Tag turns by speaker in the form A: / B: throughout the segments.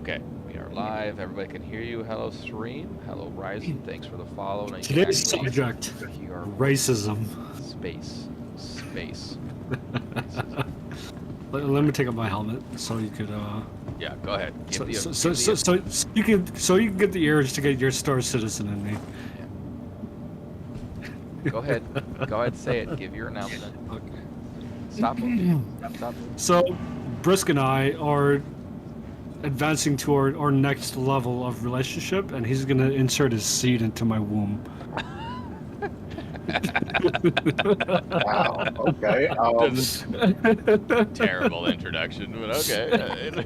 A: Okay, we are live. Everybody can hear you. Hello, stream. Hello, Ryzen. Thanks for the follow. Now you can
B: Today's
A: actually
B: subject,
A: hear our
B: racism.
A: space.
B: Let me take up my helmet so you could
A: Yeah, go ahead.
B: so you can get the urge to get your Star Citizen in me.
A: Yeah. Go ahead. Go ahead. Say it. Give your announcement.
B: Okay.
A: Stop moving. Stop moving.
B: So Brisk and I are advancing to our next level of relationship, and he's gonna insert his seed into my womb.
C: Wow. Okay.
A: Terrible introduction, but okay.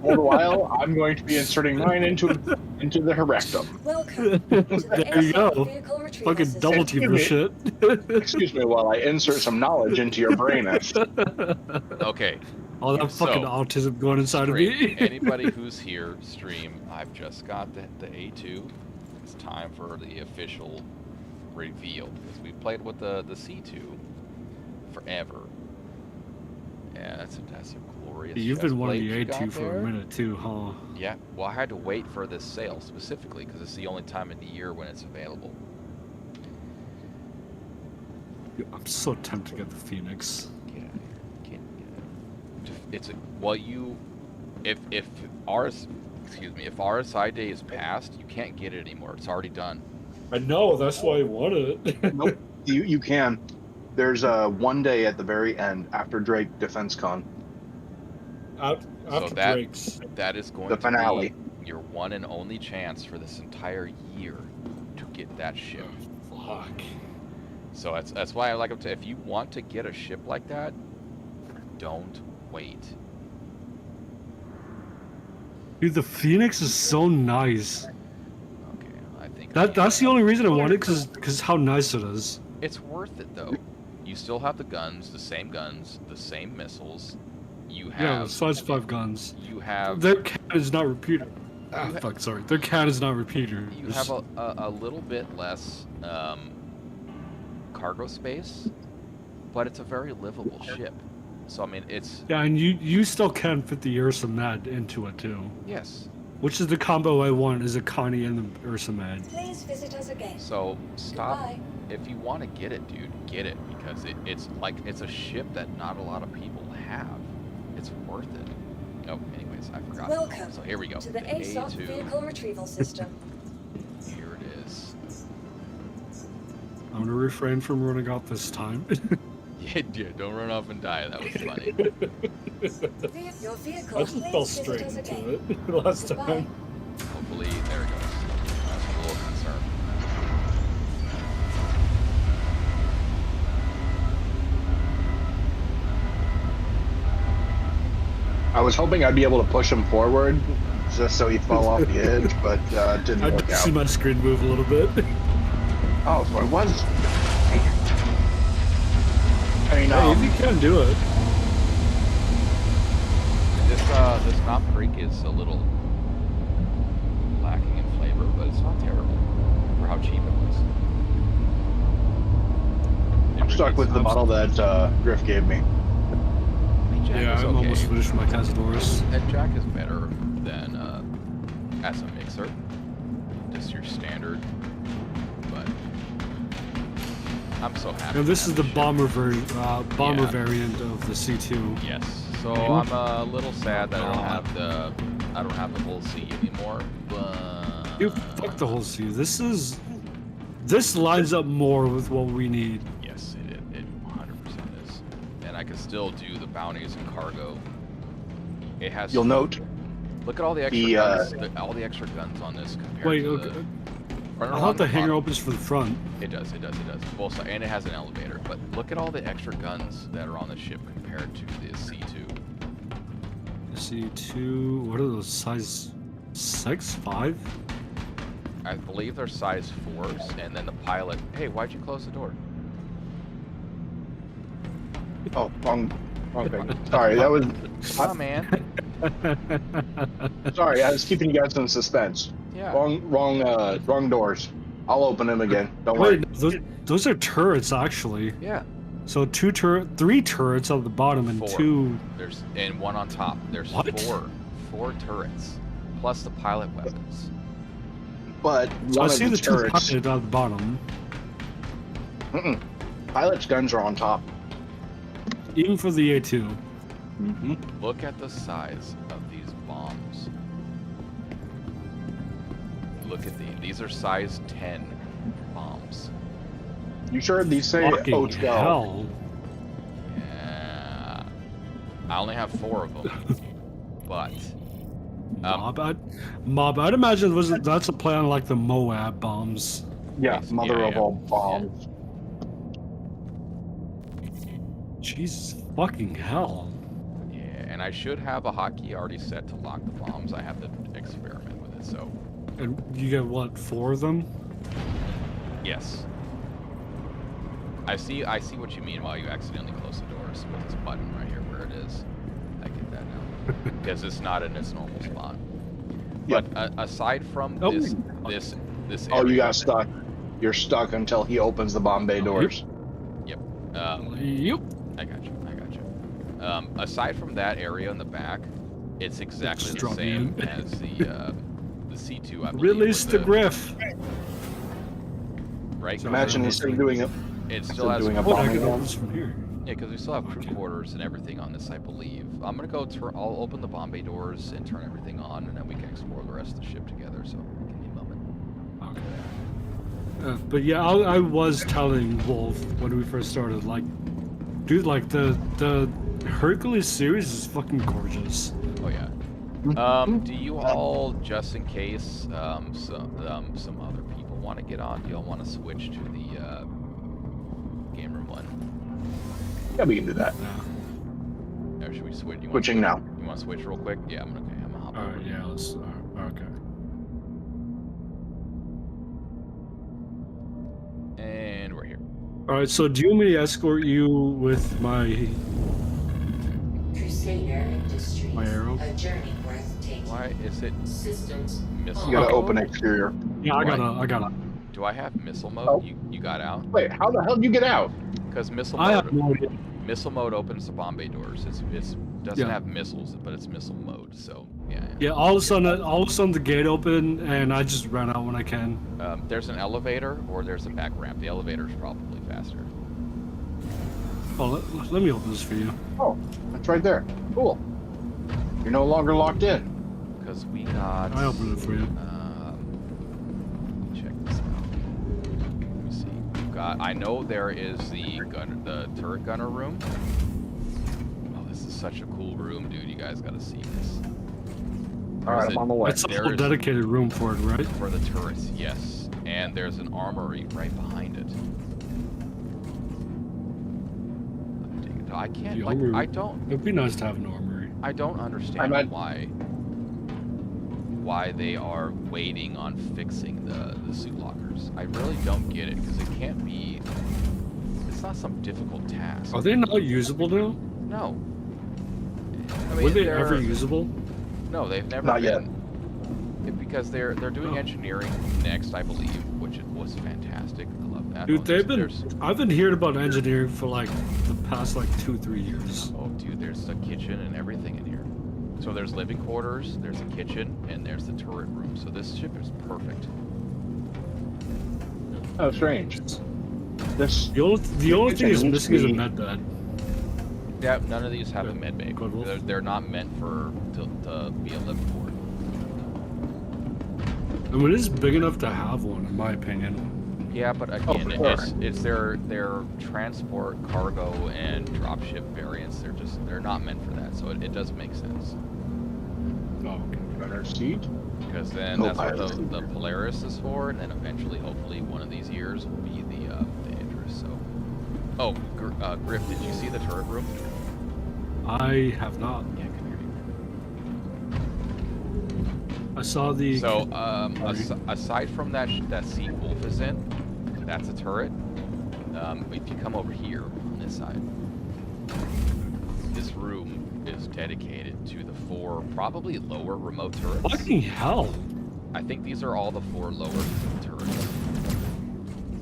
C: For a while, I'm going to be inserting mine into the rectum.
D: Welcome.
B: There you go. Fucking double team your shit.
C: Excuse me while I insert some knowledge into your brain.
A: Okay.
B: All that fucking autism going inside of me.
A: Anybody who's here, stream. I've just got the A2. It's time for the official reveal because we played with the C2 forever. Yeah, that's a glorious.
B: You've been wanting
A: chest plate
B: the
A: you
B: A2
A: got
B: for
A: there.
B: a minute too, huh?
A: Yeah, well, I had to wait for this sale specifically because it's the only time in the year when it's available.
B: I'm so tempted to get the Phoenix.
A: Get out of here. Can't get out. It's a, well, you, if RSI day is passed, you can't get it anymore. It's already done.
B: I know, that's why I wanted it.
C: Nope. You can. There's one day at the very end after Drake Defense Con.
B: After
A: that,
B: Drake's.
A: That is going
C: The
A: to
C: finale.
A: be your one and only chance for this entire year to get that ship.
B: Fuck.
A: So that's why I like them to. If you want to get a ship like that, don't wait.
B: Dude, the Phoenix is so nice.
A: Okay, I think
B: That's the only reason I want it, because how nice it is.
A: it's worth it though. You still have the guns, the same missiles. You have
B: Yeah, the size 5 guns.
A: You have
B: Their cannon is not repeater. Fuck, sorry. Their cannon is not repeater.
A: you have a little bit less cargo space, but it's a very livable ship. So I mean, it's
B: Yeah, and you still can fit the Ursa Med into it too.
A: yes.
B: Which is the combo I want, is a Connie and the Ursa Med.
D: Please visit us again.
A: So stop.
D: Goodbye.
A: If you want to get it, dude, get it because it's a ship that not a lot of people have. It's worth it. Oh, anyways, I forgot.
D: Welcome
A: So here we go.
D: to the ASOP
A: A2.
D: vehicle retrieval system.
A: Here it is.
B: I'm gonna refrain from running off this time.
A: Yeah, don't run off and die. That was funny.
D: Your vehicle,
B: I just
D: please
B: fell
D: visit
B: straight
D: us
B: into
D: again.
B: it last
D: Goodbye.
B: time.
A: Hopefully, there it goes. That's a little concern.
C: I was hoping I'd be able to push him forward just so he'd fall off the edge, but didn't
B: I
C: work
B: did see
C: out.
B: my screen move a little bit.
C: Oh, so it was. I mean,
B: Hey, if you can do it.
A: This Mount Creek is a little lacking in flavor, but it's not terrible for how cheap it was.
C: I'm stuck with the bottle that Griff gave me.
A: I mean, Jack
B: Yeah,
A: is
B: I'm
A: okay.
B: almost finished my Cazadores.
A: And Jack is better than as a mixer, just your standard. But I'm so happy.
B: And this
A: to
B: is
A: have
B: the
A: ship.
B: bomber
A: Yeah.
B: variant of the C2.
A: Yes. So I'm a little sad that I don't have the whole C anymore. But
B: You fuck the whole C. This lines up more with what we need.
A: yes, it 100% is. And I can still do the bounties and cargo. It has.
C: You'll note
A: Look at all the extra guns. All the extra guns on this compared
B: Wait,
A: to
B: okay.
A: the.
B: I thought the hangar opens for the front.
A: It does. Both sides, and it has an elevator. But look at all the extra guns that are on the ship compared to the C2.
B: C2, what are those, size 6, 5?
A: I believe they're size 4s, and then the pilot. Hey, why'd you close the door?
C: Oh, wrong thing. Sorry, that was.
A: Oh man.
C: Sorry, I was keeping you guys in suspense.
A: Yeah.
C: Wrong doors. I'll open them again. Don't worry.
B: Wait, those are turrets actually.
A: Yeah.
B: So 3 turrets on the bottom and
A: 4.
B: 2.
A: There's and one on top. There's
B: What?
A: four turrets plus the pilot weapons.
C: But
B: So I
C: one of
B: see
C: the
B: the two
C: turrets,
B: pilot at the bottom.
C: pilot's guns are on top.
B: Even for the A2.
A: Look at the size of these bombs. Look at these. These are size 10 bombs.
C: You sure these say
B: Fucking
C: 012?
B: hell.
A: Yeah. I only have 4 of them. But
B: Mob, I'd imagine that's a play on like the Moab bombs.
C: Yeah, mother
A: Yeah,
C: of
A: yeah.
C: all bombs.
B: Jesus fucking hell.
A: yeah, and I should have a hotkey already set to lock the bombs. I have to experiment with it. So
B: And you get what, 4 of them?
A: yes. I see what you mean while you accidentally close the doors with this button right here where it is. I get that now. Because it's not in its normal spot.
C: Yep.
A: But aside from
B: Oh.
A: this
C: Oh, you
A: area-
C: got stuck. You're stuck until he opens the bomb bay doors.
B: Yep.
A: Um, I got you. Aside from that area in the back, it's exactly
B: Just
A: the
B: drop me
A: same
B: in.
A: as the C2. I believe,
B: Release
A: with
B: the Griff.
A: right.
B: So
C: Imagine
B: Alright.
C: instead of doing it,
A: It still
C: instead of
A: has
C: doing a
B: Oh, I
C: bombing
B: can
C: run.
B: open this from here.
A: yeah, because we still have crew
B: Okay.
A: quarters and everything on this, I believe. I'm gonna go. I'll open the bomb bay doors and turn everything on, and then we can explore the rest of the ship together. So give me a moment.
B: Okay. But yeah, I was telling Wolf when we first started, like, dude, like the Hercules series is fucking gorgeous.
A: Oh yeah. Do you all, just in case some other people want to get on, do y'all want to switch to the game room one?
C: Yeah, we can do that.
B: Yeah.
A: Or should we switch?
C: Switching now.
A: You want to switch real quick? Yeah, I'm gonna hop
B: All
A: over.
B: right. Yeah. Let's. Okay.
A: And we're here.
B: All right. So do you want me to escort you with my?
D: Crusader Industries.
B: My arrow?
D: A journey worth taking.
A: Why is it
D: Systems.
A: missile
C: You gotta
A: mode?
C: open exterior.
B: Yeah, I
A: Why?
B: gotta.
A: Do I have missile mode?
C: Oh.
A: You got out?
C: Wait, how the hell did you get out?
A: Because missile
B: I have
A: mode,
B: no idea.
A: missile mode opens the bomb bay doors. It doesn't
B: Yeah.
A: have missiles, but it's missile mode. So yeah.
B: Yeah. All of a sudden, the gate opened, and I just ran out when I can.
A: There's an elevator or there's a back ramp. The elevator's probably faster.
B: Oh, let me open this for you.
C: Oh, that's right there. Cool. You're no longer locked in.
A: Because we got.
B: I opened it for you.
A: Let me check this out. Let me see. We've got. I know there is the turret gunner room. Oh, this is such a cool room, dude. You guys got to see this.
C: All right, I'm on the way.
B: It's a
A: there
B: whole
A: is-
B: dedicated room for it, right?
A: For the turrets, yes. And there's an armory right behind it. I can't.
B: The
A: Like,
B: armory-
A: I don't.
B: It'd be nice to have an armory.
A: I don't understand
C: might-
A: why they are waiting on fixing the suit lockers. I really don't get it because it can't be. It's not some difficult task.
B: Are they not usable now?
A: No. I
B: Were they
A: they're-
B: ever usable?
A: No, they've never
C: Not yet.
A: been. Because they're doing
B: Oh.
A: engineering next, I believe, which it was fantastic. I love that.
B: Dude,
A: Oh,
B: they've been.
A: there's-
B: I've been hearing about engineering for like the past like 2-3 years.
A: Oh, dude, there's a kitchen and everything in here. So there's living quarters, there's a kitchen, and there's the turret room. So this ship is perfect.
C: Oh, strange. This.
B: The only thing is
C: Kitchen
B: missing is a
C: needs to
B: med bed.
A: Yeah, none of these have a
B: Yeah,
A: med bay.
B: good wolf.
A: They're not meant to be a living quarter.
B: I mean, it's big enough to have one, in my opinion.
A: Yeah, but
C: Oh,
A: again,
C: for sure.
A: it's their transport, cargo, and dropship variants. They're not meant for that. So it does make sense.
B: Oh, okay.
C: Gunner seat.
A: Because then
C: No
A: that's what
C: pilot.
A: the Polaris is for, and then eventually, hopefully, one of these years will be the Idris. So, Griff, did you see the turret room?
B: I have not.
A: Yeah, come here.
B: I saw the.
A: So,
B: Sorry.
A: aside from that seat Wolf is in, that's a turret. If you come over here on this side, this room is dedicated to the 4 probably lower remote turrets.
B: Fucking hell!
A: I think these are all the 4 lower turrets.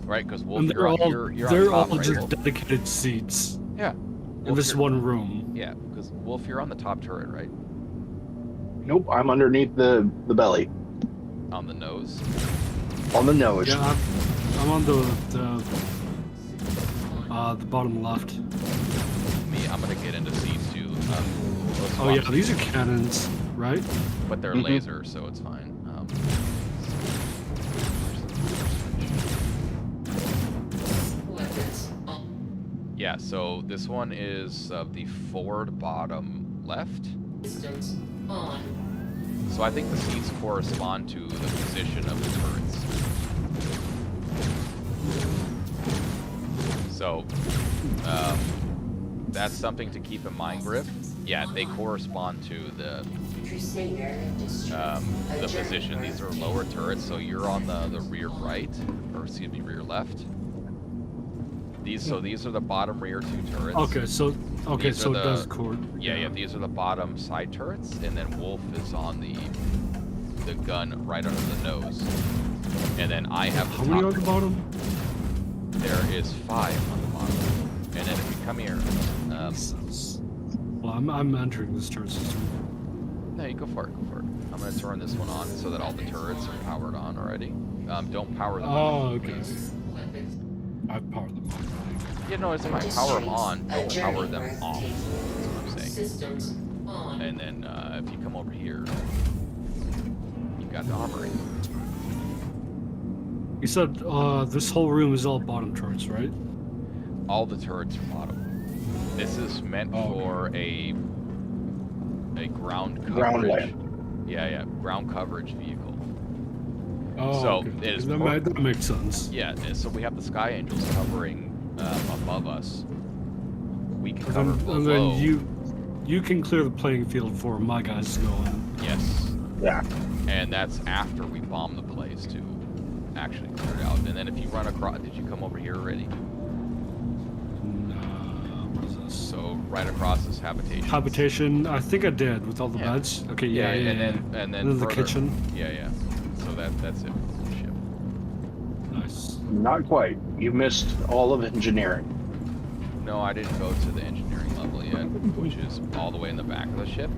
A: Right, because Wolf,
B: And
A: you're on top, right,
B: just
A: Wolf?
B: dedicated seats
A: Yeah.
B: in
A: Wolf,
B: this
A: you're-
B: one room.
A: Yeah, because Wolf, you're on the top turret, right?
C: Nope, I'm underneath the belly.
A: On the nose.
C: On the nose.
B: Yeah, I'm on the bottom left.
A: Me, I'm gonna get into C2. Let's
B: Oh
A: watch
B: yeah, these are cannons, right?
A: but they're
C: Mhm.
A: laser, so it's fine.
D: Weapons on.
A: Yeah, so this one is the forward bottom left.
D: Systems on.
A: So I think the seats correspond to the position of the turrets. So that's something to keep in mind, Griff. Yeah, they correspond to the
D: Crusader Industries.
A: position. These are lower turrets, so you're on the rear right, or excuse me, rear left. These are the bottom rear two turrets.
B: Okay, so
A: These
B: so
A: are
B: it does
A: the-
B: cord.
A: Yeah, these are the bottom side turrets, and then Wolf is on the gun right under the nose. And then I have
B: How
A: the
B: many
A: top.
B: on the bottom?
A: There is 5 on the bottom. And then if you come here,
B: Well, I'm entering this turret system.
A: no, you go for it. I'm gonna turn this one on so that all the turrets are powered on already. Don't power them on.
B: Oh, okay.
D: Weapons.
B: I've powered them on.
A: You know, it's my power them on. Don't
D: Industries.
A: power them off.
D: Breathtaking.
A: That's what I'm saying.
D: Systems on.
A: And then if you come over here, you got the armory.
B: You said this whole room is all bottom turrets, right?
A: All the turrets are bottom. This is meant
B: Oh,
A: for a ground coverage.
C: Ground land.
A: Yeah, ground coverage vehicle.
B: Oh,
A: So,
B: okay.
A: it is
B: that,
A: more-
B: that makes sense.
A: Yeah, and so we have the Sky Angels covering above us. We can cover
B: And
A: below.
B: then you can clear the playing field for my guys to go in.
A: Yes,
C: Yeah.
A: and that's after we bomb the place to actually clear it out. And then if you run across, did you come over here already?
B: What is this?
A: So right across this habitation.
B: Habitation. I think I did with all the
A: Yeah.
B: beds. Okay, yeah.
A: and then
B: the
A: further-
B: kitchen.
A: Yeah. So that's it for the ship.
B: Nice.
C: Not quite. You missed all of engineering.
A: No, I didn't go to the engineering level yet, which is all the way in the back of the ship.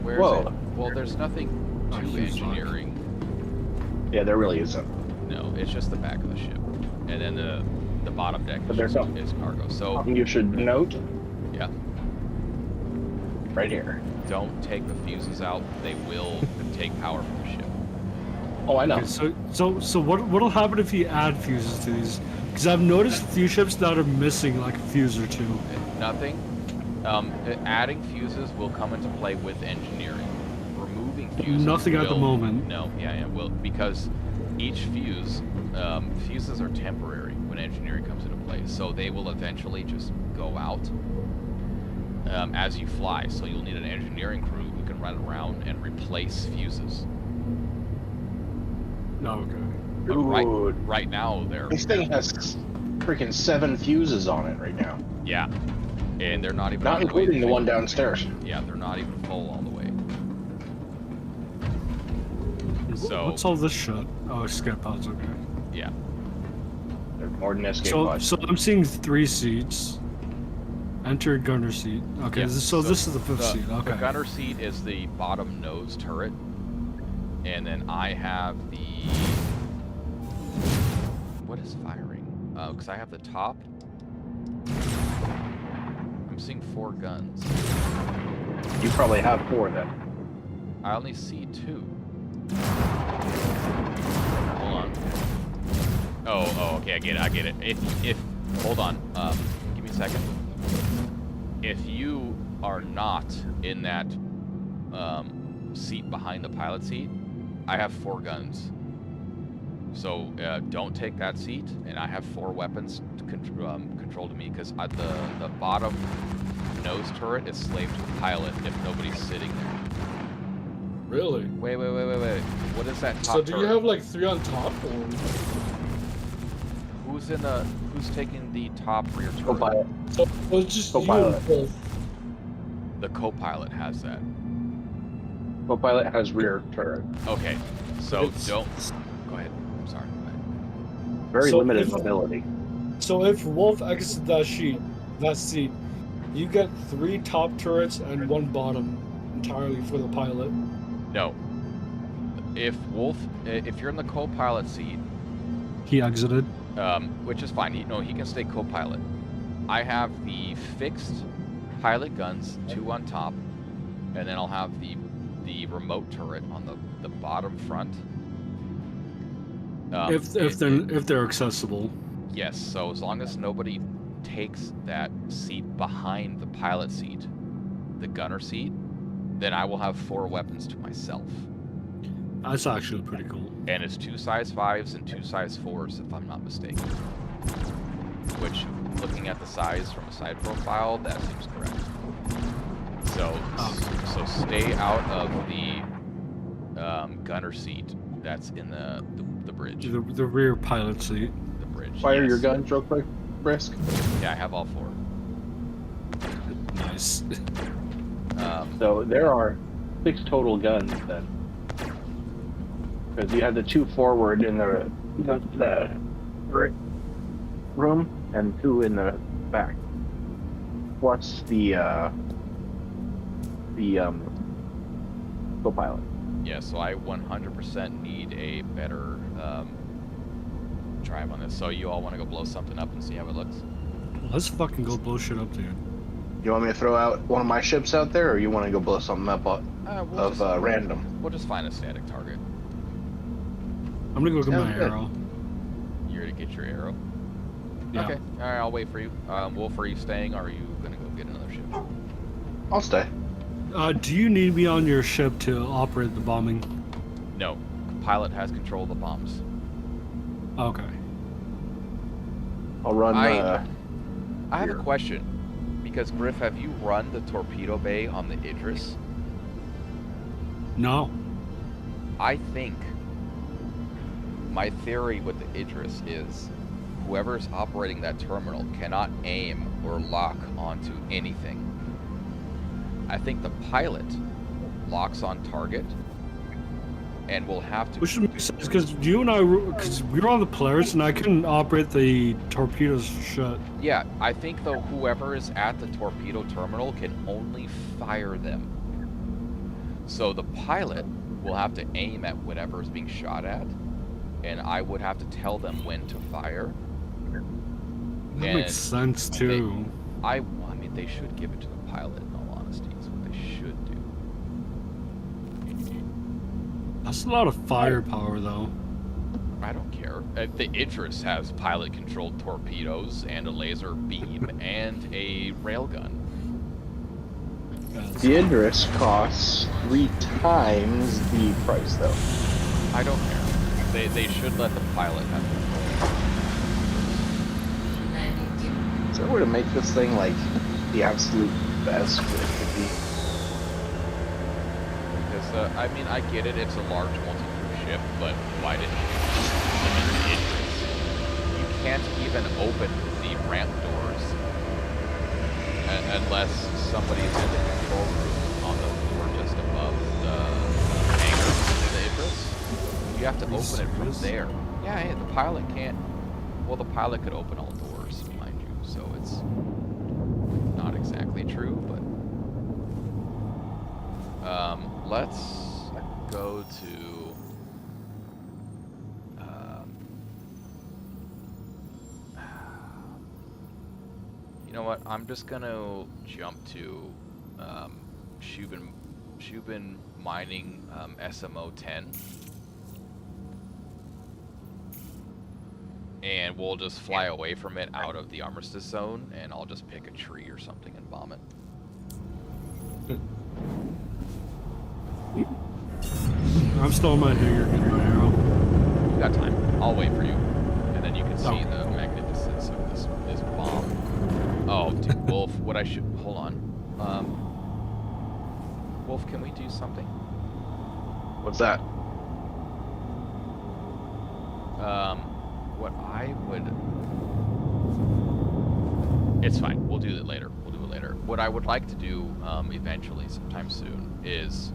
A: Where is
C: Whoa.
A: it? Well, there's nothing to
B: Oh, huge lock.
A: engineering.
C: Yeah, there really isn't.
A: No, it's just the back of the ship, and then the bottom deck
C: But
A: is,
C: there's
A: just,
C: no-
A: is cargo. So
C: You should note
A: yeah,
C: right here.
A: don't take the fuses out; they will take power from the ship.
C: Oh, I know.
B: Okay, so what'll happen if you add fuses to these? Because I've noticed a few ships that are missing like a fuse or two.
A: And nothing. Adding fuses will come into play with engineering. Removing fuses.
B: Nothing at the
A: will-
B: moment.
A: No, yeah, will because each fuse, fuses are temporary when engineering comes into play, so they will eventually just go out as you fly. So you'll need an engineering crew who can run around and replace fuses.
B: No, okay.
A: But
C: Dude,
A: right now they're
C: this thing has freaking 7 fuses on it right now.
A: yeah, and they're not even
C: Not
A: all the way
C: including the
A: full.
C: one downstairs.
A: Yeah, they're not even full all the way. So
B: What's all this shit? Oh, escape pods. Okay.
A: yeah.
C: There's more than escape
B: So
C: pods.
B: so I'm seeing 3 seats. Enter gunner seat. Okay,
A: Yeah,
B: so this is the 5th seat.
A: The
B: Okay.
A: gunner seat is the bottom nose turret, and then I have the. What is firing? Because I have the top. I'm seeing 4 guns.
C: You probably have 4 then.
A: I only see 2. Hold on. Oh, okay, I get it. If hold on, give me a second. If you are not in that seat behind the pilot seat, I have 4 guns. So don't take that seat, and I have 4 weapons controlled to me because the bottom nose turret is slave to the pilot if nobody's sitting there.
E: Really?
A: Wait. What is that top
E: So do you
A: turret?
E: have like 3 on top or?
A: Who's taking the top rear turret?
C: Co-pilot.
E: So it's just
C: Co-pilot.
E: you both.
A: The co-pilot has that.
C: Co-pilot has rear turret.
A: Okay, so
E: It's-
A: don't. Go ahead. I'm sorry. Go ahead.
C: Very
E: So
C: limited
E: if-
C: mobility.
E: So if Wolf exits that seat, You get 3 top turrets and 1 bottom entirely for the pilot.
A: No. If you're in the co-pilot seat,
B: He exited.
A: which is fine. He can stay co-pilot. I have the fixed pilot guns, 2 on top, and then I'll have the remote turret on the bottom front.
B: If they're accessible.
A: Yes. So as long as nobody takes that seat behind the pilot seat, the gunner seat, then I will have 4 weapons to myself.
B: That's actually pretty cool.
A: And it's 2 size 5s and 2 size 4s, if I'm not mistaken. Which, looking at the size from a side profile, that seems correct. So stay out of the gunner seat that's in the bridge.
B: The rear pilot seat.
A: The bridge.
C: Fire
A: yes.
C: your guns real quick, Brisk.
A: Yeah, I have all 4.
B: Nice.
C: So there are 6 total guns then. Because you have the 2 forward in the right room and 2 in the back. Plus the co-pilot.
A: Yeah, so I 100% need a better drive on this. So you all want to go blow something up and see how it looks?
B: Let's fucking go blow shit up, dude.
C: You want me to throw out one of my ships out there, or you want to go blow something up random?
A: We'll just find a static target.
B: I'm gonna go get
C: Sounds
B: my
C: good.
B: arrow.
A: You're gonna get your arrow?
B: Yeah.
A: Okay, alright, I'll wait for you. Wolf, are you staying, or are you gonna go get another ship?
C: I'll stay.
B: Do you need me on your ship to operate the bombing?
A: No. Pilot has control of the bombs.
B: Okay.
C: I'll run.
A: I have a
C: here.
A: question. Because, Griff, have you run the torpedo bay on the Idris?
B: No.
A: I think my theory with the Idris is whoever's operating that terminal cannot aim or lock onto anything. I think the pilot locks on target and will have to...
B: Which makes sense because you and I, because we were on the Polaris and I couldn't operate the torpedoes shut.
A: Yeah, I think though whoever is at the torpedo terminal can only fire them. So the pilot will have to aim at whatever is being shot at, and I would have to tell them when to fire.
B: That
A: And
B: makes sense too.
A: I mean, they should give it to the pilot, in all honesty, is what they should do.
B: That's a lot of firepower though.
A: I don't care. The Idris has pilot-controlled torpedoes and a laser beam and a railgun.
C: The Idris costs 3 times the price, though.
A: I don't care. They should let the pilot have control.
D: Landing gear.
C: Is there a way to make this thing like the absolute best that it could be?
A: Because, I mean, I get it, it's a large multi-crew ship, but why didn't you limit the Idris? You can't even open the ramp doors unless somebody's in the control room on the floor just above the hangar of the Idris. You have to open it from there. Yeah, the pilot can't... Well, the pilot could open all doors, mind you, so it's not exactly true, but... let's go to... you know what? I'm just gonna jump to Shubin Mining SMO-10. And we'll just fly away from it out of the armistice zone, and I'll just pick a tree or something and bomb it.
B: I'm still on my hangar getting my arrow.
A: You got time. I'll wait for you. And then you can see the magnificence of this bomb. Oh, dude, Wolf, what I should... Hold on. Wolf, can we do something?
C: What's that?
A: What I would... It's fine. We'll do it later. We'll do it later. What I would like to do, eventually, sometime soon, is...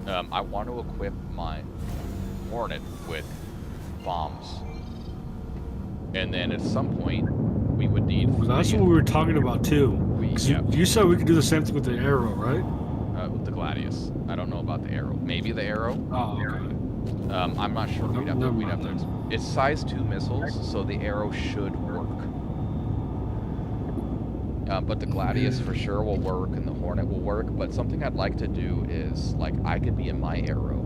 A: I want to equip my Hornet with bombs. And then at some point, we would need...
B: Ooh, that's what we were talking about too.
A: Yeah,
B: You said we could do the same thing with the arrow, right?
A: with the Gladius. I don't know about the arrow. Maybe the arrow.
B: Oh, okay.
A: I'm not sure. We'd have to.
B: Never
A: We'd have
B: mind
A: to. It's size 2 missiles, so the arrow should work. But the Gladius for sure will work, and the Hornet will work. But something I'd like to do is, like, I could be in my arrow,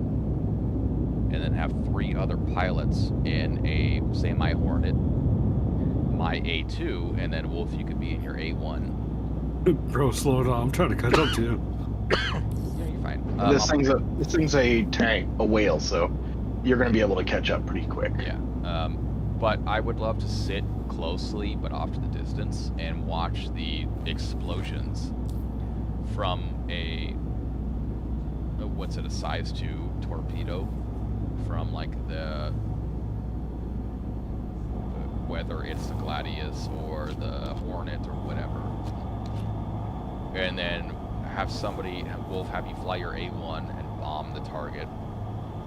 A: and then have 3 other pilots in a, say, my Hornet, my A2, and then Wolf, you could be in your A1.
B: Bro, slow down. I'm trying to catch up to you.
A: Yeah, you're fine.
C: This thing's a tank, a whale, so you're gonna be able to catch up pretty quick.
A: Yeah. But I would love to sit closely, but off to the distance, and watch the explosions from a what's it, a size 2 torpedo, from like whether it's the Gladius or the Hornet or whatever, and then have Wolf, have you fly your A1 and bomb the target,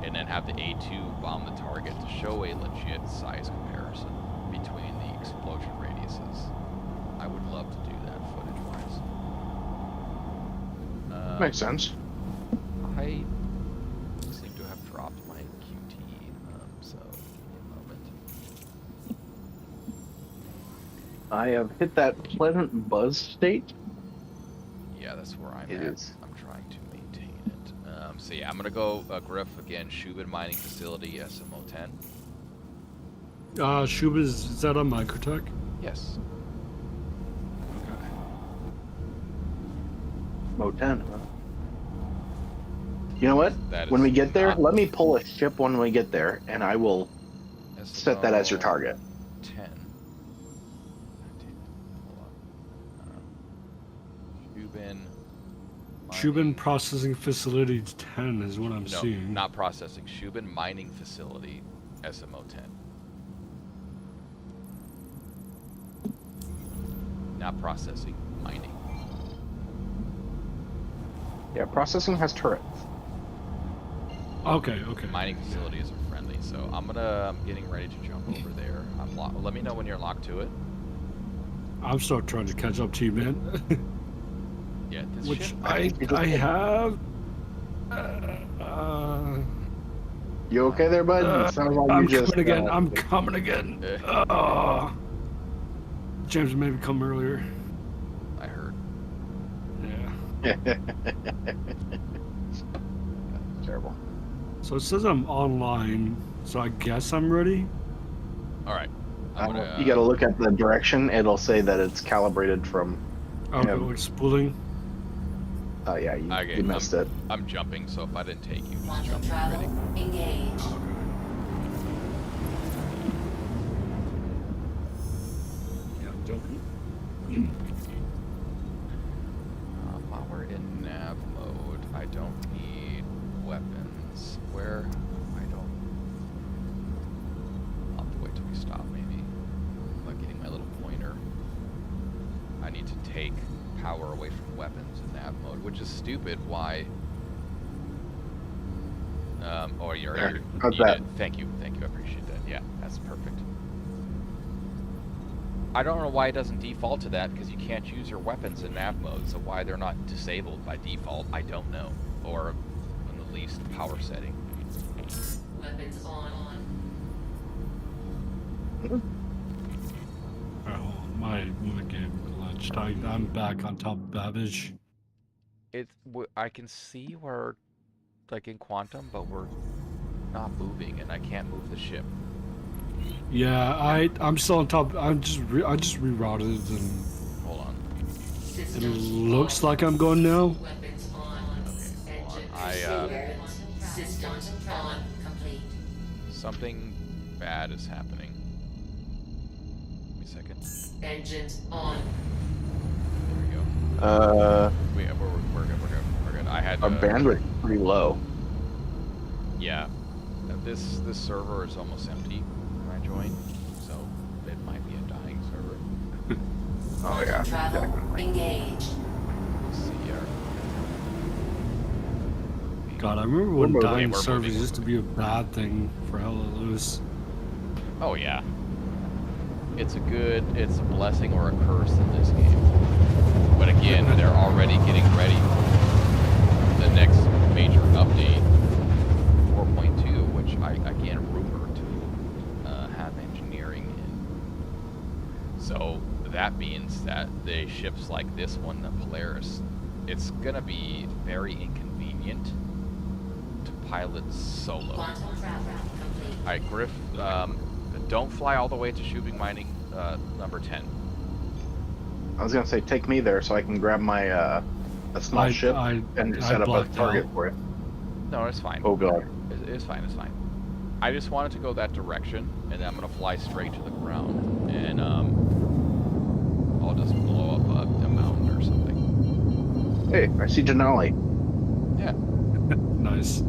A: and then have the A2 bomb the target to show a legit size comparison between the explosion radiuses. I would love to do that footage-wise.
C: Makes sense.
A: I seem to have dropped my QT, so give me a moment.
C: I have hit that pleasant buzz state.
A: Yeah, that's where I'm
C: It
A: at.
C: is.
A: I'm trying to maintain it. So yeah, I'm gonna go Griff again. Shubin Mining Facility, SMO-10.
B: Shuba, is that on Microtech?
A: Yes.
B: Okay.
C: Mo-10, huh? You know what?
A: That
C: When
A: is
C: we get there,
A: not
C: let me pull a ship when we get there, and I will set that as your target.
A: 10. Hold on. Shubin.
B: Shubin
A: Mining-
B: Processing Facility 10 is what I'm
A: No,
B: seeing.
A: not processing. Shubin Mining Facility, SMO-10. Not processing, mining.
C: Yeah, processing has turrets.
B: Okay.
A: Mining facilities are friendly, so I'm getting ready to jump over there. Let me know when you're locked to it.
B: I'm still trying to catch up to you, man.
A: Yeah, this
B: Which
A: ship.
B: I have.
C: You okay there, bud? It sounds like
B: I'm
C: you just.
B: coming again. I'm coming again. James maybe come earlier.
A: I heard.
B: Yeah.
C: Terrible.
B: So it says I'm online, so I guess I'm ready.
A: All right. I'm gonna,
C: You gotta look at the direction. It'll say that it's calibrated from.
B: Okay,
C: Yeah.
B: like spooling.
C: Oh yeah, you
A: Okay,
C: missed it.
A: I'm jumping, so if I didn't take you, just
D: Quantum
A: jump ready.
D: travel engaged.
B: Yeah, I'm jumping.
A: While we're in nav mode, I don't need weapons. Where? I'll have to wait till we stop, maybe. Like getting my little pointer. I need to take power away from weapons in nav mode, which is stupid. Why? Oh, you're
C: There.
A: you
C: How's
A: need
C: that?
A: it. Thank you, I appreciate that. Yeah, that's perfect. I don't know why it doesn't default to that, because you can't use your weapons in nav mode, so why they're not disabled by default, I don't know. Or in the least power setting.
D: Weapons on.
B: Alright, hold on. My game glitched. I'm back on top of Babbage.
A: I can see we're like in quantum, but we're not moving, and I can't move the ship.
B: Yeah, I'm still on top. I just rerouted and
A: Hold on.
B: it
D: Systems
B: looks
D: on.
B: like I'm going now.
D: Weapons on.
A: Okay, hold
D: Engine
A: on.
D: clearance. Systems on. Complete.
A: Something bad is happening. Give me a second.
D: Engines on.
A: There we go.
C: Our
A: We're good. We're good. I had
C: bandwidth pretty low.
A: Yeah. This server is almost empty when I joined, so it might be a dying server.
C: Oh yeah.
D: Travel
C: definitely.
D: engaged.
A: We'll see here.
B: God, I remember when
C: moving.
B: dying
A: We're
B: servers
A: moving.
B: used to be a bad thing for Hella Loose.
A: Oh yeah. It's a blessing or a curse in this game. But again, they're already getting ready for the next major update, 4.2, which I again rumored to have engineering in. So that means that the ships like this one, the Polaris, it's gonna be very inconvenient to pilot solo.
D: Quantum trap complete.
A: Alright, Griff, don't fly all the way to Shubing Mining number 10.
C: I was gonna say, take me there so I can grab my a small ship and set up a target for it.
A: No, it's fine.
C: Oh god.
A: It's fine, it's fine. I just wanted to go that direction, and then I'm gonna fly straight to the ground, and I'll just blow up a mountain or something.
C: Hey, I see Denali.
A: Yeah.
B: Nice.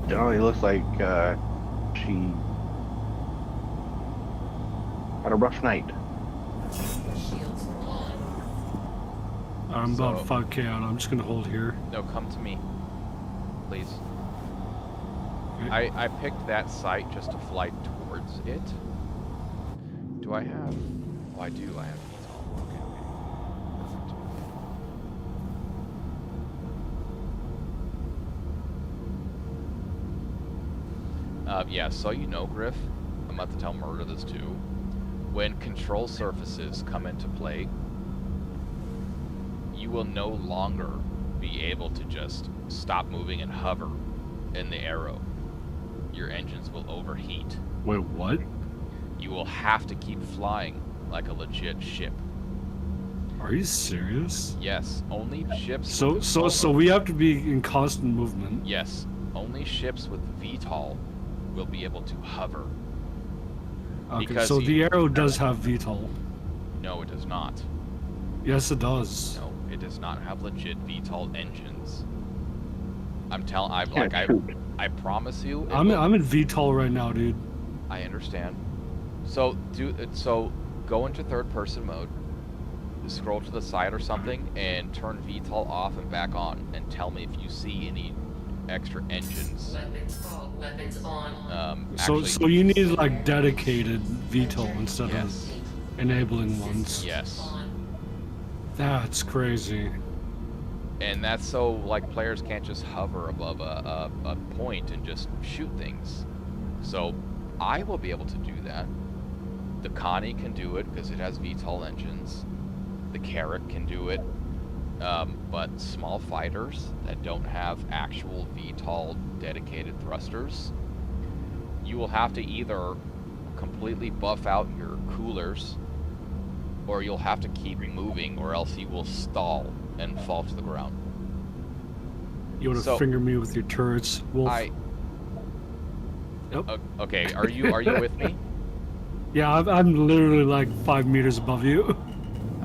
C: Denali looks like she had a rough night.
D: Shields on.
B: I'm about
A: So-
B: 5k out. I'm just gonna hold here.
A: No, come to me, please.
B: Okay.
A: I picked that site just to fly towards it. Do I have? Oh, I do. I have VTOL. Okay, okay. Perfect. Yeah, so you know, Griff, I'm about to tell Murder this too. When control surfaces come into play, you will no longer be able to just stop moving and hover in the arrow. Your engines will overheat.
B: Wait, what?
A: You will have to keep flying like a legit ship.
B: Are you serious?
A: Yes, only ships.
B: So
A: with
B: so we have to be in constant movement.
A: Yes, only ships with VTOL will be able to hover.
B: Okay,
A: Because
B: so
A: you-
B: the arrow does have VTOL.
A: No, it does not.
B: Yes, it does.
A: No, it does not have legit VTOL engines. I'm
C: Can't shoot.
A: I promise you. it
B: I'm
A: will-
B: in VTOL right now, dude.
A: I understand. So go into third person mode, scroll to the side or something, and turn VTOL off and back on, and tell me if you see any extra engines.
D: Weapons on.
B: So
A: Actually,
B: you need like dedicated VTOL instead
A: yes,
B: of enabling ones.
A: yes,
D: On.
B: That's crazy.
A: and that's so like players can't just hover above a point and just shoot things. So I will be able to do that. The Connie can do it because it has VTOL engines. The Carrack can do it. But small fighters that don't have actual VTOL dedicated thrusters, you will have to either completely buff out your coolers, or you'll have to keep moving, or else you will stall and fall to the ground.
B: You want to
A: So-
B: finger me with your turrets, Wolf? Yep.
A: Okay, are you with me?
B: Yeah, I'm literally like 5 meters above you.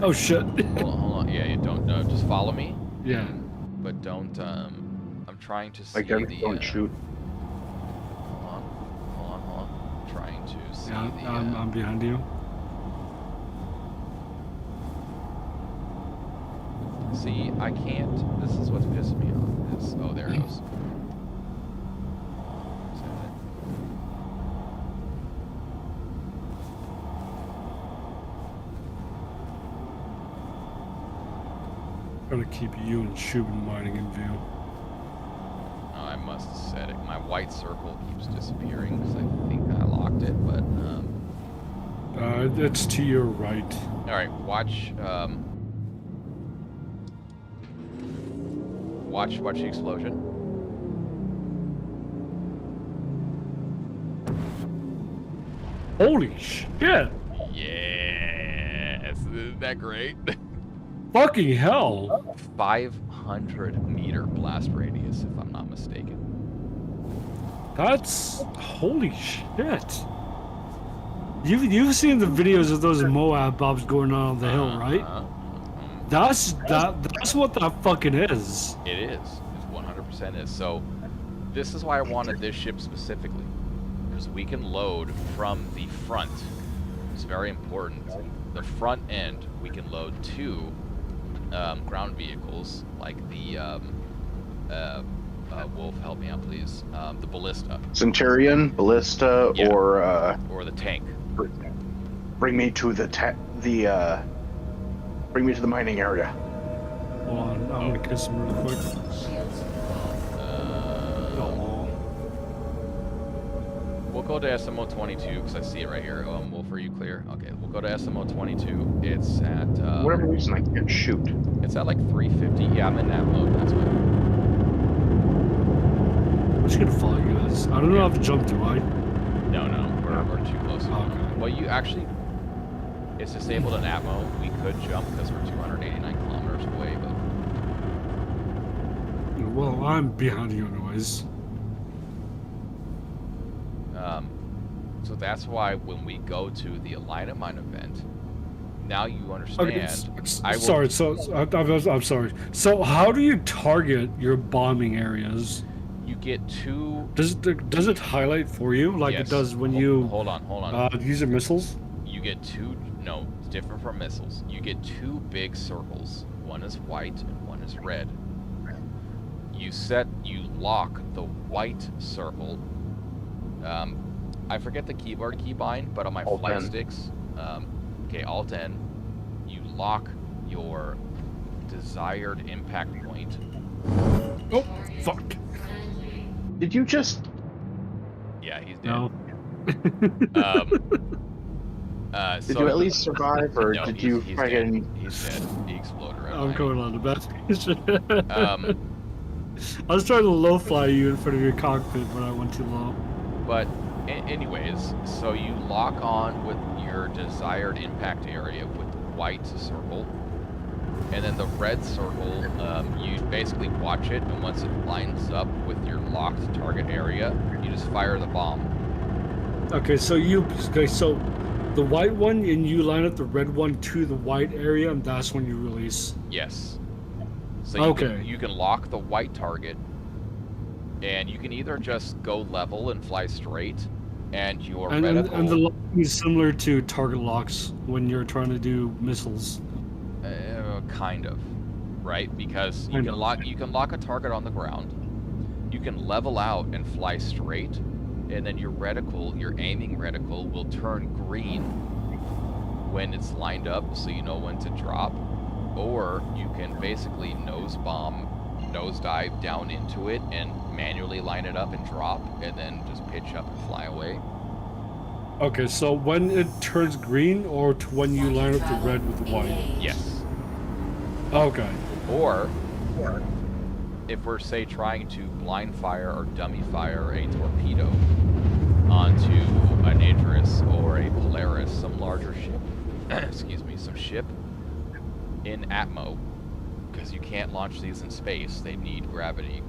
B: Oh shit.
A: Hold on. Yeah, you don't. Just follow me,
B: Yeah.
A: but don't. I'm trying to see
C: Like everything,
A: the.
C: don't shoot.
A: Hold on. I'm trying to see
B: Yeah,
A: the.
B: I'm behind you.
A: See, I can't. This is what's pissing me off. Oh, there it goes. Is that it?
B: Gotta keep you and Shubin Mining in view.
A: Oh, I must have said it. My white circle keeps disappearing because I think I locked it, but.
B: It's to your right.
A: All right, watch. Watch the explosion.
B: Holy shit!
A: Yes, isn't that great?
B: Fucking hell!
A: 500-meter blast radius, if I'm not mistaken.
B: That's holy shit! You've seen the videos of those Moab bobs going on the hill, right? That's what that fucking is.
A: It is. It 100% is. So, this is why I wanted this ship specifically, because we can load from the front. It's very important. The front end, we can load 2 ground vehicles, like the Wolf, help me out, please. The ballista
F: Centurion, Ballista,
A: Yeah.
F: or
A: the tank.
F: bring me to bring me to the mining area.
B: Hold on, I'm gonna kiss him real quick.
D: Shields
B: Oh.
A: We'll go to SMO 22 because I see it right here. Wolf, are you clear? Okay, we'll go to SMO 22. It's at
F: For whatever reason, I can't shoot.
A: it's at like 350. Yeah, I'm in that mode. That's good.
B: I'm just gonna follow you guys. I don't know if to jump to, right?
A: No, we're too close.
B: Okay.
A: Well, you actually, it's disabled in Atmo. We could jump because we're 289 kilometers away, but
B: Well, I'm behind you anyways.
A: so that's why when we go to the Alina Mine event, now you understand.
B: Okay,
A: I will,
B: sorry. I'm sorry. So, how do you target your bombing areas?
A: You get two.
B: Does it highlight for you like
A: Yes.
B: it does when you
A: Hold on.
B: use your missiles?
A: You get two. No, it's different from missiles. You get two big circles. One is white and one is red. You lock the white circle. I forget the keyboard keybind, but on my
F: Alt
A: flight
F: N.
A: sticks, Alt N, you lock your desired impact point.
B: Oh, fuck.
F: Did you just?
A: Yeah, he's dead.
B: No.
F: Did you at least survive, or
A: No,
F: did
A: he's-
F: you
A: he's
F: fucking?
A: dead. He's dead. He exploded right
B: I'm
A: behind
B: going on the best.
A: me.
B: I was trying to low fly you in front of your cockpit, but I went too low.
A: But anyways, so you lock on with your desired impact area with the white circle, and then the red circle, you basically watch it, and once it lines up with your locked target area, you just fire the bomb.
B: Okay, so the white one, and you line up the red one to the white area, and that's when you release.
A: Yes. So you can lock the white target, and you can either just go level and fly straight, and your reticle...
B: And the locking is similar to target locks when you're trying to do missiles.
A: Kind of, right? Because you can lock a target on the ground. You can level out and fly straight, and then your aiming reticle will turn green when it's lined up, so you know when to drop. Or you can basically nosedive down into it and manually line it up and drop, and then just pitch up and fly away.
B: Okay, so when it turns green, or to when you line up the red with the white?
A: Yes.
B: Okay.
A: Or if we're, say, trying to blind fire or dummy fire a torpedo onto an Idris or a Polaris, some larger ship, excuse me, some ship in Atmo, because you can't launch these in space, they need gravity.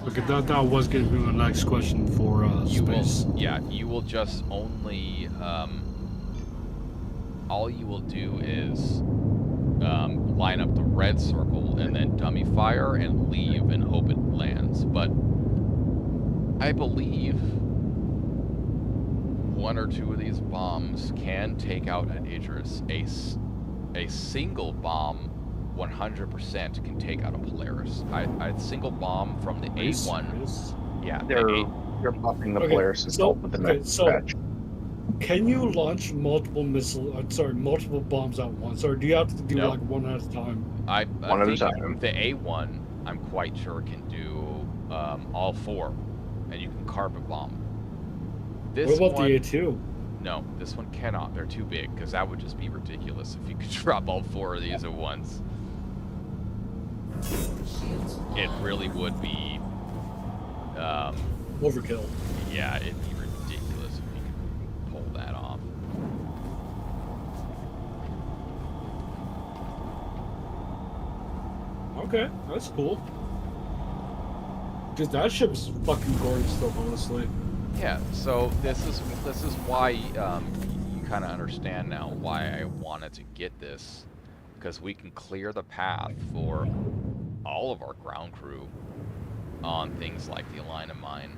B: Okay, that was going to be my next question for space.
A: You will just only, all you will do is line up the red circle and then dummy fire and leave and hope it lands. But I believe one or two of these bombs can take out an Idris. A single bomb 100% can take out a Polaris. A single bomb from the A1. Yeah,
F: You're buffing the
E: Okay,
F: Polaris
E: so-
F: with the
E: okay,
F: next
E: so-
F: patch.
E: Can you launch multiple multiple bombs at once, or do you have to do
A: No.
E: like one at a time?
A: I
F: One at a
A: think
F: time.
A: The A1, I'm quite sure, can do all four, and you can carpet bomb. This
E: What about
A: one,
E: the A2?
A: No, this one cannot. They're too big, because that would just be ridiculous if you could drop all four of these at once. It really would be,
E: Overkill.
A: yeah, it'd be ridiculous if you could pull that off.
E: Okay, that's cool. Because that ship's fucking gorgeous, though, honestly.
A: Yeah, so this is why you kind of understand now why I wanted to get this, because we can clear the path for all of our ground crew on things like the Alina Mine,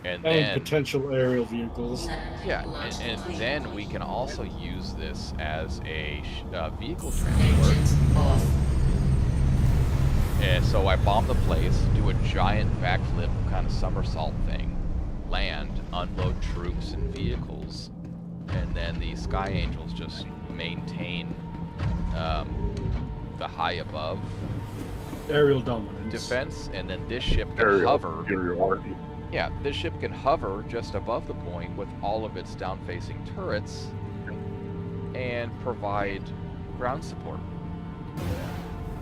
A: and
E: And
A: then
E: potential aerial vehicles.
A: yeah, and then we can also use this as a vehicle transport.
D: Engines off.
A: And so I bomb the place, do a giant backflip kind of somersault thing, land, unload troops and vehicles, and then the Sky Angels just maintain the high above
E: Aerial dominance.
A: defense, and then this ship can hover.
F: Superiority.
A: Yeah, this ship can hover just above the point with all of its down-facing turrets and provide ground support.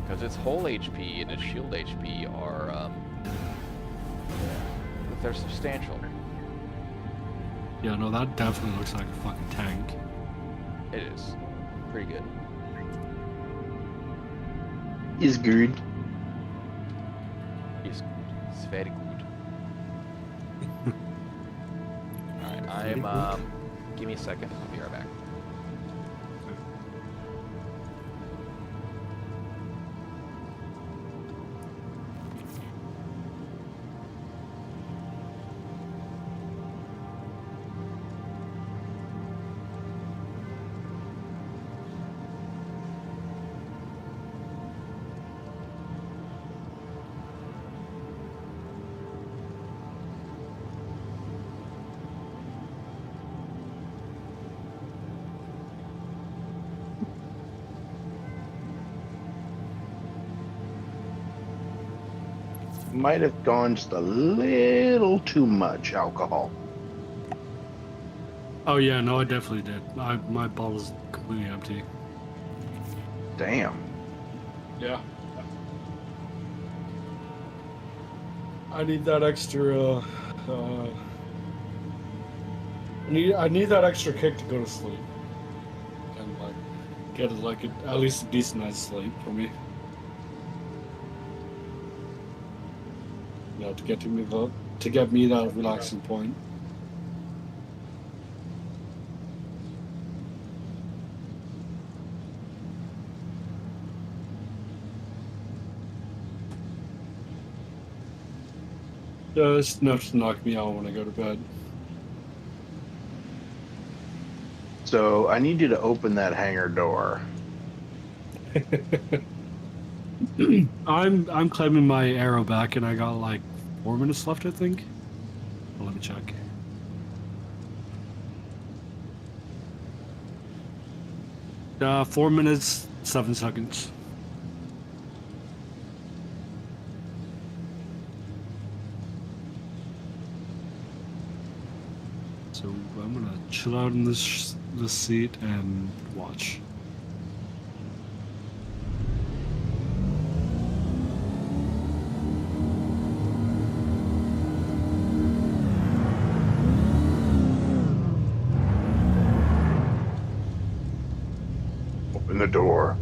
A: Because its hull HP and its shield HP are, they're substantial.
B: Yeah, no, that definitely looks like a fucking tank.
A: It is. Pretty good.
F: Is good.
A: It's good. It's very good. Alright, give me a second. I'll be right back.
F: Might have gone just a little too much alcohol.
B: Oh yeah, no, I definitely did. My bottle's completely empty.
F: Damn.
E: Yeah. I need that extra. I need that extra kick to go to sleep, and like get like at least a decent night's sleep for me. You know, to get me that relaxing point. Just enough to knock me out when I go to bed.
F: So I need you to open that hangar door.
B: I'm claiming my arrow back, and I got like 4 minutes left, I think. Well, let me check. Uh, 4 minutes, 7 seconds. So I'm gonna chill out in this seat and watch.
F: Open the door.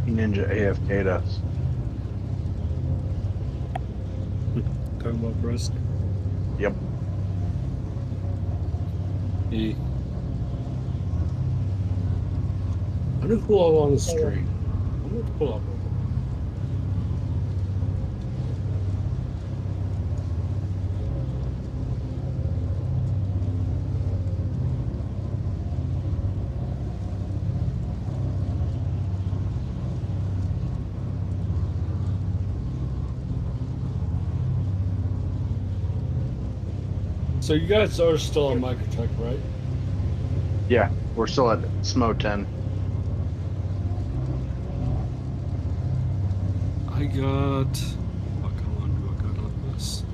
F: Ninja AFK'd us.
B: Talking about breast.
F: Yep.
B: E.
E: I'm gonna pull up on the street. I'm gonna pull up. So you guys are still on Microtech, right?
F: Yeah, we're still at SMO 10.
B: I got. Fuck, how long do I got on this?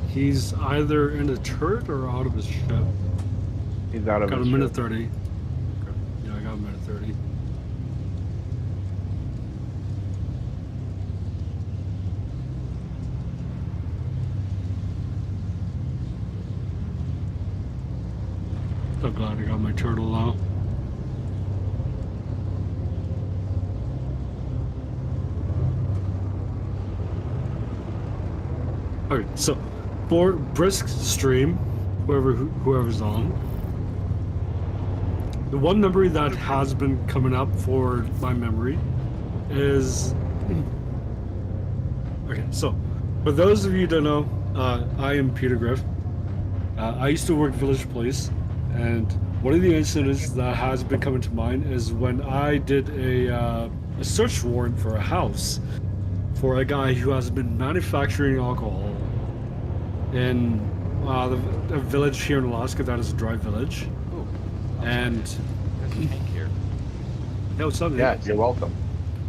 B: He's either in a turret or out of his ship.
F: He's out of
B: Got a
F: his
B: minute
F: ship.
B: 30. Yeah, I got a minute 30. So glad I got my turtle now. Okay, so for brisk stream, whoever's on, the one memory that has been coming up for my memory is okay. So for those of you who don't know, I am Peter Griff. I used to work Village Police, and one of the incidents that has been coming to mind is when I did a search warrant for a house for a guy who has been manufacturing alcohol in a village here in Alaska that is a dry village.
A: Ooh,
B: And
A: there's a tank here.
B: no, it's not.
F: Yeah, you're welcome.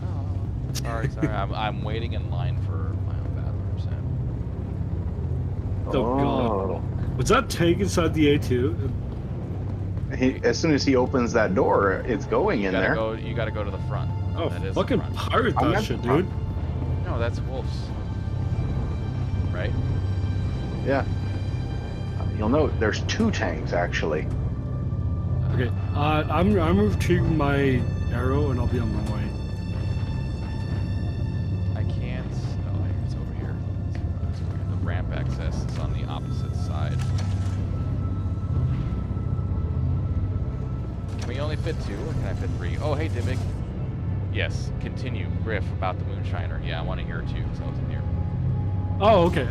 A: Oh, sorry. I'm waiting in line for my own bathroom.
B: Oh, God. Was that tank inside the A2?
F: As soon as he opens that door, it's going in there.
A: You gotta go to the front.
B: Oh,
A: That is the
B: fucking
A: front.
B: pirate
F: I'm
B: that
F: at
B: shit,
F: the front.
B: dude.
A: No, that's wolves. Right?
F: Yeah. You'll note there's 2 tanks actually.
B: Okay, I'm retrieving my arrow and I'll be on my way.
A: I can't. Oh, it's over here. It's over here. The ramp access is on the opposite side. Can we only fit 2, or can I fit 3? Oh, hey, Divik. Yes, continue. Griff about the Moonshiner. Yeah, I want to hear it too, because I wasn't here.
B: Oh, okay.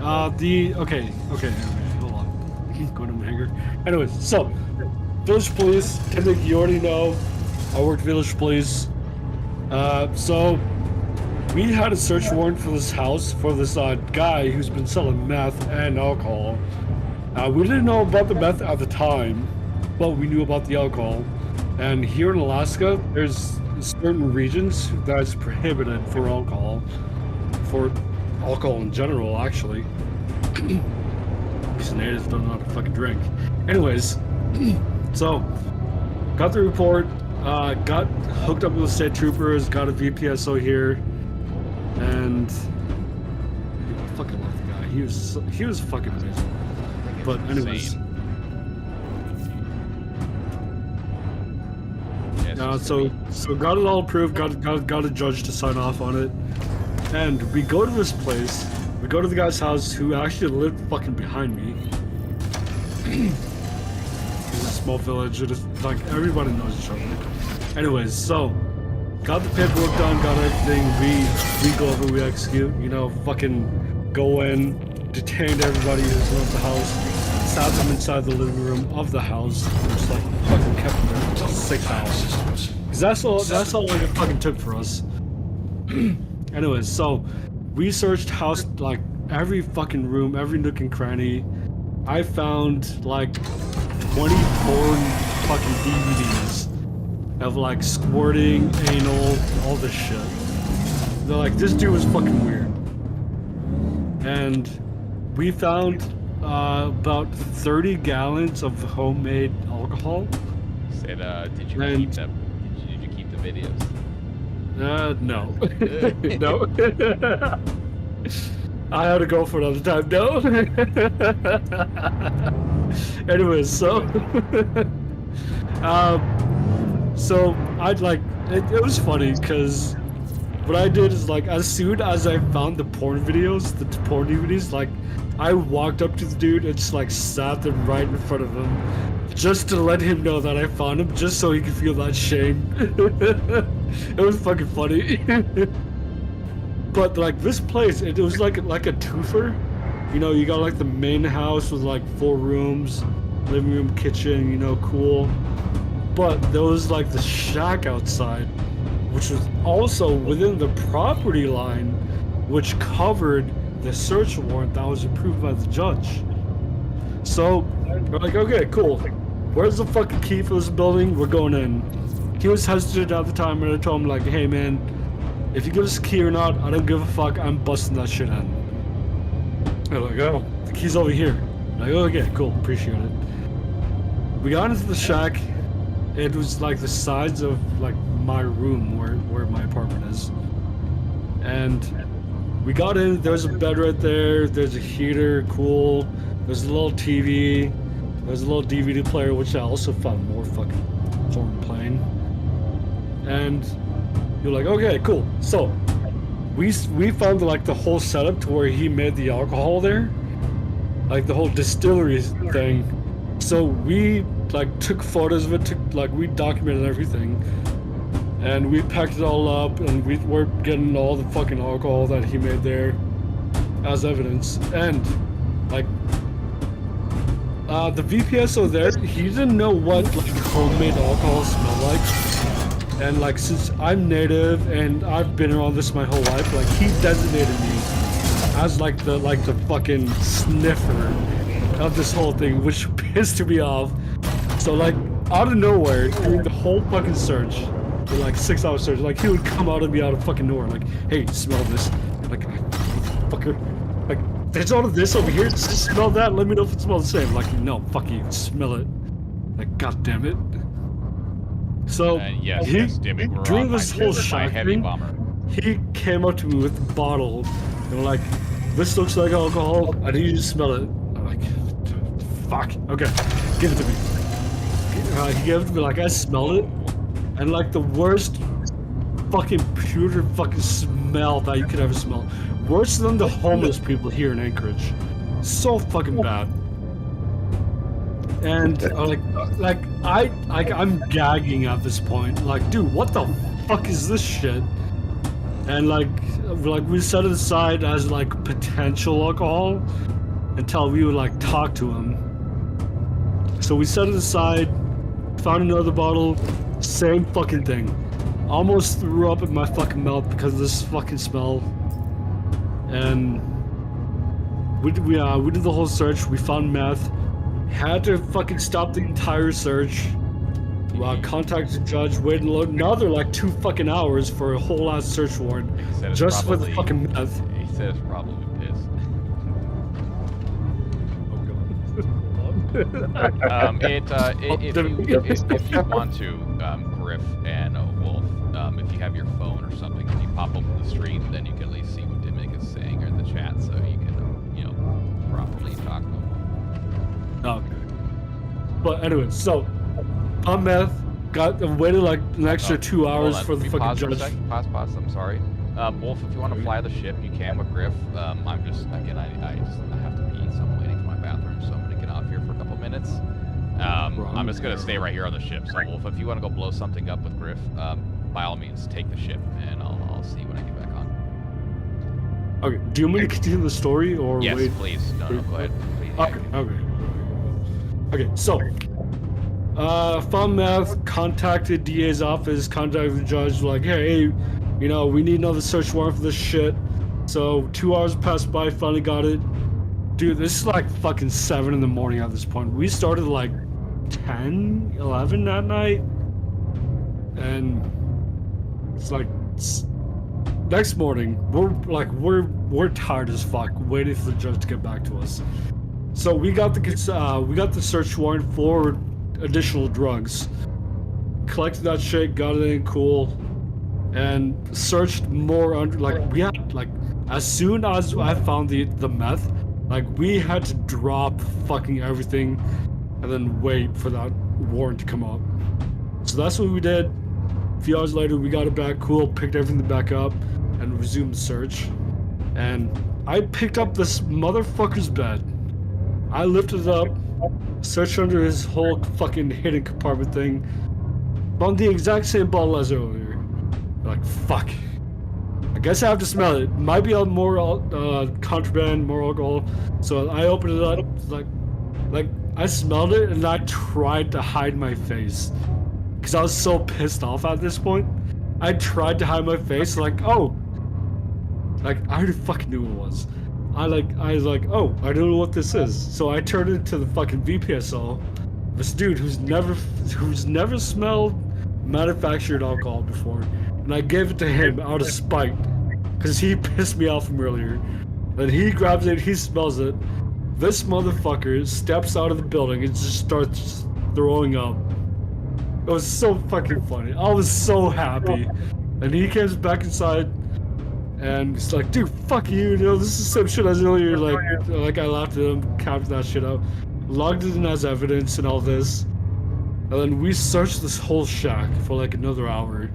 B: Okay, hold on. Going to my hanger. Anyways, so Village Police. Timothy, you already know. I worked Village Police. So we had a search warrant for this house for this guy who's been selling meth and alcohol. We didn't know about the meth at the time, but we knew about the alcohol. And here in Alaska, there's certain regions that's prohibited for alcohol in general, actually. Because natives don't know how to fucking drink. Anyways, so got the report, got hooked up with the state troopers, got a VPSO here, and I fucking love the guy. He was fucking amazing. But anyways, so got it all approved, got a judge to sign off on it, and we go to this place. We go to the guy's house who actually lived fucking behind me. It's a small village. It is like everybody knows each other. Anyways, so got the paperwork done, got everything. We go over, we execute. You know, fucking go in, detained everybody who's left the house, sat them inside the living room of the house, and just like fucking kept them there for 6 hours. Cause that's all like it fucking took for us. Anyways, so we searched house, like every fucking room, every nook and cranny. I found like 24 fucking DVDs of like squirting, anal, all this shit. They're like, this dude was fucking weird. And we found about 30 gallons of homemade alcohol.
A: Said, did you keep the videos?
B: No. No. I had to go for another time. No. Anyways, so so I'd like it was funny because what I did is like as soon as I found the porn videos, the porn DVDs, like I walked up to the dude and just like sat them right in front of him, just to let him know that I found him, just so he could feel that shame. It was fucking funny. But like this place, it was like a twofer. You know, you got like the main house with like 4 rooms, living room, kitchen, you know, cool. But there was like the shack outside, which was also within the property line, which covered the search warrant that was approved by the judge. So we're like, okay, cool. Where's the fucking key for this building? We're going in. He was hesitant at the time, and I told him like, hey man, if you give us a key or not, I don't give a fuck. I'm busting that shit in. They're like, oh, the key's over here. I'm like, okay, cool, appreciate it. We got into the shack. It was like the size of like my room where my apartment is. And we got in, there's a bed right there, there's a heater, cool. There's a little TV, there's a little DVD player, which I also found more fucking porn playing. And you're like, okay, cool. So we found like the whole setup to where he made the alcohol there, like the whole distillery thing. So we like took photos of it, we documented everything, and we packed it all up, and we're getting all the fucking alcohol that he made there as evidence. And like the VPSO there, he didn't know what like homemade alcohol smelled like. And like since I'm native and I've been around this my whole life, like he designated me as like the fucking sniffer of this whole thing, which pissed me off. So like out of nowhere during the whole fucking search, the like 6-hour search, like he would come out of me out of fucking nowhere, like, hey, smell this. Like, fucker, like there's all of this over here. Just smell that. Let me know if it smells the same. Like, no, fuck you, smell it. Like, god damn it. So
A: yes, Dimmick, we're
B: during
A: on
B: this
A: my
B: whole
A: ship, my
B: shock
A: heavy
B: thing,
A: bomber.
B: he came up to me with a bottle and like, this looks like alcohol. I need you to smell it. I'm like, fuck. Okay, give it to me. He gave it to me, like I smelled it, and like the worst fucking putrid fucking smell that you could ever smell. Worse than the homeless people here in Anchorage. So fucking bad. And I'm gagging at this point. Like, dude, what the fuck is this shit? And like we set it aside as like potential alcohol until we would like talk to him. So we set it aside, found another bottle, same fucking thing. Almost threw up in my fucking mouth because of this fucking smell. And we did the whole search. We found meth. Had to fucking stop the entire search. Contacted the judge, waited another like 2 fucking hours for a whole ass search warrant just for the fucking meth.
A: He said it's probably pissed. If you want to, Griff and Wolf, if you have your phone or something, if you pop open the stream, then you can at least see what Dimmick is saying or in the chat, so you can, properly talk to him.
B: Okay. But anyway, so on meth, waited like an extra 2 hours for the fucking judge.
A: Pause. I'm sorry. Wolf, if you want to fly the ship, you can with Griff. I'm just again, I have to pee, so I'm waiting for my bathroom, so I'm gonna get off here for a couple minutes. I'm just gonna stay right here on the ship. So Wolf, if you want to go blow something up with Griff, by all means, take the ship, and I'll see when I get back on.
B: Okay. Do you want me to continue the story or
A: yes,
B: wait?
A: Please. No, go ahead. Please.
B: Okay. So, found meth, contacted DA's office, contacted the judge, like, hey, we need another search warrant for this shit. So 2 hours passed by, finally got it. Dude, this is like fucking 7 in the morning at this point. We started like 10, 11 that night. And it's like next morning, we're tired as fuck, waiting for the judge to get back to us. So we got the search warrant for additional drugs. Collected that shit, got it in, cool, and searched more under. Like we had as soon as I found the meth, like we had to drop fucking everything, and then wait for that warrant to come up. So that's what we did. A few hours later, we got it back, cool, picked everything back up, and resumed the search. And I picked up this motherfucker's bed. I lifted it up, searched under his whole fucking hidden compartment thing, found the exact same bottle as earlier. Like, fuck. I guess I have to smell it. Might be more contraband, more alcohol. So I opened it up, like I smelled it, and I tried to hide my face. Because I was so pissed off at this point. I tried to hide my face, like, oh. Like, I already fucking knew it was. I was like, oh, I don't know what this is. So I turned it to the fucking VPSO. This dude who's never smelled manufactured alcohol before, and I gave it to him out of spite, because he pissed me off from earlier. And he grabs it, he smells it. This motherfucker steps out of the building and just starts throwing up. It was so fucking funny. I was so happy. And he comes back inside and he's like, dude, fuck you, this is the same shit as earlier. Like I laughed at him, capped that shit out, logged it in as evidence and all this. And then we searched this whole shack for like another hour.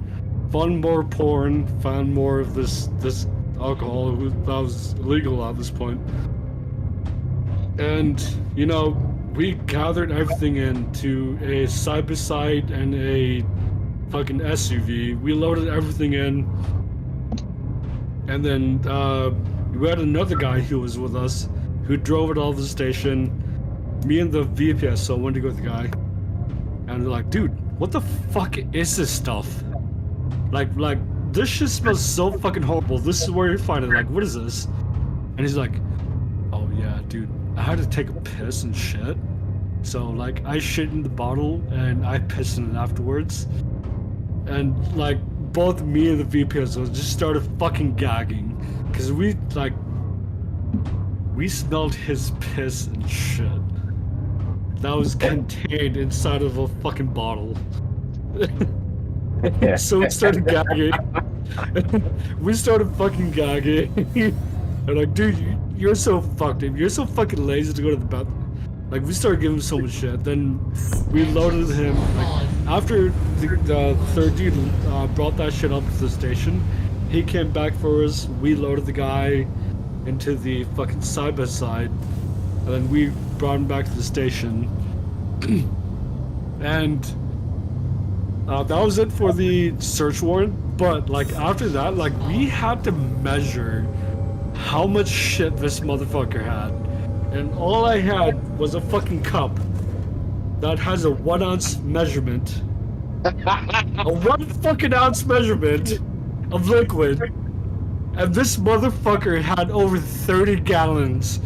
B: Found more porn, found more of this alcohol that was illegal at this point. And, we gathered everything into a side-by-side and a fucking SUV. We loaded everything in. And then we had another guy who was with us who drove it all to the station. Me and the VPSO went to go with the guy. And they're like, dude, what the fuck is this stuff? Like, this shit smells so fucking horrible. This is where you find it. Like, what is this? And he's like, oh yeah, dude, I had to take a piss and shit. So, like, I shit in the bottle and I pissed in it afterwards. And, like, both me and the VPSO just started fucking gagging. Because we smelled his piss and shit. That was contained inside of a fucking bottle. So we started gagging. We started fucking gagging. And like, dude, you're so fucked up. You're so fucking lazy to go to the bathroom. Like, we started giving him so much shit. Then we loaded him. Like, after the third dude brought that shit up to the station, he came back for us. We loaded the guy into the fucking side-by-side. And then we brought him back to the station. And that was it for the search warrant. But, like, after that, like, we had to measure how much shit this motherfucker had. And all I had was a fucking cup that has a 1 ounce measurement. A 1 fucking ounce measurement of liquid. And this motherfucker had over 30 gallons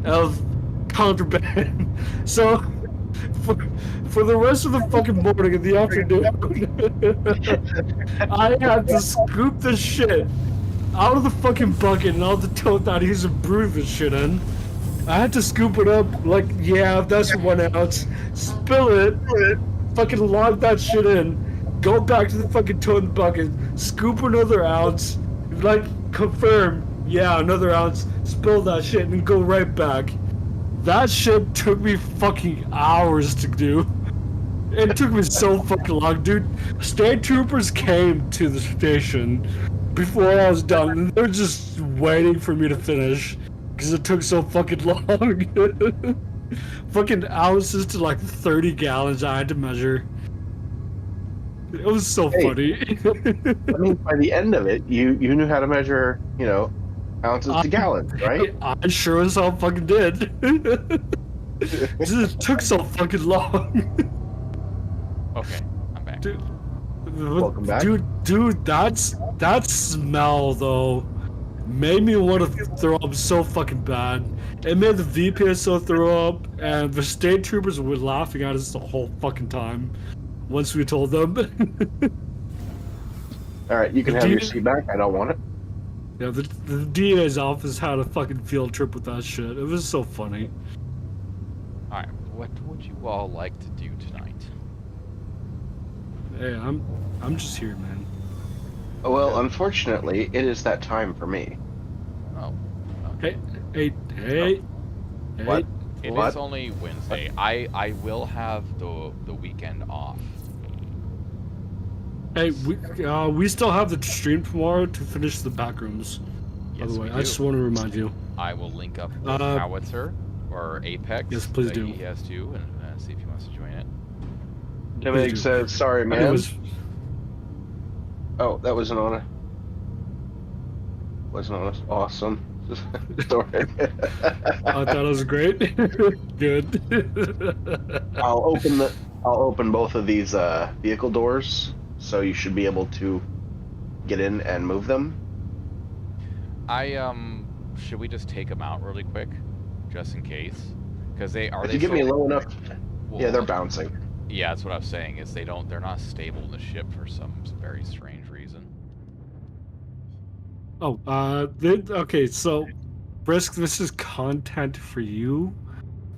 B: of contraband. So, for the rest of the fucking morning and the afternoon, I had to scoop this shit out of the fucking bucket and out the tote that he's brewed this shit in. I had to scoop it up, like, yeah, that's 1 ounce. Spill it, fucking log that shit in, go back to the fucking tote and bucket, scoop another ounce, like, confirm, yeah, another ounce, spill that shit, and go right back. That shit took me fucking hours to do. It took me so fucking long, dude. State troopers came to the station before I was done, and they're just waiting for me to finish. Because it took so fucking long. Fucking ounces to like 30 gallons I had to measure. It was so funny.
F: I mean, by the end of it, you knew how to measure, ounces to gallons, right?
B: I sure as hell fucking did. It took so fucking long.
A: Okay, I'm back.
B: Dude,
F: Welcome back.
B: Dude, that smell though made me want to throw up so fucking bad. It made the VPSO throw up, and the state troopers were laughing at us the whole fucking time. Once we told them.
F: All right, you can have your seat back. I don't want it.
B: Yeah, the DA's office had a fucking field trip with that shit. It was so funny.
A: All right, what would you all like to do tonight?
B: Hey, I'm just here, man.
F: Well, unfortunately, it is that time for me.
A: Oh.
B: Hey.
F: What?
A: It
F: What?
A: is only Wednesday. I will have the weekend off.
B: Hey, we still have the stream tomorrow to finish the back rooms. By
A: Yes,
B: the way,
A: we
B: I just
A: do.
B: want to remind you.
A: I will link up with Howitzer or Apex.
B: Yes, please
A: that
B: do.
A: He has to, and see if he wants to join it.
F: Dominic says, sorry, man.
B: Anyways,
F: Oh, that wasn't on it. Wasn't on us. Awesome. Sorry.
B: I thought it was great. Good.
F: I'll open both of these vehicle doors, so you should be able to get in and move them.
A: I should we just take them out really quick, just in case? Because they are.
F: If
A: they
F: you give me low enough,
A: well,
F: yeah, they're bouncing.
A: Yeah, that's what I was saying. Is they're not stable in the ship for some very strange reason.
B: Oh, okay, so Brisk, this is content for you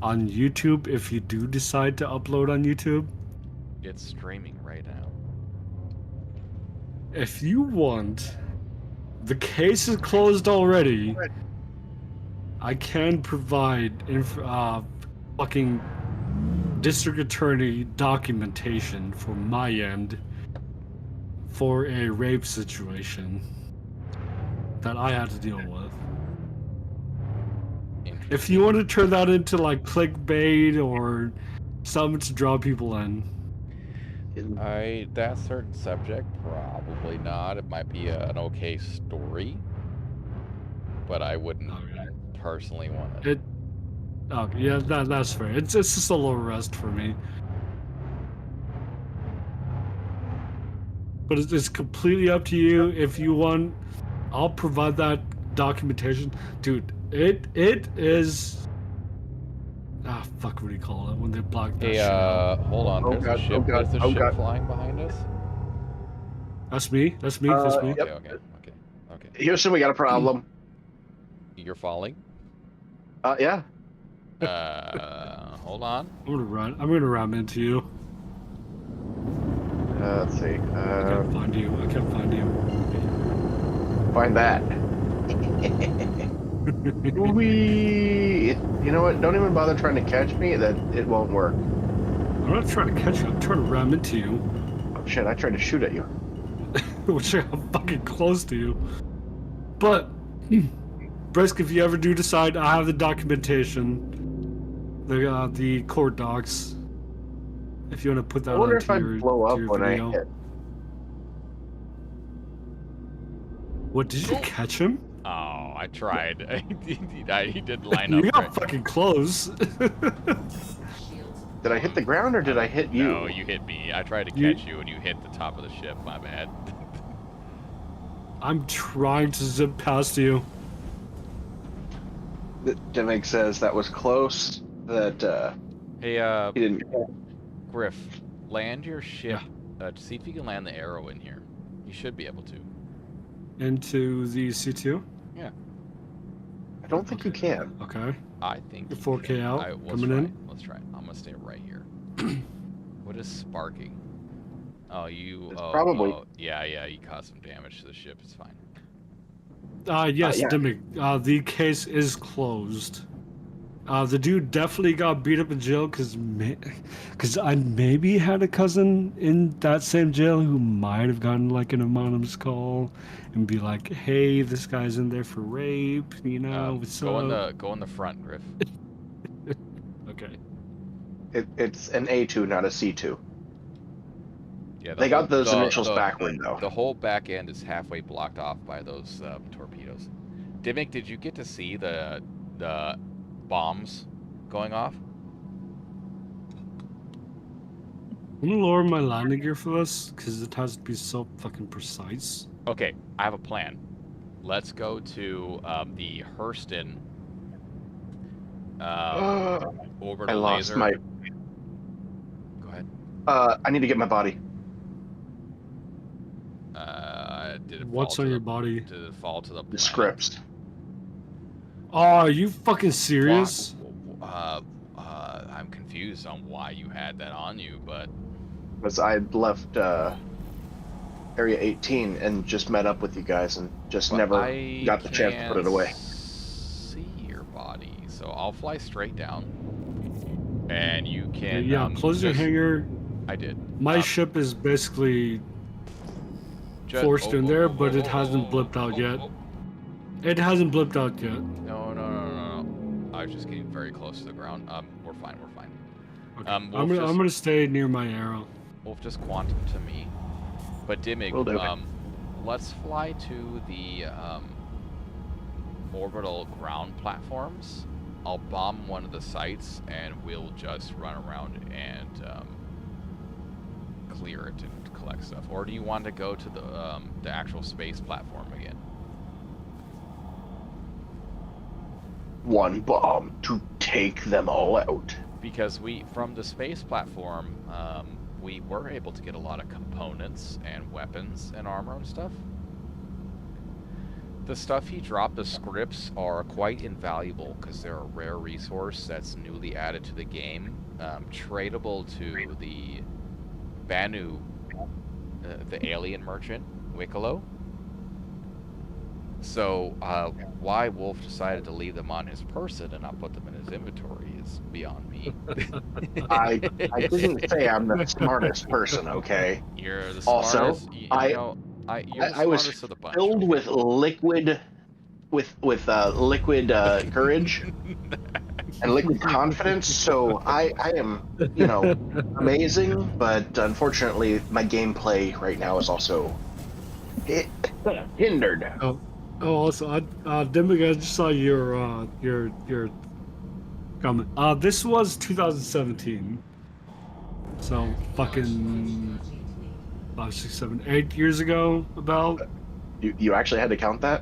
B: on YouTube if you do decide to upload on YouTube.
A: It's streaming right now.
B: If you want, the case is closed already. I can provide fucking district attorney documentation from my end for a rape situation that I had to deal with. If you want to turn that into like clickbait or something to draw people in.
A: That certain subject, probably not. It might be an okay story, but I wouldn't personally want it.
B: Oh, yeah, that's fair. It's just a little rest for me. But it's completely up to you. If you want, I'll provide that documentation. Dude, it is... Ah, fuck, what do you call it when they block that
A: Hey,
B: shit out?
A: hold on.
F: Oh,
A: There's
F: God,
A: a ship.
F: oh, God,
A: There's a
F: oh,
A: ship
F: God.
A: flying behind us.
B: That's me. That's me. That's me.
F: Yep.
A: Okay.
F: Houston, we got a problem.
A: You're falling.
F: Yeah.
A: Hold on.
B: I'm gonna ram into you.
F: Let's see.
B: I can't find you.
F: Find that. You know what? Don't even bother trying to catch me. That it won't work.
B: I'm not trying to catch you. I'm trying to ram into you.
F: Oh shit! I tried to shoot at you.
B: Which I'm fucking close to you. But, Brisk, if you ever do decide, I have the documentation, the court docs. If you want to put that
F: I wonder
B: onto
F: if I
B: your,
F: blow
B: to
F: up
B: your
F: when
B: video.
F: I hit.
B: What, did you catch him?
A: Oh, I tried. He did line
B: You
A: up.
B: got
A: right.
B: fucking close.
D: Shields
F: Did I hit the ground or did I hit you?
A: No, you hit me. I tried to
B: You-
A: catch you and you hit the top of the ship. My bad.
B: I'm trying to zip past you.
F: Dimig says that was close. That
A: Hey,
F: he didn't.
A: Griff, land your ship. See if you can land the arrow in here. You should be able to.
B: Into the C2?
F: I don't think you can.
B: Okay.
A: I think.
B: The
A: you
B: 4K
A: can.
B: out,
A: Let's
B: coming
A: try.
B: in.
A: Let's try. I'm gonna stay right here. What is sparking? Oh, you.
F: It's
A: oh,
F: probably-
A: oh, yeah. You caused some damage to the ship. It's fine.
B: Yes,
F: yeah.
B: Dimmick. The case is closed. The dude definitely got beat up in jail because I maybe had a cousin in that same jail who might have gotten like an anonymous call and be like, "Hey, this guy's in there for rape. You know, what's
A: Go
B: up?"
A: in the front, Griff.
B: Okay.
F: It's an A2, not a C2.
A: Yeah.
F: They got those initials backward though.
A: The whole back end is halfway blocked off by those torpedoes. Dimmick, did you get to see the bombs going off?
B: I'm gonna lower my landing gear for this because it has to be so fucking precise.
A: Okay, I have a plan. Let's go to the Hurston orbital
F: I lost
A: laser.
F: my.
A: Go ahead.
F: I need to get my body.
A: Did it
B: What's
A: fall
B: on
A: to
B: your
A: the,
B: body?
A: Did it fall to the
F: The
A: planet?
F: scripts.
B: Oh, are you fucking serious?
A: I'm confused on why you had that on you, but
F: Because I left Area 18 and just met up with you guys and just never
A: I
F: got the chance to put it away.
A: can't see your body, so I'll fly straight down, and you can.
B: Yeah, close your
A: just-
B: hangar.
A: I did.
B: My
A: Um,
B: ship is basically
A: Just,
B: forced in there, but it hasn't blipped out yet. It hasn't blipped out yet.
A: No. I was just getting very close to the ground. We're fine.
B: Okay.
A: Wolf
B: I'm
A: just-
B: gonna stay near my arrow.
A: Wolf just quantum to me. But Dimmick,
F: Will do.
A: let's fly to the orbital ground platforms. I'll bomb one of the sites, and we'll just run around and clear it and collect stuff. Or do you want to go to the actual space platform again?
F: one bomb to take them all out.
A: Because from the space platform, we were able to get a lot of components and weapons and armor and stuff. The stuff he dropped, the scripts, are quite invaluable because they're a rare resource that's newly added to the game, tradable to the Banu, the alien merchant, Wicklow. So, why Wolf decided to leave them on his person and not put them in his inventory is beyond me.
F: I didn't say I'm the smartest person, okay?
A: You're the
F: Also,
A: smartest. You're the
F: I was
A: smartest of the bunch.
F: filled with liquid, liquid courage and liquid confidence. So I am, amazing. But unfortunately, my gameplay right now is also hindered.
B: Oh, also, Dimmick, I just saw your comment. This was 2017. So fucking 5, 6, 7, 8 years ago, about.
F: You actually had to count that?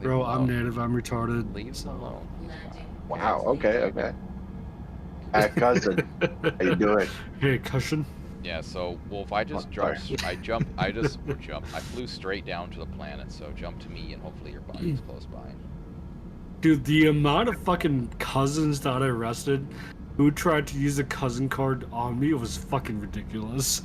B: Bro, I'm native. I'm retarded.
A: Leave them alone.
F: Wow. Okay. Cousin, how you doing?
B: Hey, cushion.
A: Yeah, so Wolf, I just I flew straight down to the planet, so jump to me and hopefully your body's close by.
B: Dude, the amount of fucking cousins that I arrested who tried to use a cousin card on me was fucking ridiculous.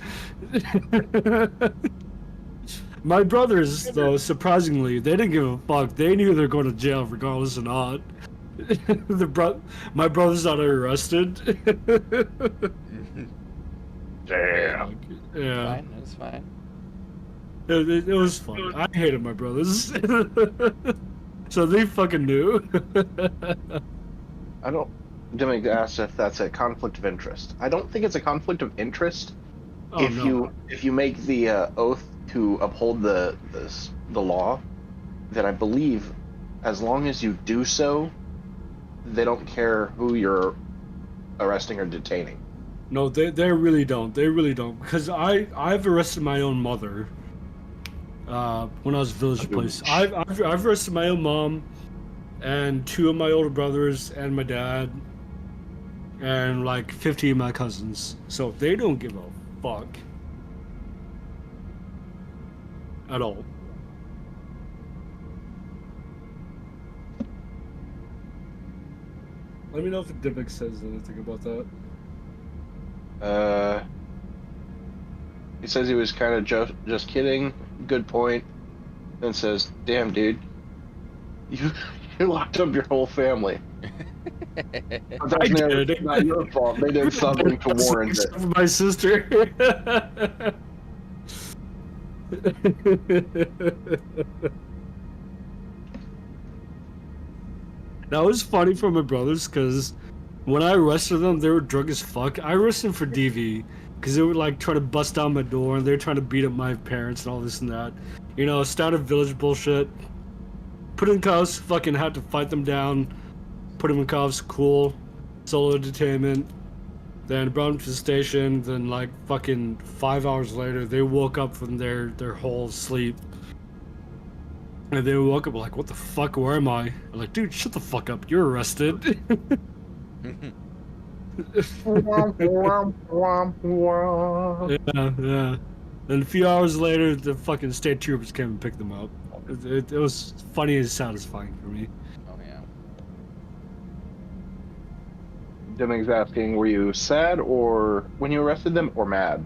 B: My brothers, though, surprisingly, they didn't give a fuck. They knew they were going to jail regardless or not. My brothers that I arrested.
F: Damn.
B: Yeah.
A: Fine, it's fine.
B: It was fun. I hated my brothers. So they fucking knew.
F: I don't. Dimmick asked if that's a conflict of interest. I don't think it's a conflict of interest if you make the oath to uphold the law. Then I believe, as long as you do so, they don't care who you're arresting or detaining.
B: No, they really don't. They really don't. Because I've arrested my own mother. When I was village police, I've arrested my own mom, and 2 of my older brothers, and my dad, and like 50 of my cousins. So they don't give a fuck at all. Let me know if Dimmick says anything about that.
F: He says he was kind of just kidding. Good point. Then says, "Damn, dude, you locked up your whole family." But that's not your fault. They did something to warrant it.
B: My sister. That was funny for my brothers because when I arrested them, they were drunk as fuck. I arrested them for DV because they would like try to bust down my door and they were trying to beat up my parents and all this and that. Standard village bullshit. Put in cuffs, fucking had to fight them down. Put them in cuffs, cool. Solo detainment. Then brought them to the station. Then like fucking 5 hours later, they woke up from their whole sleep. And they woke up like, what the fuck, where am I? I'm like, dude, shut the fuck up, you're arrested. Yeah. And a few hours later, the fucking state troopers came and picked them up. It was funny and satisfying for me.
A: Oh yeah.
F: Deming's asking, were you sad or when you arrested them, or mad?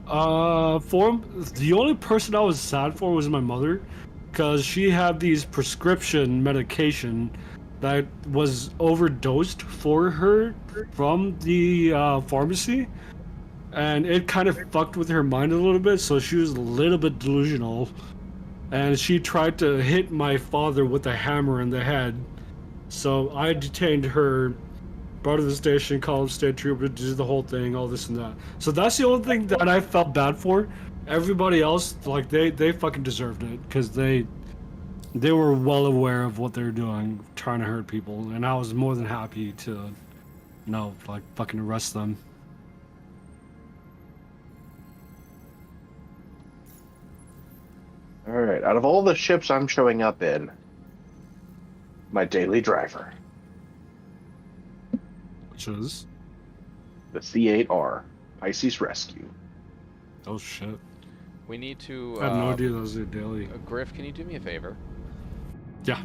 B: The only person I was sad for was my mother, because she had these prescription medication that was overdosed for her from the pharmacy, and it kind of fucked with her mind a little bit, so she was a little bit delusional, and she tried to hit my father with a hammer in the head. So I detained her, brought her to the station, called state trooper, did the whole thing, all this and that. So that's the only thing that I felt bad for. Everybody else, like, they fucking deserved it, because they were well aware of what they were doing, trying to hurt people, and I was more than happy to, fucking arrest them.
F: Alright, out of all the ships I'm showing up in, my daily driver,
B: Which is?
F: the C8R Pisces Rescue.
B: Oh shit.
A: We need to.
B: I had no idea that was your daily.
A: Griff, can you do me a favor?
B: Yeah.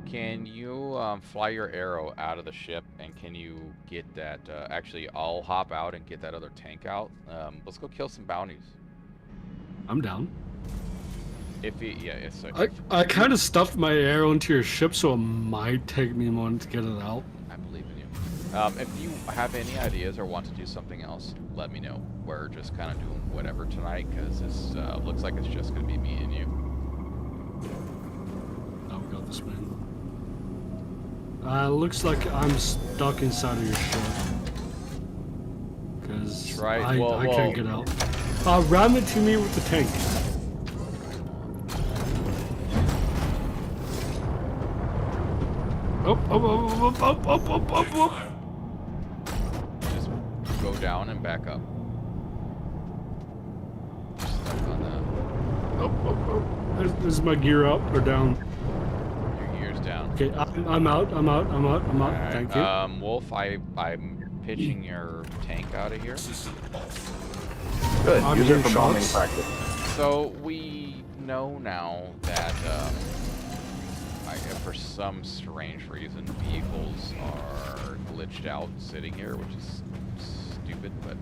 A: Can you fly your arrow out of the ship, and can you get that? Actually, I'll hop out and get that other tank out. Let's go kill some bounties.
B: I'm down.
A: If it, yeah, it's.
B: I kind of stuffed my arrow into your ship, so it might take me a moment to get it out.
A: I believe in you. If you have any ideas or want to do something else, let me know. We're just kind of doing whatever tonight, because this looks like it's just going to be me and you.
B: Oh, we got this man. Looks like I'm stuck inside of your ship. Because
A: Right,
B: I can't get out. Ram it to me with the tank. Up.
A: Just go down and back up. Stuck on
B: Up. Is my gear up or down?
A: your gears down.
B: Okay, I'm out.
A: Alright,
B: Thank you.
A: Wolf, I'm pitching your tank out of here.
F: Good.
B: I'm
F: Use it
B: getting
F: for bombing
B: shots.
F: practice.
A: So we know now that for some strange reason vehicles are glitched out sitting here, which is stupid. But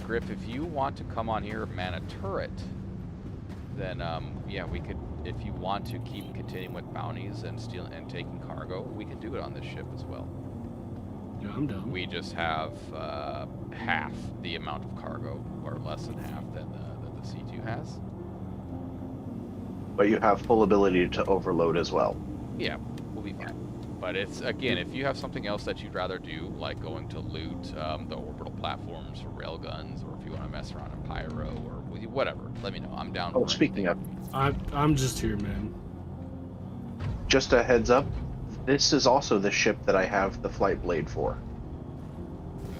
A: Griff, if you want to come on here and man a turret, then yeah, we could. If you want to keep continuing with bounties and stealing and taking cargo, we can do it on this ship as well.
B: Yeah, I'm down.
A: We just have half the amount of cargo, or less than half, than the C2 has.
F: But you have full ability to overload as well.
A: Yeah, we'll be fine. But it's, again, if you have something else that you'd rather do, like going to loot the orbital platforms for railguns, or if you want to mess around in Pyro, or whatever, let me know. I'm down.
F: Oh,
A: for
F: speaking of,
B: I'm just here, man.
F: just a heads up, this is also the ship that I have the flight blade for.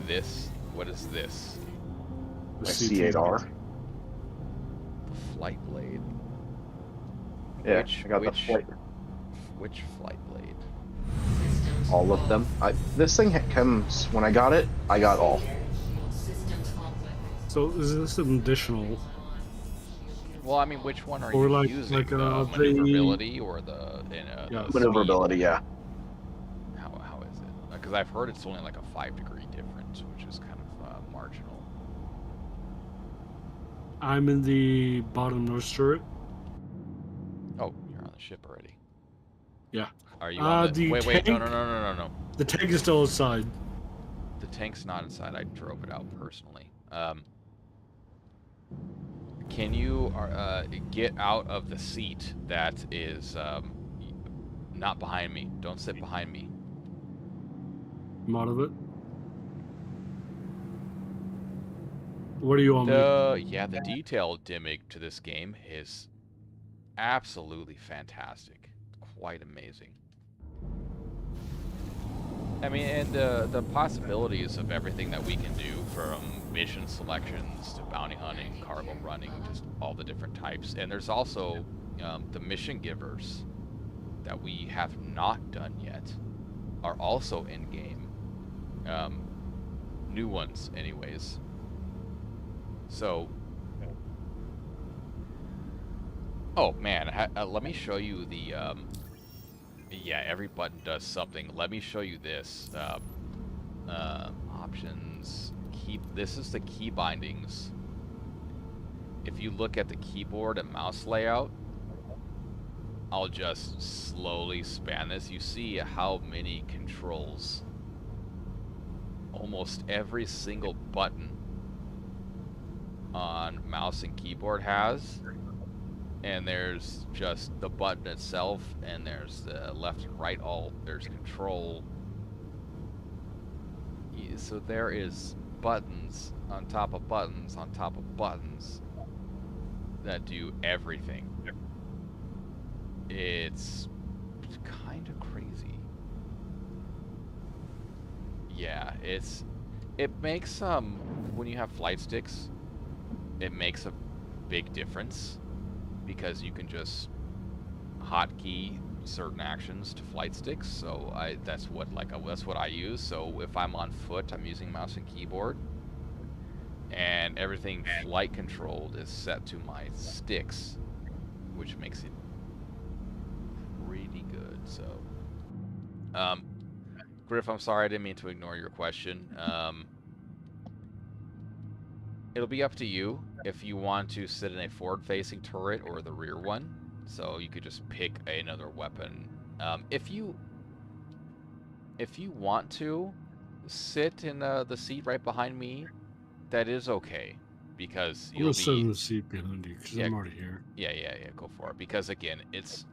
A: this. What is this?
B: The
F: My
B: C2.
F: C8R.
A: The flight blade.
F: Yeah,
A: Which-
F: I got the
A: which-
F: flight.
A: Which flight blade?
D: Systems
F: All of them. This thing comes when I got it. I got all.
D: systems complex.
B: So is this an additional?
A: Well, I mean, which one are
B: Or
A: you
B: like-
A: using?
B: like,
A: the
B: the-
A: maneuverability or the
B: Yeah.
A: the
F: Maneuverability, yeah.
A: speed? How is it? Because I've heard it's only like a 5-degree difference, which is kind of marginal.
B: I'm in the bottom nose turret.
A: Oh, you're on the ship already.
B: Yeah.
A: Are you on the...
B: the
A: Wait, no,
B: tank-
A: no.
B: The tank is still outside.
A: The tank's not inside. I drove it out personally. Can you get out of the seat that is not behind me? Don't sit behind me.
B: I'm out of it. What do you want me?
A: The detail Dimmick to this game is absolutely fantastic. Quite amazing. I mean, and the possibilities of everything that we can do, from mission selections to bounty hunting, cargo running, just all the different types. And there's also the mission givers that we have not done yet are also in game. New ones, anyways. So, oh man, let me show you the. Yeah, every button does something. Let me show you this. Options. This is the key bindings. If you look at the keyboard and mouse layout, I'll just slowly span this. You see how many controls almost every single button on mouse and keyboard has. And there's just the button itself, and there's the left and right alt, there's control. So there is buttons on top of buttons on top of buttons that do everything. It's kind of crazy. Yeah, it makes when you have flight sticks, it makes a big difference, because you can just hotkey certain actions to flight sticks, so that's what I use. So if I'm on foot, I'm using mouse and keyboard, and everything flight controlled is set to my sticks, which makes it pretty good. So, Griff, I'm sorry, I didn't mean to ignore your question. It'll be up to you if you want to sit in a forward-facing turret or the rear one. So you could just pick another weapon. If you want to sit in the seat right behind me, that is okay, because
B: I'm gonna sit in the seat behind you because I'm already here.
A: Yeah, go for it. Because again, it's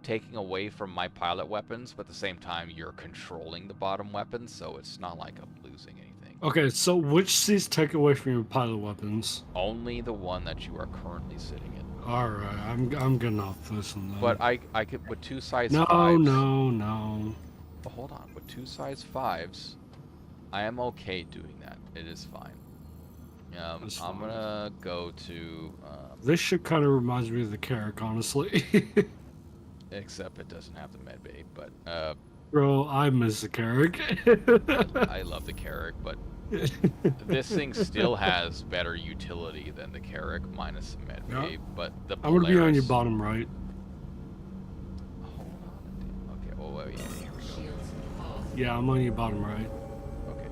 A: taking away from my pilot weapons, but at the same time, you're controlling the bottom weapons, so it's not like I'm losing anything.
B: Okay, so which seats take away from your pilot weapons?
A: Only the one that you are currently sitting in.
B: All right, I'm getting off this one though.
A: But I could with two size
B: no,
A: fives.
B: No.
A: But hold on, with two size fives, I am okay doing that. It is fine. I'm gonna go to.
B: This ship kind of reminds me of the Carrack, honestly.
A: Except it doesn't have the med bay, but
B: Bro, I miss the Carrack.
A: I love the Carrack, but this thing still has better utility than the Carrack minus the med bay. But the Polaris...
B: I'm gonna be on your bottom right.
A: Hold on. Okay. Oh, yeah. Here we go.
B: Yeah, I'm on your bottom right.
A: Okay.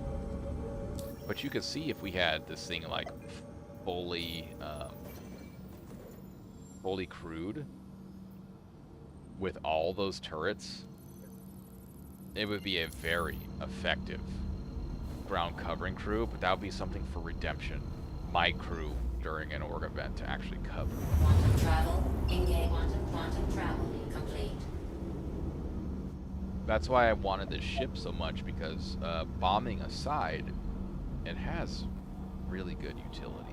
A: But you could see if we had this thing like fully crewed with all those turrets, it would be a very effective ground covering crew, but that would be something for Redemption, my crew, during an org event to actually cover.
D: Quantum travel, engage. Quantum travel complete.
A: That's why I wanted this ship so much, because bombing aside, it has really good utility.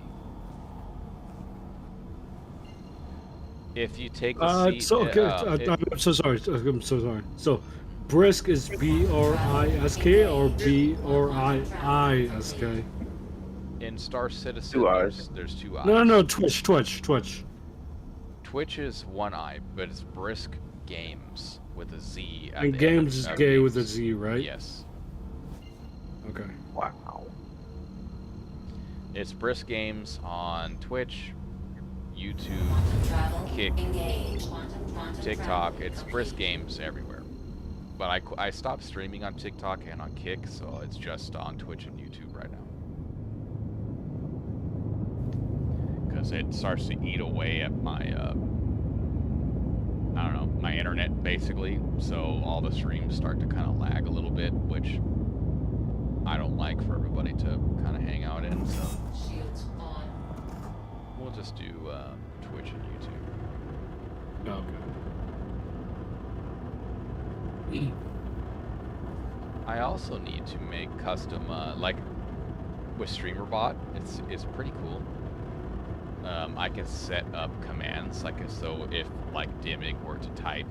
A: If you take the seat...
B: So, okay, I'm so sorry. I'm so sorry. So, Brisk is B-R-I-S-K or B-R-I-I-S-K?
A: In Star Citizen, there's two eyes.
B: No, Twitch.
A: Twitch is one eye, but it's Brisk Games with a Z at
B: and
A: the
B: Games
A: end
B: is gay with a Z, right?
A: Yes.
B: Okay.
C: Wow.
A: It's Brisk Games on Twitch, YouTube, Kick, TikTok. It's Brisk Games everywhere. But I stopped streaming on TikTok and on Kick, so it's just on Twitch and YouTube right now. Because it starts to eat away at my, I don't know, my internet, basically. So all the streams start to kind of lag a little bit, which I don't like for everybody to kind of hang out in, so we'll just do Twitch and YouTube.
B: Okay.
A: I also need to make custom, like with StreamerBot, it's pretty cool. I can set up commands, like so if like Dimmick were to type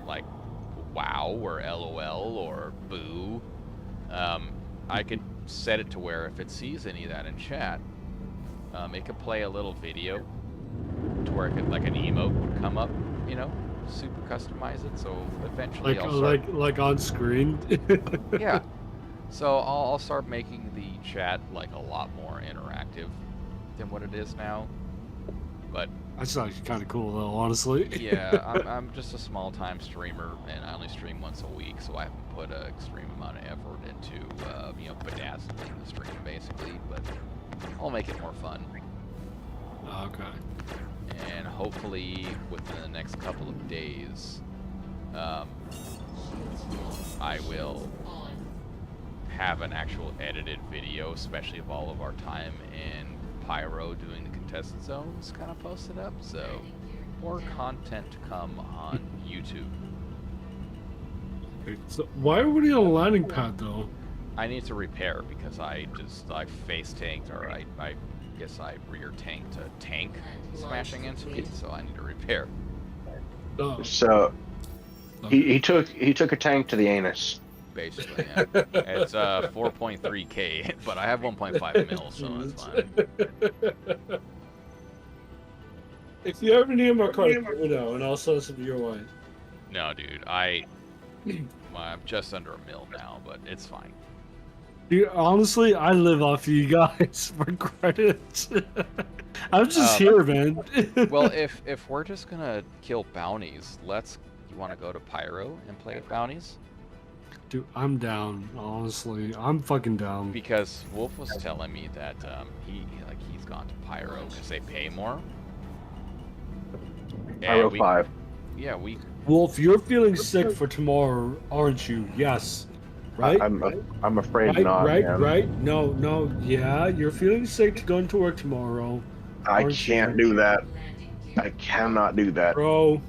A: like wow or LOL or boo, I could set it to where if it sees any of that in chat, it could play a little video to where it could, like an emote would come up, you know, super customize it. So eventually
B: like on screen.
A: Yeah. So I'll start making the chat like a lot more interactive than what it is now. But
B: that's actually kind of cool though, honestly.
A: Yeah, I'm just a small time streamer, and I only stream once a week, so I haven't put an extreme amount of effort into you know, bedazzling the stream basically. But I'll make it more fun.
B: Okay.
A: And hopefully within the next couple of days, I will have an actual edited video, especially of all of our time in Pyro doing the contested zones, kind of posted up. So more content to come on YouTube.
B: So why are we on a landing pad though?
A: I need to repair because I just like face tanked, or I guess I rear tanked a tank smashing into me, so I need to repair.
B: Oh.
F: So he took a tank to the anus.
A: Basically, yeah. It's 4.3K, but I have 1.5 mil, so it's fine.
B: If you ever need my card, let me know, and I'll send some your way.
A: No, dude. Well, I'm just under a mil now, but it's fine.
B: Dude, honestly, I live off you guys for credits. I'm just here, man.
A: Well, if we're just gonna kill bounties, you want to go to Pyro and play with bounties?
B: Dude, I'm down. Honestly, I'm fucking down.
A: Because Wolf was telling me that he's gone to Pyro because they pay more.
F: Pyro 5.
A: Yeah, we.
B: Wolf, you're feeling sick for tomorrow, aren't you? Yes. Right?
F: I'm afraid
B: right,
F: not.
B: Right,
F: man.
B: right. No. Yeah, you're feeling sick to go into work tomorrow.
F: I can't do that. I cannot do that.
B: Bro,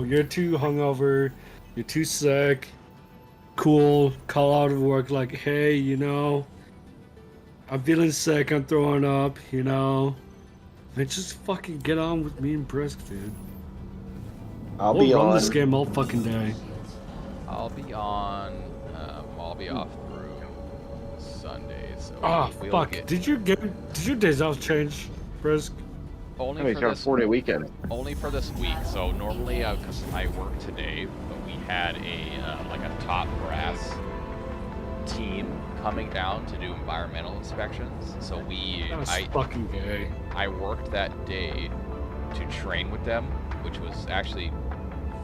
B: you're too hungover. You're too sick. Cool. Call out of work like, hey, I'm feeling sick. I'm throwing up, And just fucking get on with me and Brisk, dude.
F: I'll be
B: run
F: on
B: this game all fucking day.
A: I'll be on. I'll be off through Sunday. So we'll
B: fuck.
A: get-
B: Did your days off change, Brisk?
A: Only
F: I mean,
A: for
F: it's
A: this
F: a 4-day weekend.
A: Only for this week. So normally, because I work today, but we had a top brass team coming down to do environmental inspections. So
B: That's fucking gay.
A: I worked that day to train with them, which was actually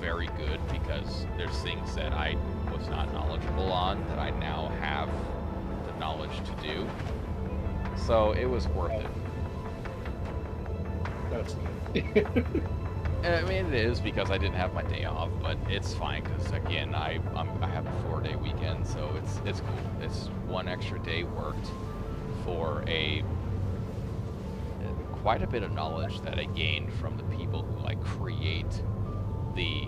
A: very good because there's things that I was not knowledgeable on that I now have the knowledge to do. So it was worth it.
B: That's
A: I mean, it is because I didn't have my day off, but it's fine because again, I have a 4-day weekend, so it's cool. It's one extra day worked for quite a bit of knowledge that I gained from the people who create the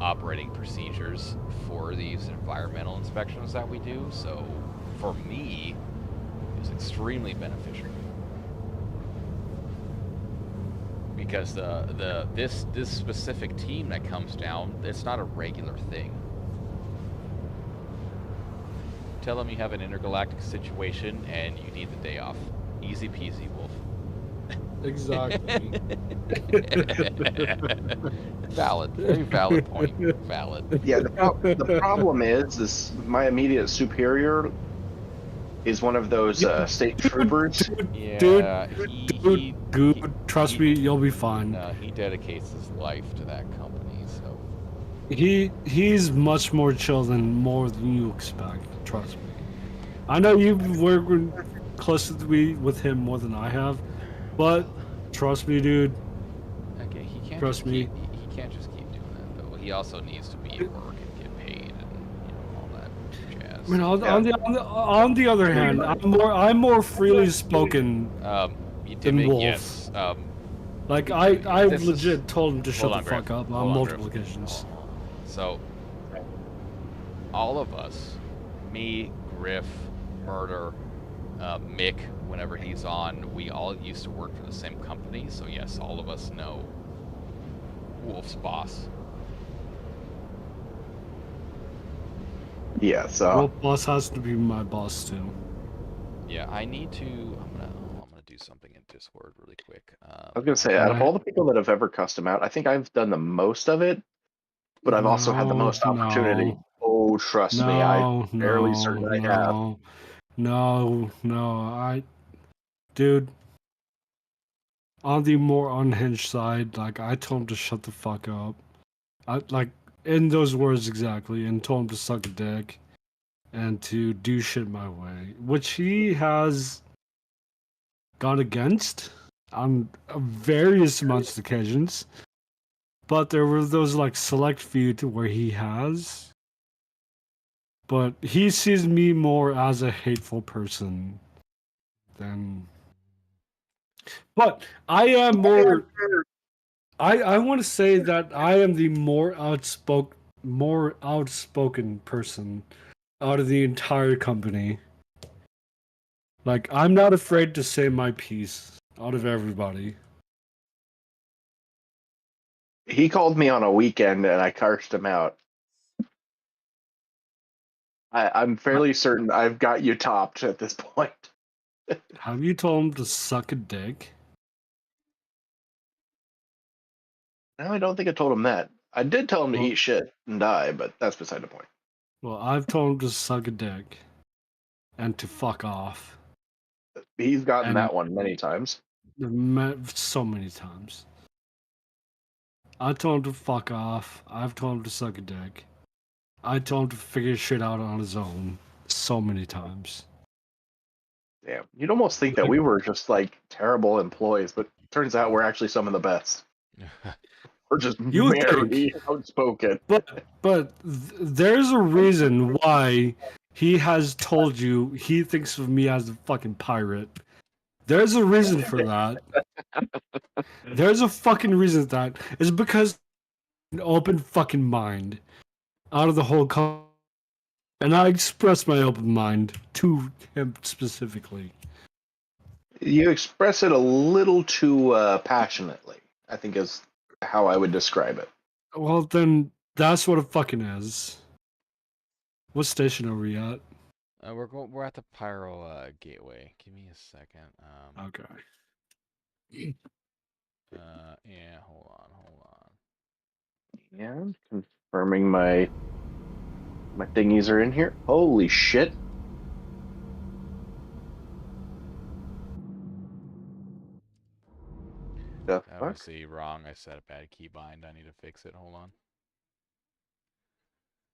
A: operating procedures for these environmental inspections that we do. So for me, it's extremely beneficial. Because this specific team that comes down, it's not a regular thing. Tell them you have an intergalactic situation and you need the day off. Easy peasy, Wolf.
B: Exactly.
A: Valid. Very valid point. Valid.
F: Yeah, the problem is my immediate superior is one of those state troopers.
A: Yeah,
B: Dude, trust me, you'll be fine.
A: He dedicates his life to that company, so.
B: He's much more chill than you expect. Trust me. I know you've worked closely with him more than I have, but trust me, dude.
A: Okay, he can't.
B: Trust me.
A: He can't just keep doing that though. He also needs to be at work and get paid and all that jazz.
B: I mean, on the other hand, I'm more freely spoken than Wolf.
A: Yes.
B: Like I
A: This is-
B: legit told him to shut
A: Hold
B: the
A: on,
B: fuck
A: Griff.
B: up
A: Hold
B: on
A: on,
B: multiple
A: Griff.
B: occasions.
A: So, all of us, me, Griff, Murder, Mick, whenever he's on, we all used to work for the same company. So yes, all of us know Wolf's boss.
F: Yeah, so
B: Well, boss has to be my boss too.
A: Yeah, I need to. I'm gonna do something in Discord really quick.
F: I was gonna say, out of all the people that have ever custom out, I think I've done the most of it, but I've also had the most opportunity.
B: No.
F: Oh, trust me, I'm fairly certain I have.
B: No, dude, on the more unhinged side, like, I told him to shut the fuck up. In those words exactly, and told him to suck a dick and to do shit my way, which he has gone against on various amounts of occasions. But there were those select few to where he has. But he sees me more as a hateful person than. But I am more. I want to say that I am the more outspoken person out of the entire company. Like, I'm not afraid to say my piece out of everybody.
F: He called me on a weekend and I cursed him out. I'm fairly certain I've got you topped at this point.
B: Have you told him to suck a dick?
F: No, I don't think I told him that. I did tell him to
B: Well-
F: eat shit and die, but that's beside the point.
B: Well, I've told him to suck a dick and to fuck off.
F: He's gotten
B: And-
F: that one many times.
B: So many times. I told him to fuck off. I've told him to suck a dick. I told him to figure shit out on his own so many times.
F: Damn. You'd almost think that we were just like terrible employees, but turns out we're actually some of the best. We're just
B: You would
F: very outspoken.
B: But there's a reason why he has told you he thinks of me as a fucking pirate. There's a reason for that. There's a fucking reason for that. It's because an open fucking mind out of the whole and I express my open mind to him specifically.
F: You express it a little too passionately, I think is how I would describe it.
B: Well, then that's what it fucking is. What station are we at?
A: We're at the Pyro Gateway. Give me a second.
B: Okay.
A: Yeah, hold on.
F: And confirming my thingies are in here. Holy shit. The fuck?
A: Obviously wrong. I set a bad keybind. I need to fix it. Hold on.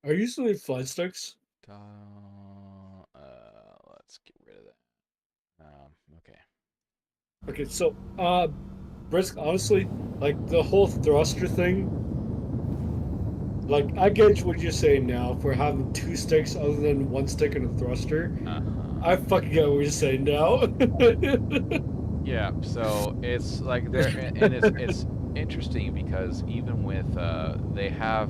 E: Are you using flight sticks?
A: Let's get rid of that. Okay.
E: Okay, so Brisk, honestly, like the whole thruster thing, like I get what you're saying now for having two sticks other than one stick and a thruster. I fucking get what you're saying now.
A: Yeah, so it's like there, and it's interesting because even with they have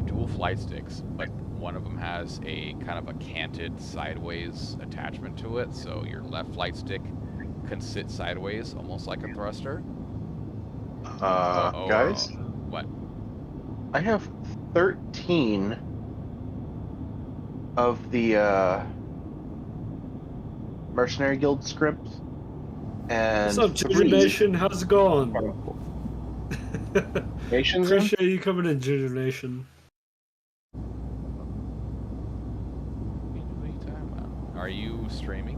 A: dual flight sticks, but one of them has a kind of a canted sideways attachment to it, so your left flight stick can sit sideways, almost like a thruster.
F: Guys,
A: What?
F: I have 13 of the Mercenary Guild scripts. And
B: What's up, Ginger
F: 3
B: Nation? How's it going?
F: Nations in?
B: Appreciate you coming in, Ginger Nation.
A: What are you talking about? Are you streaming?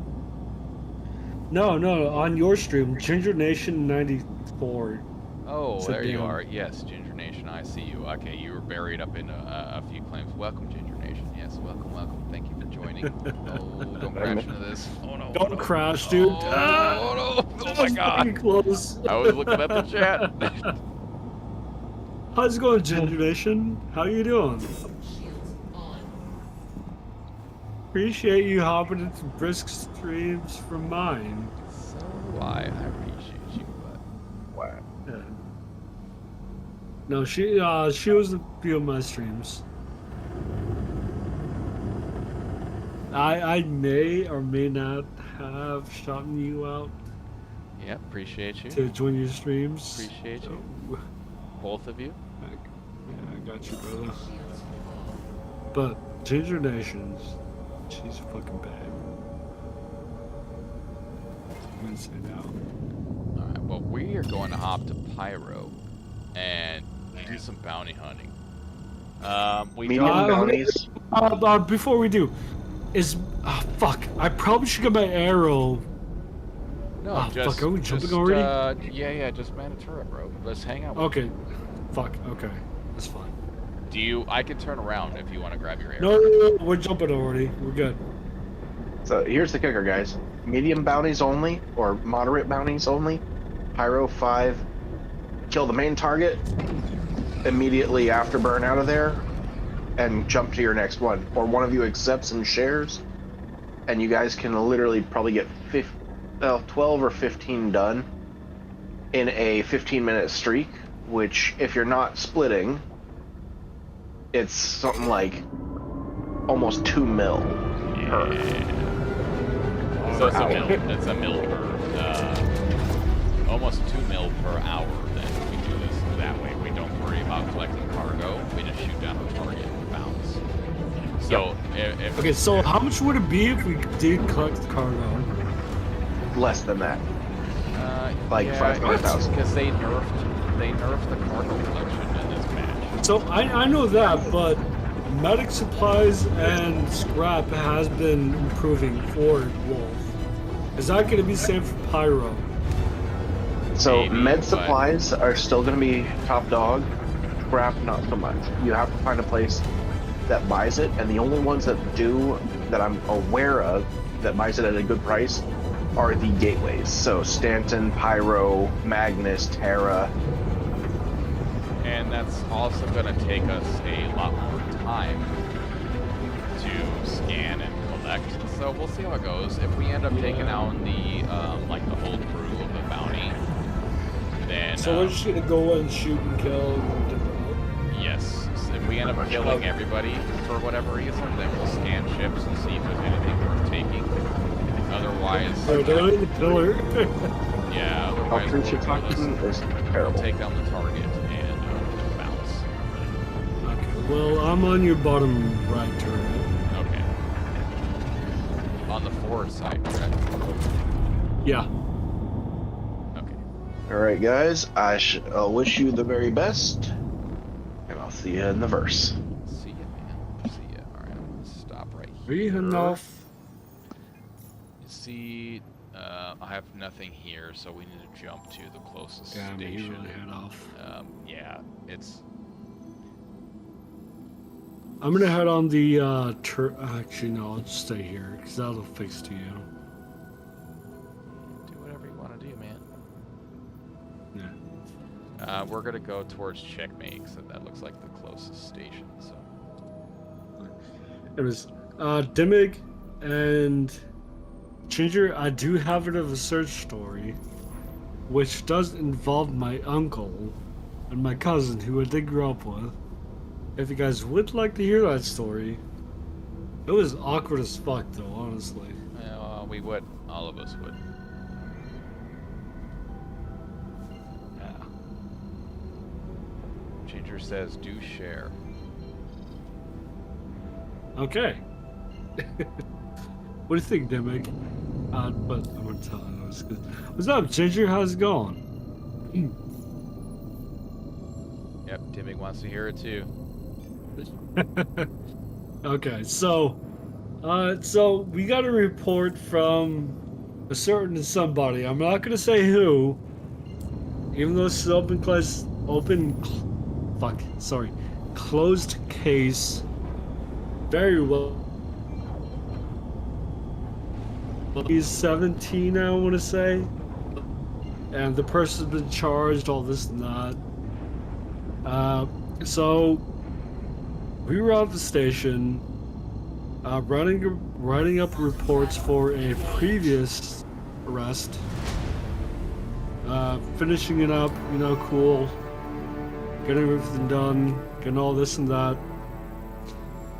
B: No, on your stream, Ginger Nation 94.
A: Oh,
B: Sit
A: there you
B: down.
A: are. Yes, Ginger Nation, I see you. Okay, you were buried up in a few claims. Welcome, Ginger Nation. Yes, welcome. Thank you for joining. Oh, don't crash into this. Oh no.
B: Don't crash, dude.
A: Oh,
B: Ah!
A: oh no. Oh my
B: That's fucking
A: god.
B: close.
A: I was looking at the chat.
B: How's it going, Ginger Nation? How you doing?
D: Shields on.
B: Appreciate you hopping into Brisk streams from mine.
A: So do I appreciate you, but
F: Wow.
B: Yeah. No, she was a few of my streams. I may or may not have shouted you out
A: yeah, appreciate you.
B: to join your streams.
A: Appreciate you.
B: So,
A: Both of you.
B: yeah, I got you, brother. But Ginger Nations, she's a fucking babe. I'm gonna say now.
A: Alright, well we are going to hop to Pyro and do some bounty hunting. We
F: Medium
A: don't
F: bounties.
B: Before we do, fuck. I probably should get my arrow.
A: No,
B: Ah,
A: just,
B: fuck, are we jumping
A: just,
B: already?
A: Yeah, just Manatura, bro. Let's hang out.
B: Okay. Fuck, okay. That's fine.
A: Do you? I can turn around if you want to grab your arrow.
B: No, we're jumping already. We're good.
F: So here's the kicker, guys. Medium bounties only, or moderate bounties only. Pyro 5. Kill the main target immediately after burn out of there, and jump to your next one. Or one of you accepts and shares, and you guys can literally probably get 12 or 15 done in a 15-minute streak, which, if you're not splitting, it's something like almost 2 mil per.
A: So it's a
F: hour.
A: mil. It's a mil per. Almost 2 mil per hour. Then we do this that way. We don't worry about collecting cargo. We just shoot down the target and bounce. So if
B: Okay, so how much would it be if we did collect the cargo?
F: Less than that. Like 500,000.
A: because they nerfed they nerfed the cargo collection in this patch.
B: So I know that, but medic supplies and scrap has been improving for Wolf. Is that going to be same for Pyro?
F: So
A: Maybe,
F: med
A: but-
F: supplies are still going to be top dog. Scrap, not so much. You have to find a place that buys it, and the only ones that do, that I'm aware of, that buys it at a good price, are the gateways. So Stanton, Pyro, Magnus, Terra.
A: And that's also going to take us a lot more time to scan and collect. So we'll see how it goes. If we end up taking out the like the whole crew of the bounty, then
B: So we're just going to go and shoot and kill.
A: yes. So if we end up killing everybody for whatever reason, then we'll scan ships and see if there's anything worth taking. Otherwise,
B: So they're in the pillar.
A: yeah.
F: How
A: Otherwise,
F: true
A: we'll
F: Shitaku is
A: we'll
F: terrible.
A: take down the target and bounce.
B: Okay, well, I'm on your bottom right turret.
A: Okay. On the forward side, correct?
B: Yeah.
A: Okay.
F: All right, guys. I'll wish you the very best, and I'll see you in the verse.
A: See ya, man. See ya. Alright, I'm gonna stop right
B: Are you
A: here.
B: heading off?
A: You see, I have nothing here, so we need to jump to the closest
B: Damn, you
A: station.
B: really head off.
A: Yeah, it's...
B: I'm gonna head on the actually no, I'll just stay here because that'll fix to you.
A: Do whatever you want to do, man.
B: Yeah.
A: We're gonna go towards Checkmate, so that looks like the closest station, so...
B: It was Dimig and Ginger. I do have it of a search story, which does involve my uncle and my cousin, who I did grow up with. If you guys would like to hear that story, it was awkward as fuck, though, honestly.
A: we would. All of us would.
B: Yeah.
A: Ginger says, do share.
B: Okay. What do you think, Dimig? But I'm gonna tell you. What's up, Ginger? How's it going?
A: Yep, Timmy wants to hear it too.
B: Okay, so we got a report from a certain somebody. I'm not gonna say who, even though it's an closed case. Very well. He's 17, I want to say, and the person's been charged, all this and that. So we were at the station, writing up reports for a previous arrest, finishing it up, cool, getting everything done, getting all this and that,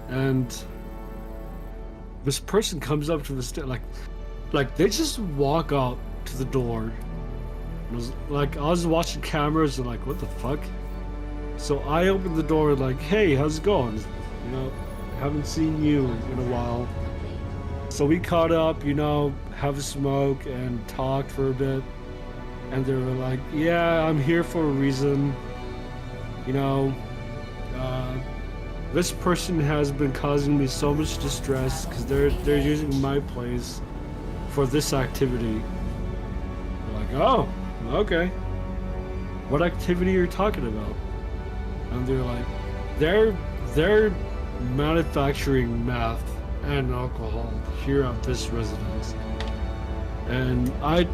B: and this person comes up to the like they just walk up to the door. I was watching cameras and like, what the fuck? So I opened the door like, hey, how's it going? Haven't seen you in a while. So we caught up, have a smoke and talked for a bit. And they were like, yeah, I'm here for a reason. This person has been causing me so much distress because they're using my place for this activity. We're like, oh, okay. What activity are you talking about? And they're like, they're manufacturing meth and alcohol here at this residence. And I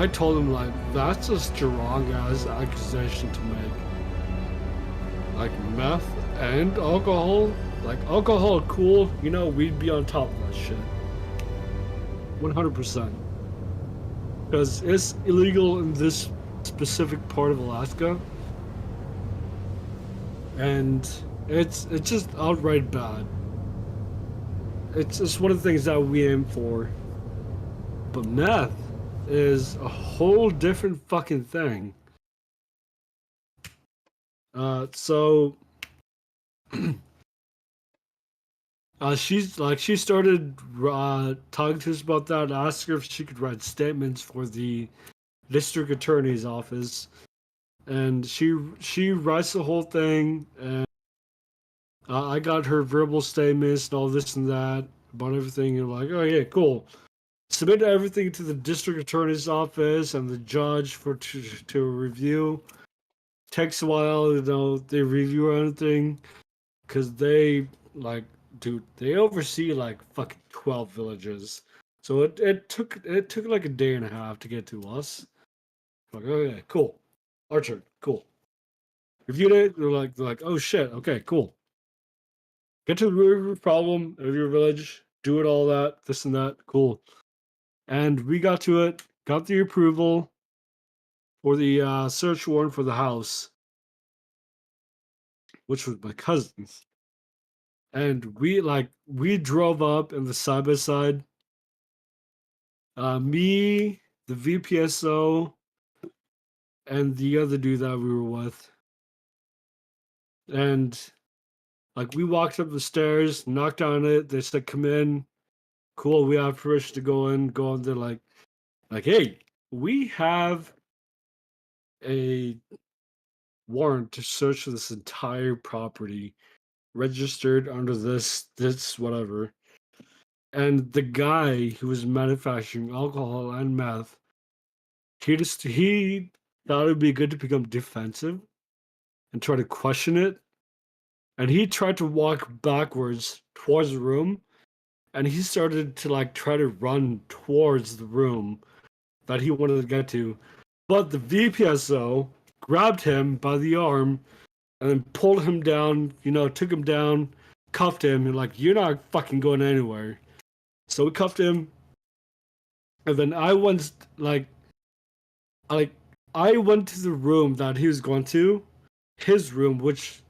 B: told them, like, that's a strong ass accusation to make. Like, meth and alcohol? Like, alcohol, cool, we'd be on top of that shit. 100%. Because it's illegal in this specific part of Alaska. And it's just outright bad. It's one of the things that we aim for. But meth is a whole different fucking thing. So she started talking to us about that. I asked her if she could write statements for the district attorney's office, and she writes the whole thing, and I got her verbal statements and all this and that about everything. And like, oh yeah, cool. Submit everything to the district attorney's office and the judge to review. Takes a while, they review everything because they like, dude, they oversee like fucking 12 villages. So it took like a day and a half to get to us. Like, oh yeah, cool. Archer, cool. Reviewed it. They're like, oh shit, okay, cool. Get to the root of your problem of your village. Do it, all that, this and that, cool. And we got to it. Got the approval for the search warrant for the house, which was my cousin's. And we drove up in the side by side. Me, the VPSO, and the other dude that we were with. And like we walked up the stairs, knocked on it, they said come in. Cool, we have permission to go in. Go in there like, hey, we have a warrant to search this entire property registered under this whatever. And the guy who was manufacturing alcohol and meth, he thought it would be good to become defensive and try to question it. And he tried to walk backwards towards the room, and he started to like try to run towards the room that he wanted to get to. But the VPSO grabbed him by the arm and then pulled him down, took him down, cuffed him, and like, you're not fucking going anywhere. So we cuffed him. And then I went I went to the room that he was going to, his room, which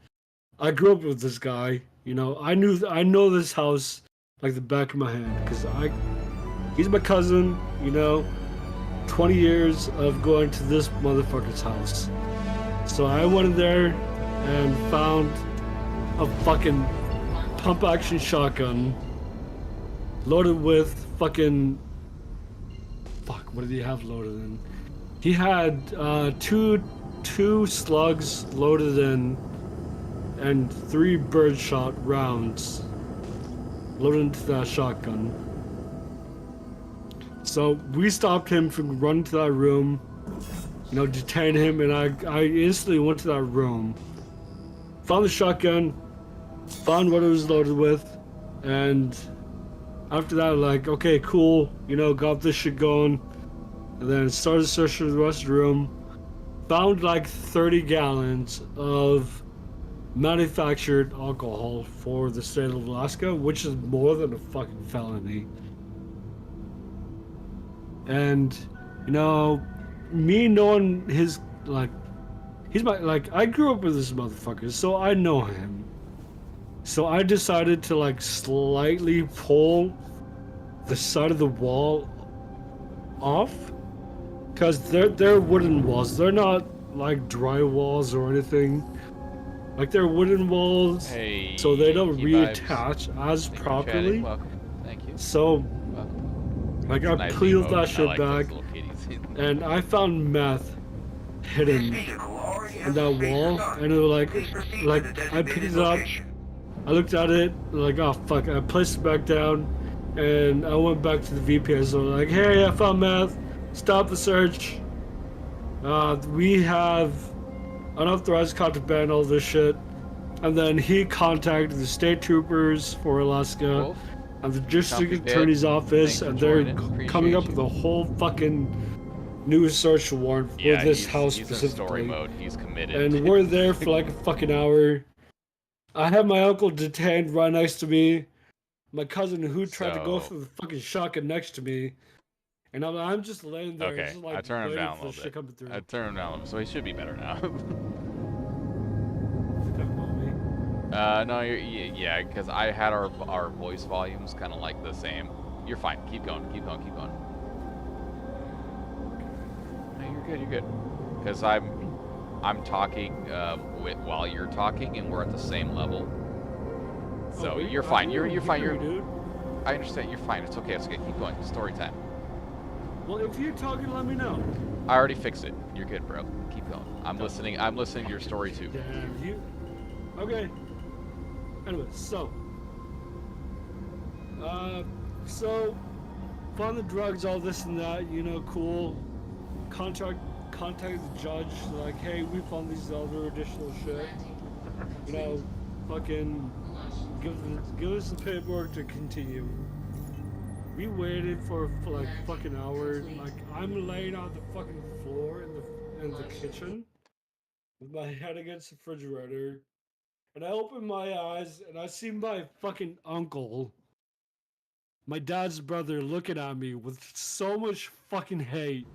B: I grew up with this guy. I know this house like the back of my hand because he's my cousin. 20 years of going to this motherfucker's house. So I went in there and found a fucking pump action shotgun loaded with fucking what did he have loaded in? He had two slugs loaded in and 3 birdshot rounds loaded into that shotgun. So we stopped him from running to that room, detained him, and I instantly went to that room, found the shotgun, found what it was loaded with, and after that, like, okay, cool, got this shit going, and then started searching the rest of the room, found like 30 gallons of manufactured alcohol for the state of Alaska, which is more than a fucking felony. And me knowing his he's my I grew up with this motherfucker, so I know him. So I decided to slightly pull the side of the wall off, because they're wooden walls. They're not like dry walls or anything. They're wooden walls, so they don't reattach as properly.
A: Welcome. Thank you.
B: So,
A: Welcome.
B: I peeled that shit back, and I found meth hidden in that wall, and it was I picked it up, I looked at it, oh fuck, I placed it back down, and I went back to the VPSO, hey, I found meth, stop the search. We have unauthorized contraband, all this shit. And then he contacted the state troopers for Alaska and the district attorney's office, and they're coming up with a whole fucking new search warrant for this house specifically.
A: In story mode. He's committed.
B: And we're there for a fucking hour. I have my uncle detained right next to me. My cousin who tried to go for the fucking shotgun next to me. And I'm just laying there.
A: Okay,
B: just,
A: I turned him down a little bit. I turned him down a little bit, so he should be better now. No, yeah, because I had our voice volumes kind of the same. You're fine. Keep going. No, you're good. Because I'm talking while you're talking, and we're at the same level. So you're fine. You're fine.
B: Dude.
A: I understand. You're fine. It's okay. Keep going. Story time.
B: Well, if you're talking, let me know.
A: I already fixed it. You're good, bro. Keep going. I'm listening. I'm listening to your story too.
B: Damn you. Okay. Anyway, so found the drugs, all this and that, you know, cool. Contact the judge, like, hey, we found these other additional shit. You know, fucking give us the paperwork to continue. We waited for like fucking hour. Like, I'm laying on the fucking floor in the kitchen with my head against the refrigerator, and I open my eyes and I see my fucking uncle, my dad's brother, looking at me with so much fucking hate.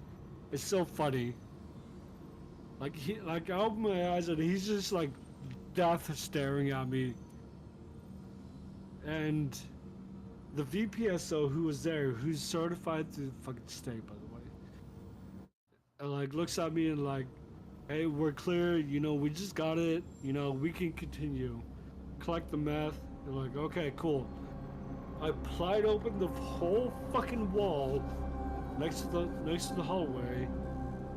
B: It's so funny. Like I open my eyes and he's just like death staring at me. And the VPSO who was there, who's certified through the fucking state, by the way, and like looks at me and like, hey, we're clear, you know, we just got it, you know, we can continue. Collect the meth. And like, okay, cool. I pried open the whole fucking wall next to the hallway.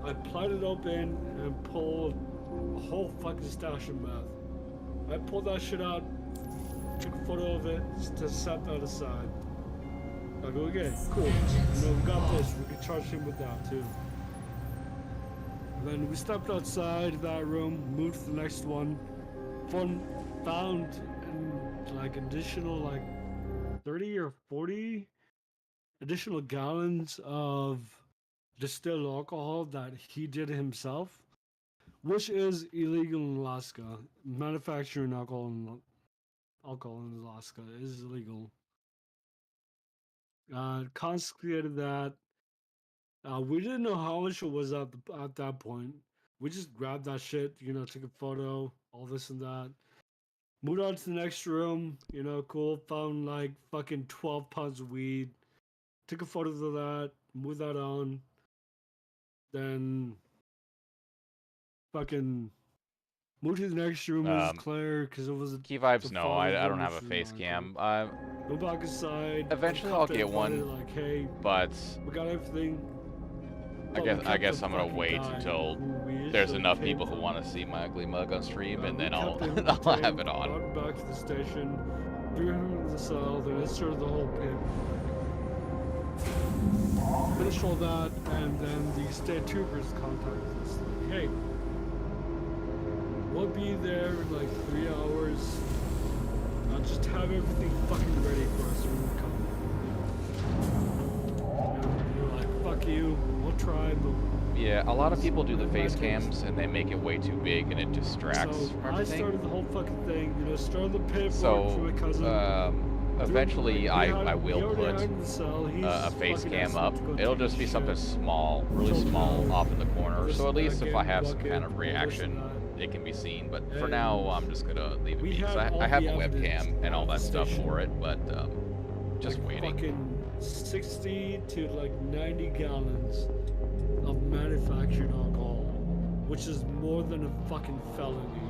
B: I pried it open and pulled a whole fucking stash of meth. I pulled that shit out, took a photo of it, to set that aside. I go, okay, cool. You know, we got this. We can charge him with that too. And then we stepped outside of that room, moved to the next one, found like additional like 30 or 40 additional gallons of distilled alcohol that he did himself, which is illegal in Alaska. Manufacturing alcohol in Alaska is illegal. Confiscated that. We didn't know how much it was at that point. We just grabbed that shit, you know, took a photo, all this and that. Moved on to the next room, you know, cool. Found like fucking 12 pounds of weed. Took a photo of that, moved that on. Then fucking moved to the next room. It was clear because it was a
A: Key vibes. No, I don't have a face cam.
B: Go back inside.
A: Eventually I'll get one.
B: Like, hey,
A: but
B: we got everything.
A: I guess I'm gonna wait until there's enough people who want to see my ugly mug on stream, and then I'll have it on.
B: Back to the station, threw him in the cell, then inserted the whole pit. Finished all that, and then the state troopers contacted us. Like, hey, we'll be there in like 3 hours. I'll just have everything fucking ready for us when we come. And we're like, fuck you, we'll try, but...
A: Yeah, a lot of people do the face cams, and they make it way too big, and it distracts from everything.
B: I started the whole fucking thing, you know, started the paperwork for my cousin.
A: Eventually I will put a face cam up. It'll just be something small, really small, off in the corner. So at least if I have some kind of reaction, it can be seen. But for now, I'm just gonna leave it be. Because I have a webcam and all that stuff for it, but just waiting.
B: Fucking 60 to like 90 gallons of manufactured alcohol, which is more than a fucking felony.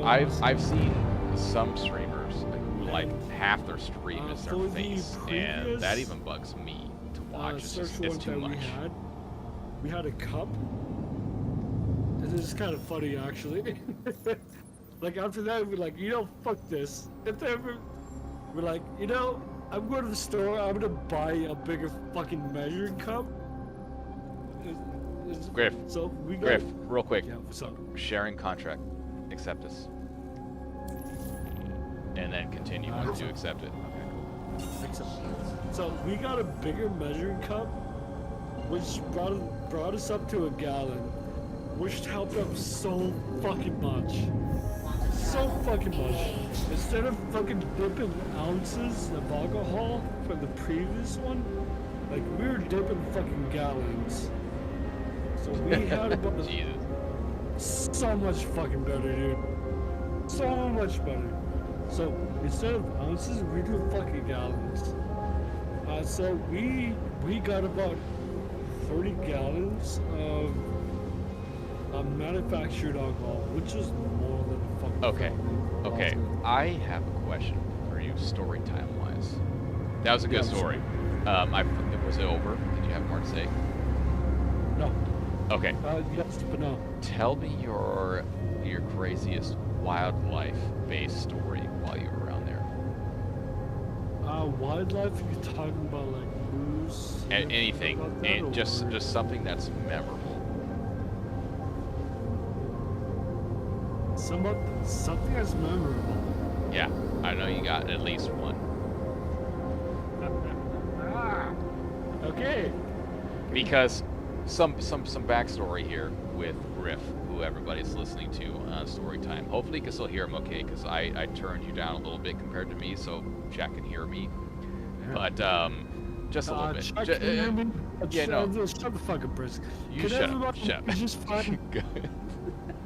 A: I've seen some streamers like half their stream is their face, and that even bugs me to watch. It's too much.
B: We had a cup. This is kind of funny actually. Like after that, we're like, you know, fuck this. If they ever, we're like, you know, I'm going to the store. I'm gonna buy a bigger fucking measuring cup.
A: Griff.
B: So we got,
A: Griff, real quick.
B: Yeah, what's up?
A: Sharing contract. Accept this. And then continue once you accept it.
B: Okay, cool. So we got a bigger measuring cup, which brought us up to a gallon, which helped up so fucking much. So fucking much. Instead of fucking dipping ounces of alcohol from the previous one, like we were dipping fucking gallons. So we had about so much fucking better, dude. So much better. So instead of ounces, we do fucking gallons. So we got about 30 gallons of manufactured alcohol, which is more than a fucking.
A: Okay. I have a question for you, story time wise. That was a good story. Was it over? Did you have more to say? Okay.
B: Yes, but no.
A: Tell me your craziest wildlife-based story while you were around there.
B: Wildlife, you're talking about like moose?
A: Anything,
B: About that,
A: and
B: or-
A: just something that's memorable.
B: Something that's memorable.
A: Yeah, I know you got at least one.
B: Okay.
A: Because some backstory here with Griff, who everybody's listening to on Storytime. Hopefully you can still hear him okay, because I turned you down a little bit compared to me, so Jack can hear me. But just a little bit.
B: Chuck, can you hear me?
A: Yeah, no.
B: Shut the fuck up, Brisk.
A: You
B: Can
A: shut up,
B: everybody
A: shut
B: hear me just fine?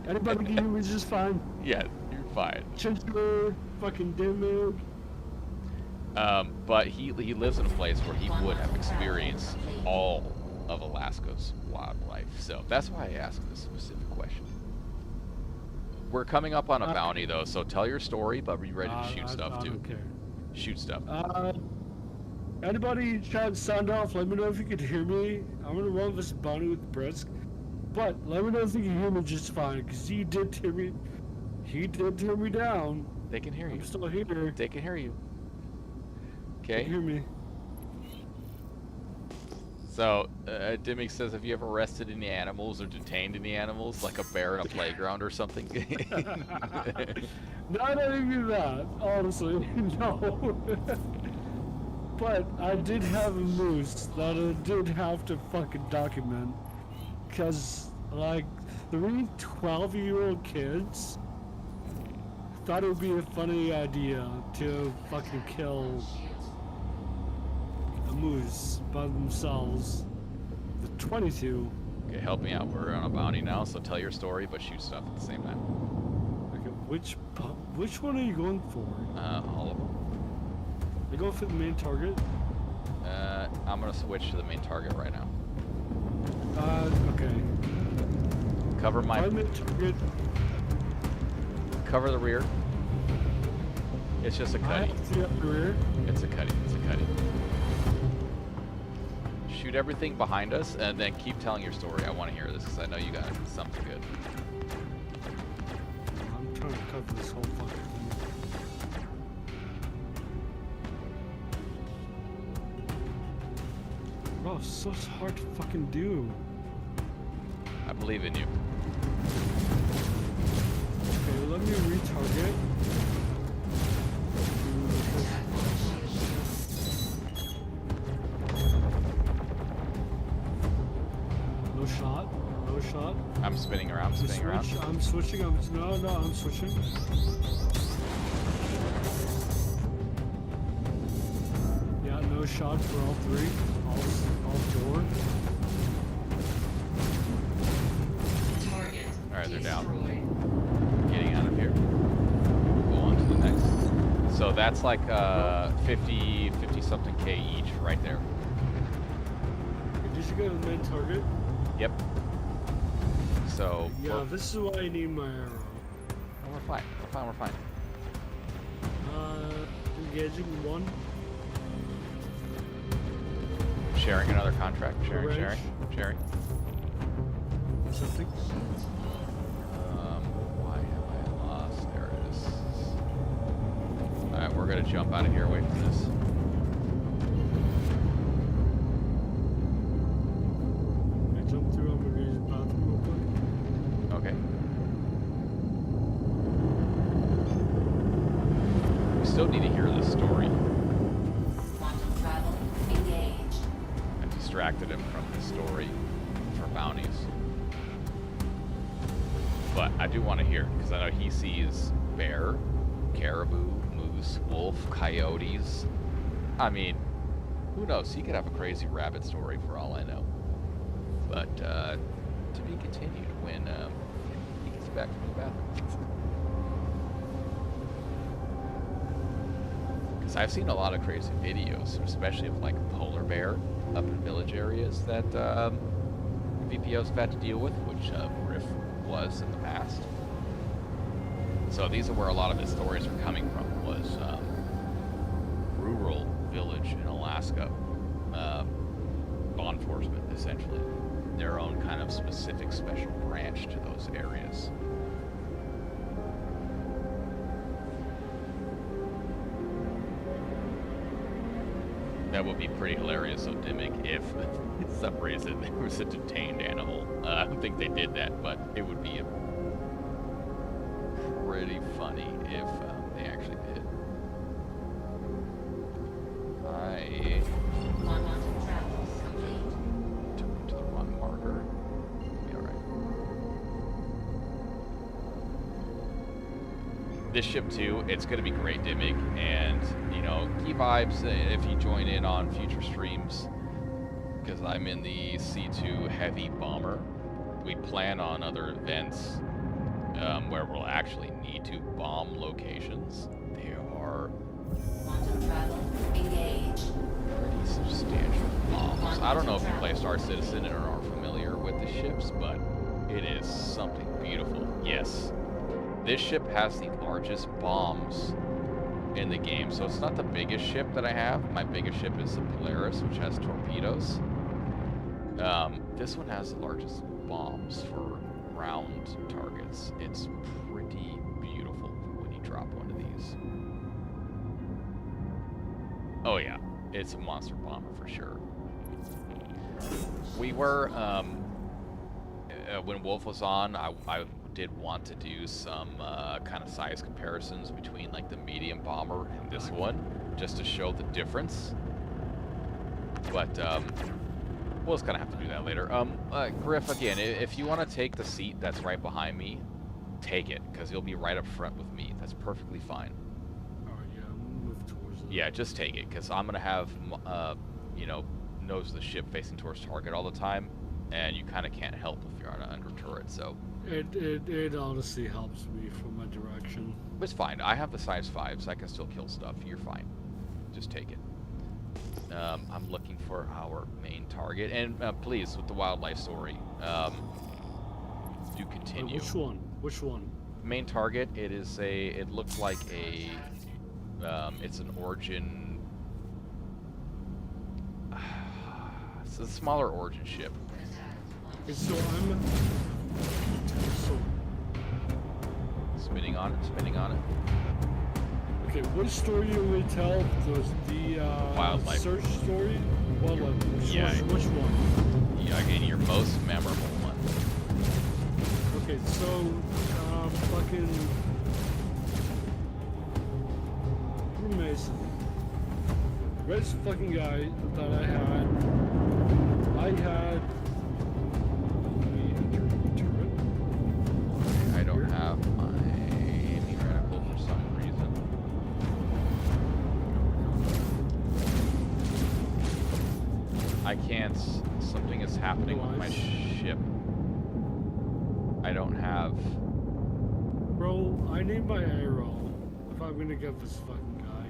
B: Anybody can hear me just fine?
A: Yeah, you're fine.
B: Chinchilla, fucking dimmed.
A: But he lives in a place where he would have experienced all of Alaska's wildlife. So that's why I asked this specific question. We're coming up on a bounty though, so tell your story, but be ready to shoot stuff
B: I
A: too.
B: don't care.
A: Shoot stuff.
B: Anybody try to sound off? Let me know if you can hear me. I'm gonna run this bounty with Brisk, but let me know if you can hear me just fine, because he did tear me. He did tear me down.
A: They can hear you.
B: I'm still here.
A: They can hear you.
B: Can
A: Okay.
B: you hear me?
A: So, Dimmick says, have you ever arrested any animals or detained any animals, like a bear in a playground or something?
B: Not even that, honestly, no. But I did have a moose that I did have to fucking document. Because, like, 3 12-year-old kids thought it would be a funny idea to fucking kill a moose by themselves. The 22.
A: Okay, help me out. We're on a bounty now, so tell your story, but shoot stuff at the same time.
B: Okay, which one are you going for?
A: All of them.
B: I go for the main target.
A: I'm gonna switch to the main target right now.
B: Okay.
A: Cover my,
B: Main target.
A: cover the rear. It's just a
B: I
A: cutty.
B: have to see up the rear.
A: It's a cutty. It's a cutty. Shoot everything behind us, and then keep telling your story. I want to hear this because I know you got something good.
B: I'm trying to cover this whole fucking thing. Bro, it's so hard to fucking do.
A: I believe in you.
B: Okay, let me retarget. No shot. No shot.
A: I'm spinning around, spinning around.
B: I'm switching. I'm switching. Yeah, no shot for all three. All four.
A: All right, they're down. Getting out of here. Go on to the next. So that's like 50 something K each right there.
B: Did you go to the main target?
A: Yep. So
B: Yeah, this is why I need my arrow.
A: we're fine. We're fine. We're fine.
B: Engaging one.
A: Sharing another contract. Sharing.
B: Range. Something.
A: Why have I lost? There it is. All right, we're gonna jump out of here away from this.
B: I jump through. I'm gonna use the bathroom real quick.
A: Okay. We still need to hear this story.
D: Quantum travel engaged.
A: I distracted him from the story for bounties. But I do want to hear, because I know he sees bear, caribou, moose, wolf, coyotes. I mean, who knows? He could have a crazy rabbit story for all I know. But to be continued when he gets back from the bathroom. Because I've seen a lot of crazy videos, especially of like polar bear up in village areas that VPOs have had to deal with, which Riff was in the past. So these are where a lot of his stories are coming from, was rural village in Alaska, law enforcement essentially, their own kind of specific special branch to those areas. That would be pretty hilarious, though, Dimmick, if for some reason there was a detained animal. I don't think they did that, but it would be pretty funny if they actually did.
D: Quantum travel complete.
A: Took me to the wrong marker. Be alright. This ship too, it's gonna be great, Dimmick, and you know, key vibes if you join in on future streams, because I'm in the C2 heavy bomber. We plan on other events where we'll actually need to bomb locations. They are
D: Quantum travel engaged.
A: pretty substantial bombs. I don't know if you play Star Citizen and are familiar with the ships, but it is something beautiful. Yes. This ship has the largest bombs in the game, so it's not the biggest ship that I have. My biggest ship is the Polaris, which has torpedoes. This one has the largest bombs for round targets. It's pretty beautiful when you drop one of these. Oh yeah, it's a monster bomber for sure. We were, when Wolf was on, I did want to do some kind of size comparisons between like the medium bomber and this one, just to show the difference. But we'll just kind of have to do that later. Griff, again, if you want to take the seat that's right behind me, take it, because you'll be right up front with me. That's perfectly fine.
B: Alright, yeah, I'm move towards it.
A: Yeah, just take it, because I'm gonna have you know, nose of the ship facing towards target all the time, and you kind of can't help if you're on an under turret. So
B: It honestly helps me from my direction.
A: it's fine. I have the size 5, so I can still kill stuff. You're fine. Just take it. I'm looking for our main target, and please, with the wildlife story, do continue.
B: Which one? Which one?
A: Main target. It is a. It looks like a. It's an Origin. It's a smaller Origin ship.
B: Okay, so I'm. So,
A: Spinning on it. Spinning on it.
B: okay, what story do we tell? The
A: Wildlife.
B: search story? Wildlife.
A: Yeah.
B: Which one?
A: Yeah, again, your most memorable one.
B: Okay, so fucking Drew Mason. Greatest fucking guy that I had.
A: I don't have my aiming reticle for some reason. I can't. Something is happening with my ship. I don't have.
B: Bro, I need my arrow if I'm gonna get this fucking guy.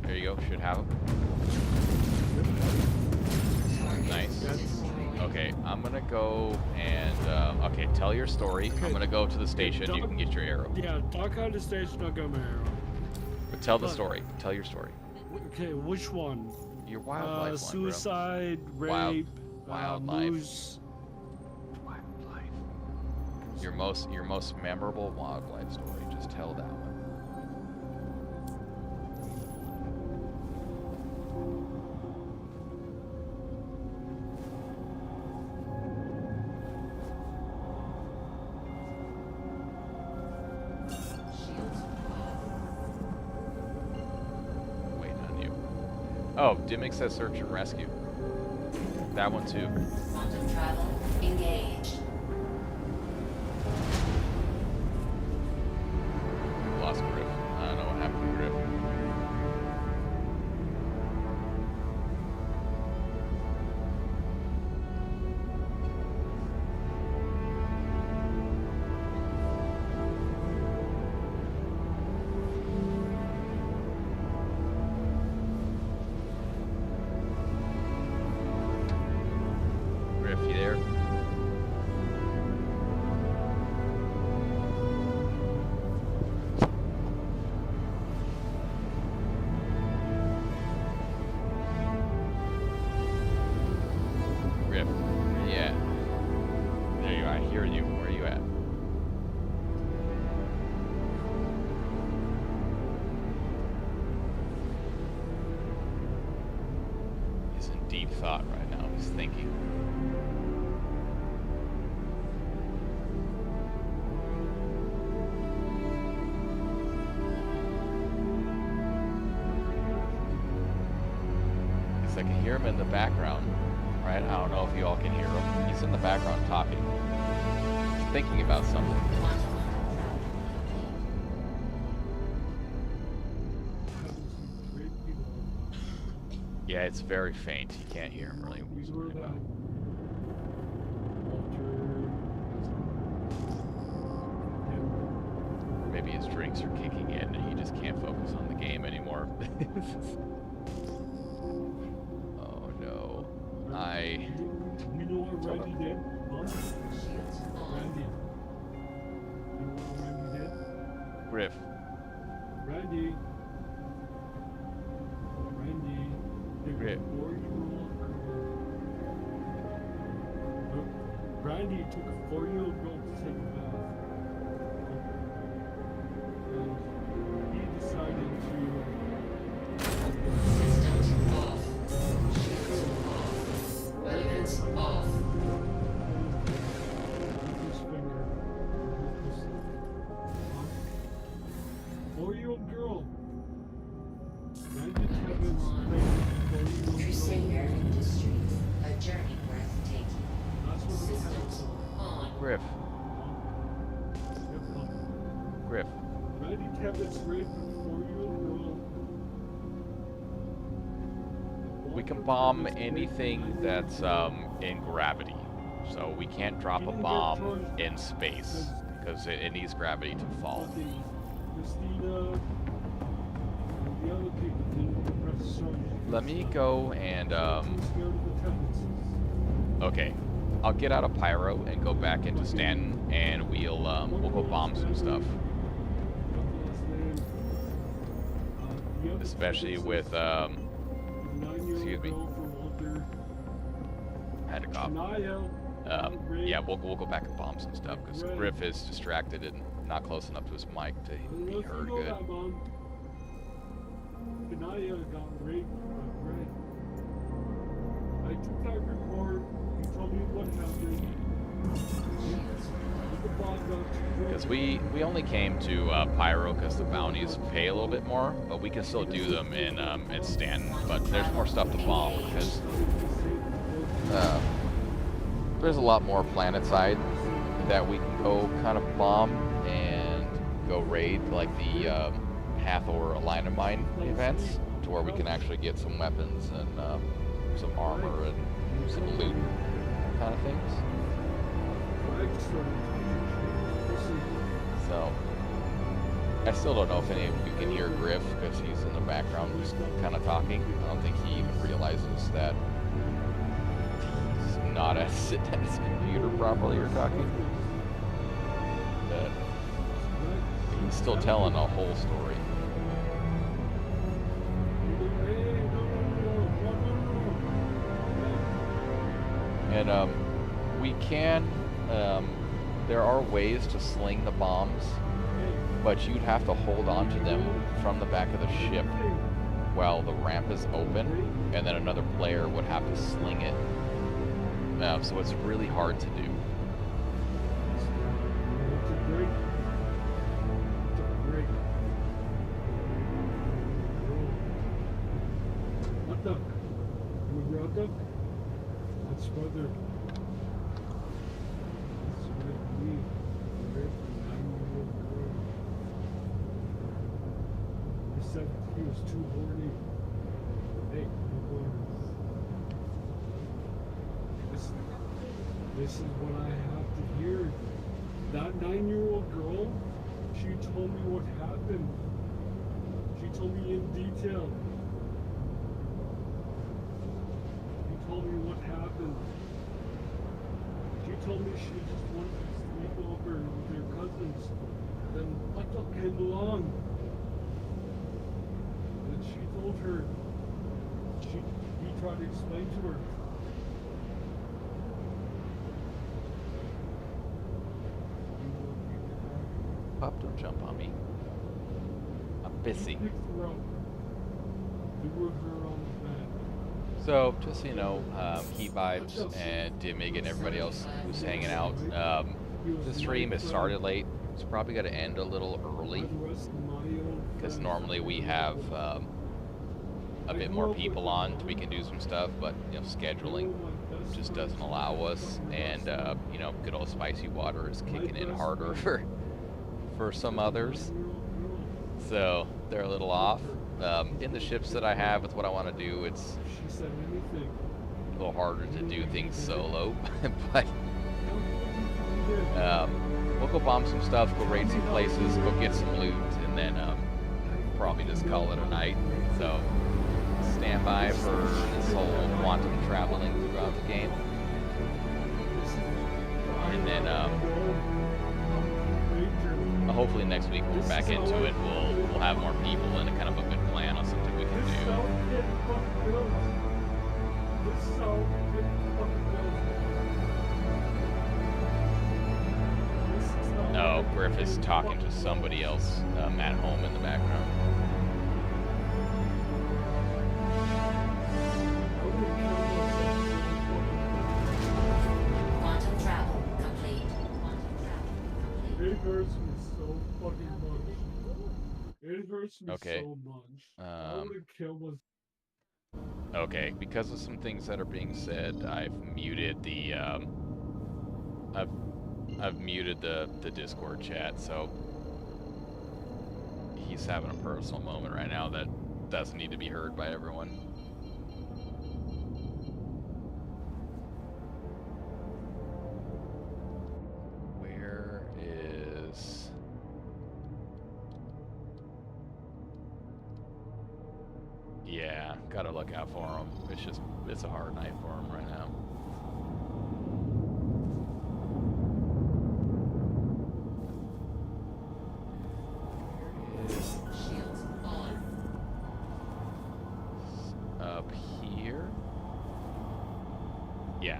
A: There you go. Should have him. Nice. Okay, I'm gonna go and okay, tell your story. I'm gonna go to the station. You can get your arrow.
B: Yeah, talk out the station, I'll get my arrow.
A: But tell the story. Tell your story.
B: Okay, which one?
A: Your wildlife one, bro.
B: Suicide,
A: Wild-
B: rape,
A: wildlife.
B: moose.
A: Wildlife. Your most memorable wildlife story. Just tell that one. Waiting on you. Oh, Dimmick says search and rescue. That one too.
D: Quantum travel engaged.
A: Lost Griff. I don't know what happened to Griff. Griff, you there? deep thought right now. He's thinking. I can hear him in the background, right? I don't know if you all can hear him. He's in the background talking. He's thinking about something. Yeah, it's very faint. You can't hear him really. Well. Maybe his drinks are kicking in and he just can't focus on the game anymore.
E: You know what Randy did? Randy. You know what Randy did?
A: Griff.
E: Randy. The
A: Griff.
E: 4-year-old girl. Randy took a 4-year-old girl to take a bath. And he decided to.
D: Systems off. Shields off. Weapons off.
E: His finger. 4-year-old girl. Randy Kevin's
D: Crusader Industries. A journey breathtaking.
E: That's what we
D: Systems on.
A: Griff. Griff.
E: Randy Kevin's raped a 4-year-old girl.
A: We can bomb anything that's in gravity. So we can't drop a bomb in space because it needs gravity to fall.
E: Christina and the other people didn't press charges.
A: Let me go and
E: Too scared of the tendencies.
A: okay. I'll get out of Pyro and go back into Stanton and we'll go bomb some stuff. Especially with excuse me. I had to cough. Yeah, we'll go back and bomb some stuff because Griff is distracted and not close enough to his mic to be heard good.
E: Kanaya got raped by Greg. I took that report. He told me what happened.
A: Because we only came to Pyro because the bounties pay a little bit more, but we can still do them in Stanton. But there's more stuff to bomb because there's a lot more planet side that we can go kind of bomb and go raid, like the Hathor Align of Mine events, to where we can actually get some weapons and some armor and some loot kind of things. So, I still don't know if any of you can hear Griff because he's in the background just kind of talking. I don't think he even realizes that he's not sitting at his computer properly or talking. But he's still telling a whole story. And we can, there are ways to sling the bombs, but you'd have to hold on to them from the back of the ship while the ramp is open, and then another player would have to sling it. So it's really hard to do.
E: Hot dog. You want your hot dog? That's brother. That's right, me. Right? He said he was too horny. Hey, no horny. This is what I have to hear. That 9-year-old girl, she told me what happened. She told me in detail. She told me what happened. She told me she just wanted to sleep over with her cousins. Then Otto came along. And she told her, he tried to explain to her.
A: Pop, don't jump on me. I'm busy.
E: Threw her on the bed.
A: So, just so you know, Key Vibes and Dimig and everybody else who's hanging out, the stream has started late. It's probably going to end a little early because normally we have a bit more people on so we can do some stuff, but you know, scheduling just doesn't allow us, and you know, good old Spicy Water is kicking in harder for some others, so they're a little off. In the ships that I have with what I want to do, it's a little harder to do things solo, but we'll go bomb some stuff, go raid some places, go get some loot, and then probably just call it a night. So stand by for this whole quantum traveling throughout the game, and then hopefully next week when we're back into it, we'll have more people and a kind of a good plan on something we can do. No, Griff is talking to somebody else at home in the background.
D: Quantum travel complete. Quantum travel complete.
E: It hurts me so fucking much. It hurts me
A: Okay.
E: so much. I would have killed us.
A: Okay, because of some things that are being said, I've muted the I've muted the Discord chat, so he's having a personal moment right now that doesn't need to be heard by everyone. Where is... Yeah, gotta look out for him. It's a hard night for him right now.
D: Shields on.
A: Up here? Yeah.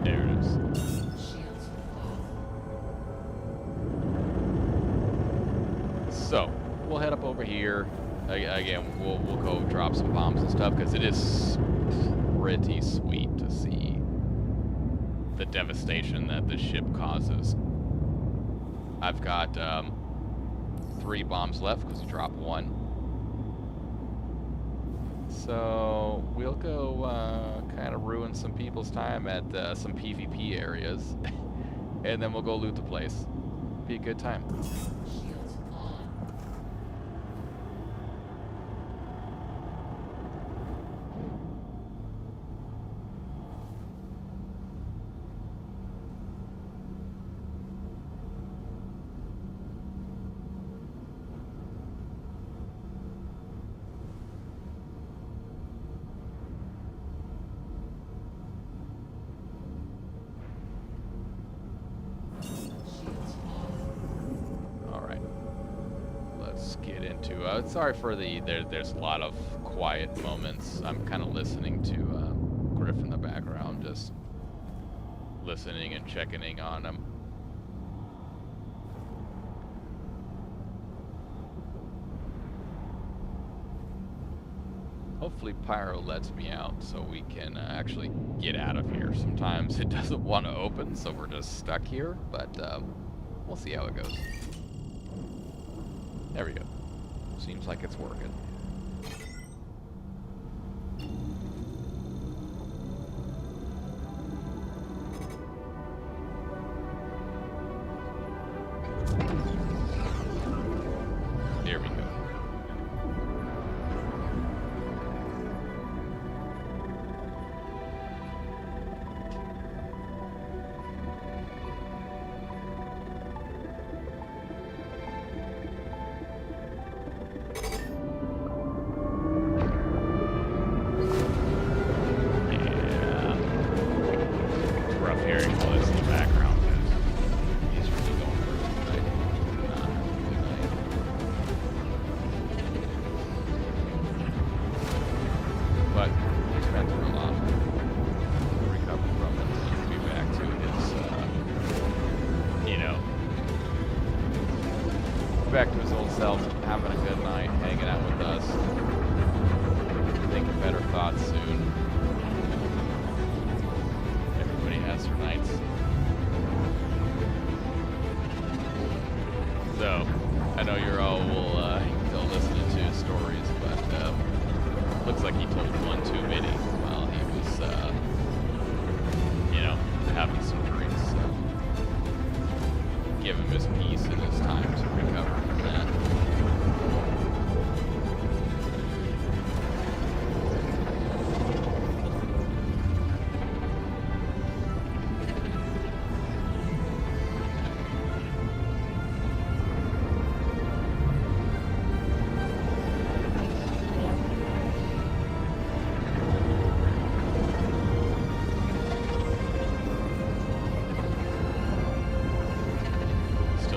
A: There it is.
D: Shields off.
A: So, we'll head up over here. Again, we'll go drop some bombs and stuff because it is pretty sweet to see the devastation that the ship causes. I've got 3 bombs left because we dropped 1. So we'll go kind of ruin some people's time at some PvP areas, and then we'll go loot the place. Be a good time.
D: Shields on.
A: Sorry for there's a lot of quiet moments. I'm kind of listening to Griff in the background, just listening and checking in on him. Hopefully Pyro lets me out so we can actually get out of here. Sometimes it doesn't want to open, so we're just stuck here, but we'll see how it goes. There we go. Seems like it's working. There we go. shot soon. Everybody has their nights. So, I know you're all still listening to his stories, but looks like he told one too many while he was, having some drinks. So, give him his peace and his time to recover from that.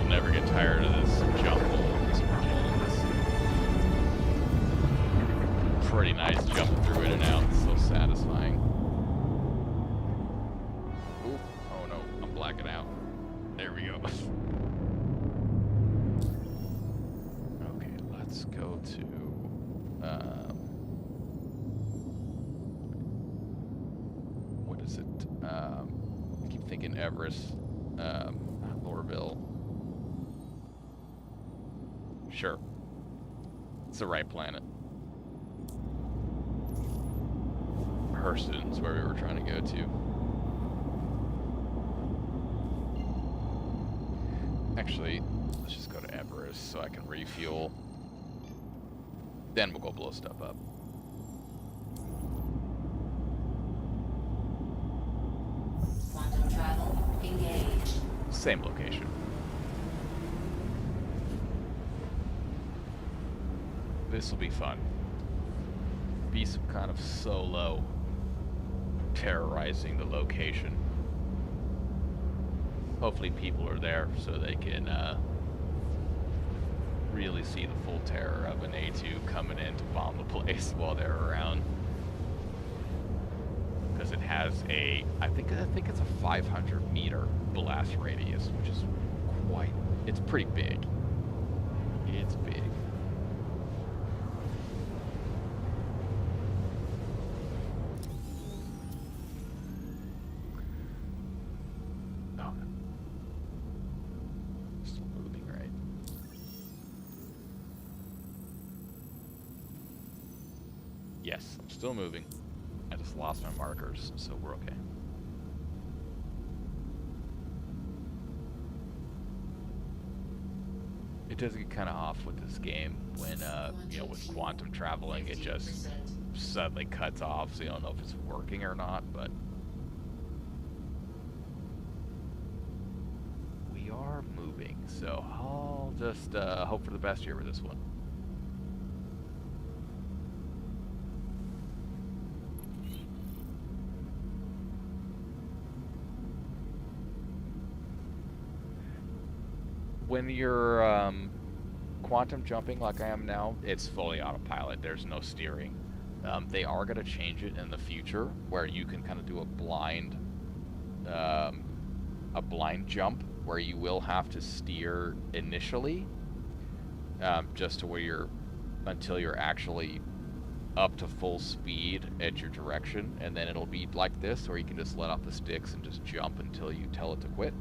A: Never get tired of this jump hole, this wormhole. It's pretty nice jumping through in and out. It's so satisfying. Ooh, oh no, I'm blacking out. There we go. Okay, let's go to what is it? I keep thinking Everest, Lorville. Sure. It's the right planet. Hurston's where we were trying to go to. Actually, let's just go to Everest so I can refuel. Then we'll go blow stuff up.
D: Quantum travel engaged.
A: Same location. This will be fun. Be some kind of solo terrorizing the location. Hopefully people are there so they can really see the full terror of an A2 coming in to bomb the place while they're around. Because it has a, I think it's a 500-meter blast radius, which is it's pretty big. It's big. Yes, I'm still moving. I just lost my markers, so we're okay. It does get kind of off with this game when, with quantum traveling, it just suddenly cuts off, so you don't know if it's working or not, but we are moving, so I'll just hope for the best here with this one. When you're quantum jumping like I am now, it's fully autopilot. There's no steering. They are going to change it in the future where you can kind of do a blind jump where you will have to steer initially, just to where until you're actually up to full speed at your direction, and then it'll be like this, or you can just let off the sticks and just jump until you tell it to quit.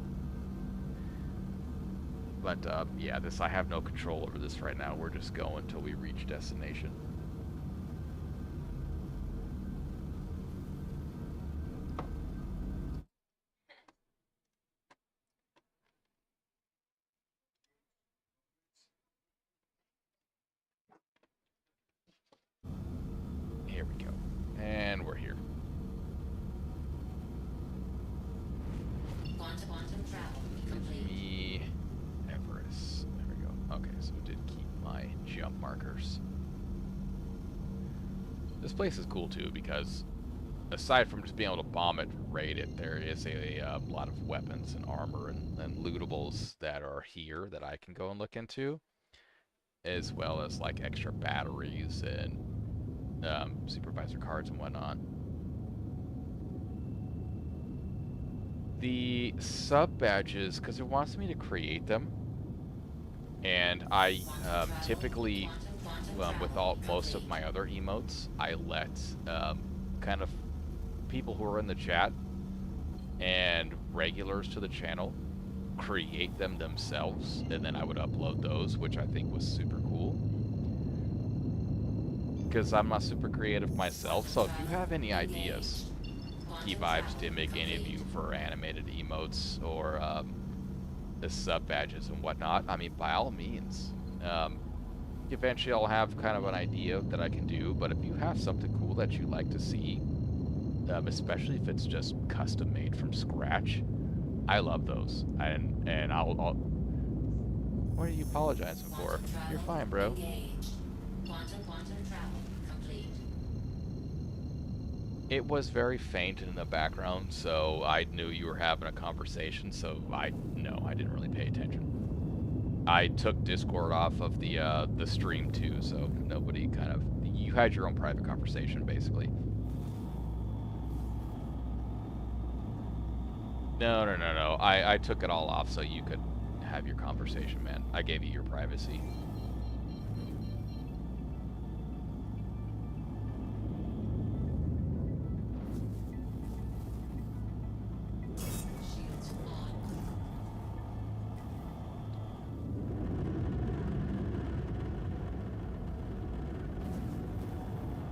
A: But yeah, I have no control over this right now. We're just going until we reach destination. Here we go. And we're here.
D: Quantum travel complete.
A: Everest. There we go. Okay, so it did keep my jump markers. This place is cool too because aside from just being able to bomb it, raid it, there is a lot of weapons and armor and lootables that are here that I can go and look into, as well as like extra batteries and supervisor cards and whatnot. The sub badges, because it wants me to create them, and I typically with most of my other emotes, I let kind of people who are in the chat and regulars to the channel create them themselves, and then I would upload those, which I think was super cool. Because I'm not super creative myself, so if you have any ideas, KeyVibes, Dimmick, any of you, for animated emotes or the sub badges and whatnot, I mean, by all means. Eventually I'll have kind of an idea that I can do, but if you have something cool that you'd like to see, especially if it's just custom made from scratch, I love those. And I'll what are you apologizing for? You're fine, bro.
D: Quantum travel complete.
A: It was very faint in the background, so I knew you were having a conversation, so I didn't really pay attention. I took Discord off of the stream too, so nobody you had your own private conversation, basically. No. I took it all off so you could have your conversation, man. I gave you your privacy.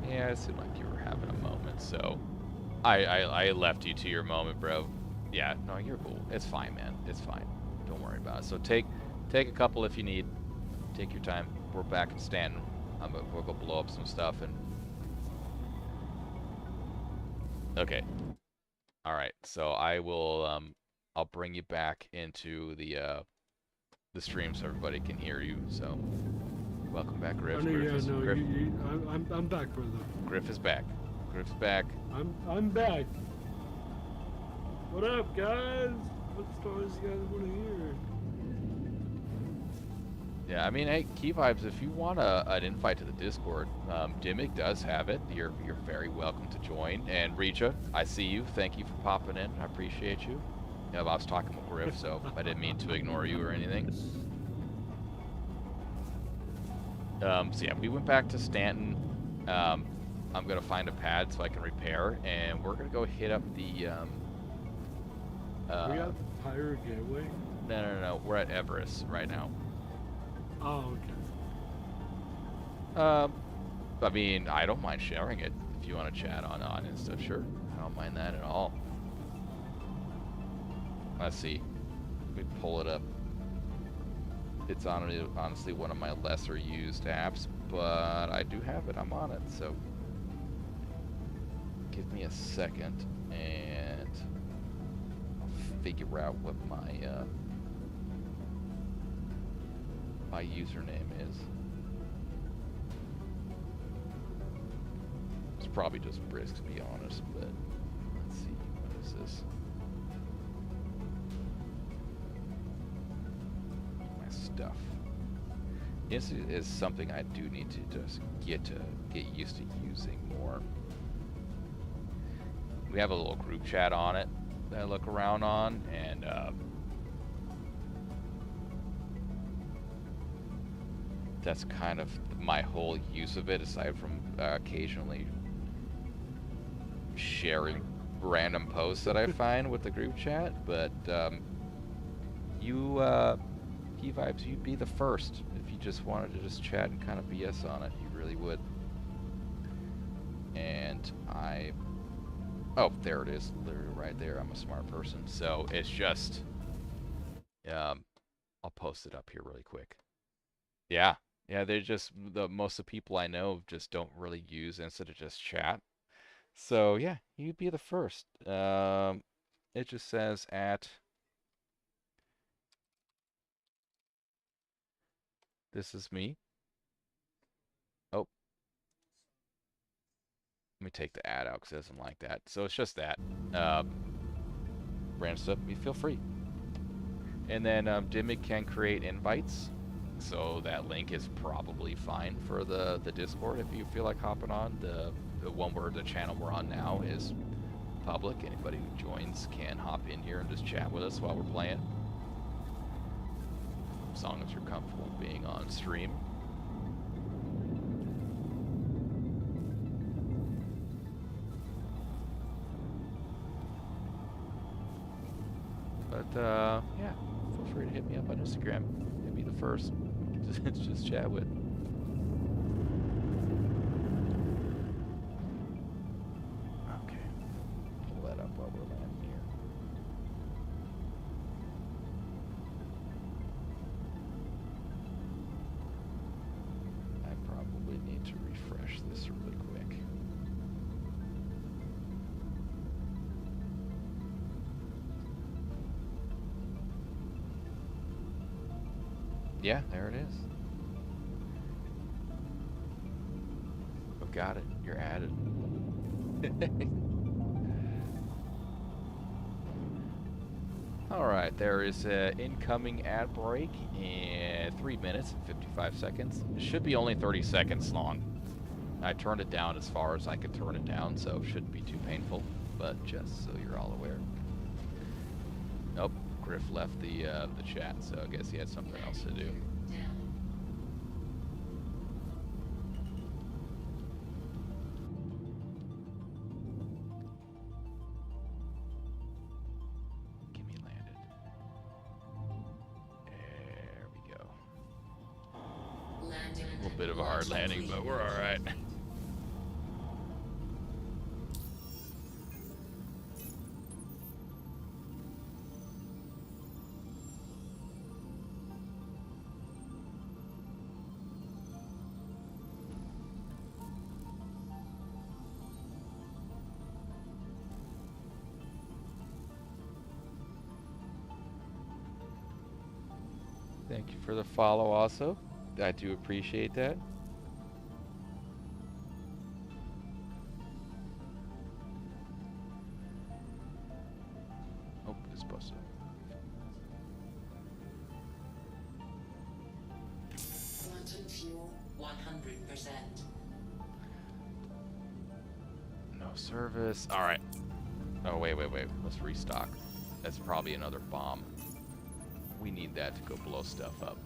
A: Yeah, it seemed like you were having a moment, so I left you to your moment, bro. Yeah, no, you're cool. It's fine, man. It's fine. Don't worry about it. So take a couple if you need. Take your time. We're back in Stanton. We'll go blow up some stuff and. Okay. All right. So I will. I'll bring you back into the stream so everybody can hear you. So welcome back, Griff.
B: I'm back, brother.
A: Griff is back. Griff's back.
B: I'm back. What up, guys? What stories you guys want to hear?
A: Yeah, I mean, hey, KeyVibes, if you want an invite to the Discord, Dimmick does have it. You're very welcome to join. And Recha, I see you. Thank you for popping in. I appreciate you. Yeah, I was talking with Griff, so I didn't mean to ignore you or anything. So yeah, we went back to Stanton. I'm gonna find a pad so I can repair, and we're gonna go hit up the.
B: We have Pirate Gateway?
A: No. We're at Everest right now.
B: Oh, okay.
A: I mean, I don't mind sharing it if you want to chat on and stuff. Sure, I don't mind that at all. Let's see. Let me pull it up. It's honestly one of my lesser used apps, but I do have it. I'm on it, so give me a second and I'll figure out what my my username is. It's probably just Brisk, to be honest, but let's see. What is this? My stuff. This is something I do need to just get used to using more. We have a little group chat on it that I look around on, and that's kind of my whole use of it, aside from occasionally sharing random posts that I find with the group chat. But you, KeyVibes, you'd be the first if you just wanted to just chat and kind of BS on it. You really would. And oh, there it is, literally right there. I'm a smart person, so it's just, I'll post it up here really quick. Yeah, they're just, most of the people I know just don't really use Insta to just chat. So yeah, you'd be the first. It just says at, this is me. Oh. Let me take the ad out because it doesn't like that. So it's just that. Brand stuff, you feel free. And then Dimmick can create invites. So that link is probably fine for the Discord if you feel like hopping on. The one where the channel we're on now is public. Anybody who joins can hop in here and just chat with us while we're playing. As long as you're comfortable being on stream. yeah, feel free to hit me up on Instagram. Hit me the first. Just chat with. Okay. Pull that up while we're landing here. I probably need to refresh this really quick. Yeah, there it is. Oh, got it. You're added. Alright, there is an incoming ad break in 3 minutes and 55 seconds. It should be only 30 seconds long. I turned it down as far as I could turn it down, so it shouldn't be too painful, but just so you're all aware. Nope, Griff left the chat, so I guess he had something else to do. Get me landed. There we go.
D: Landing.
A: A little bit of a hard landing, but we're all right. Thank you for the follow also. I do appreciate that. Oh, it's supposed to.
D: Quantum fuel 100%.
A: No service. All right. Oh, wait. Let's restock. That's probably another bomb. We need that to go blow stuff up.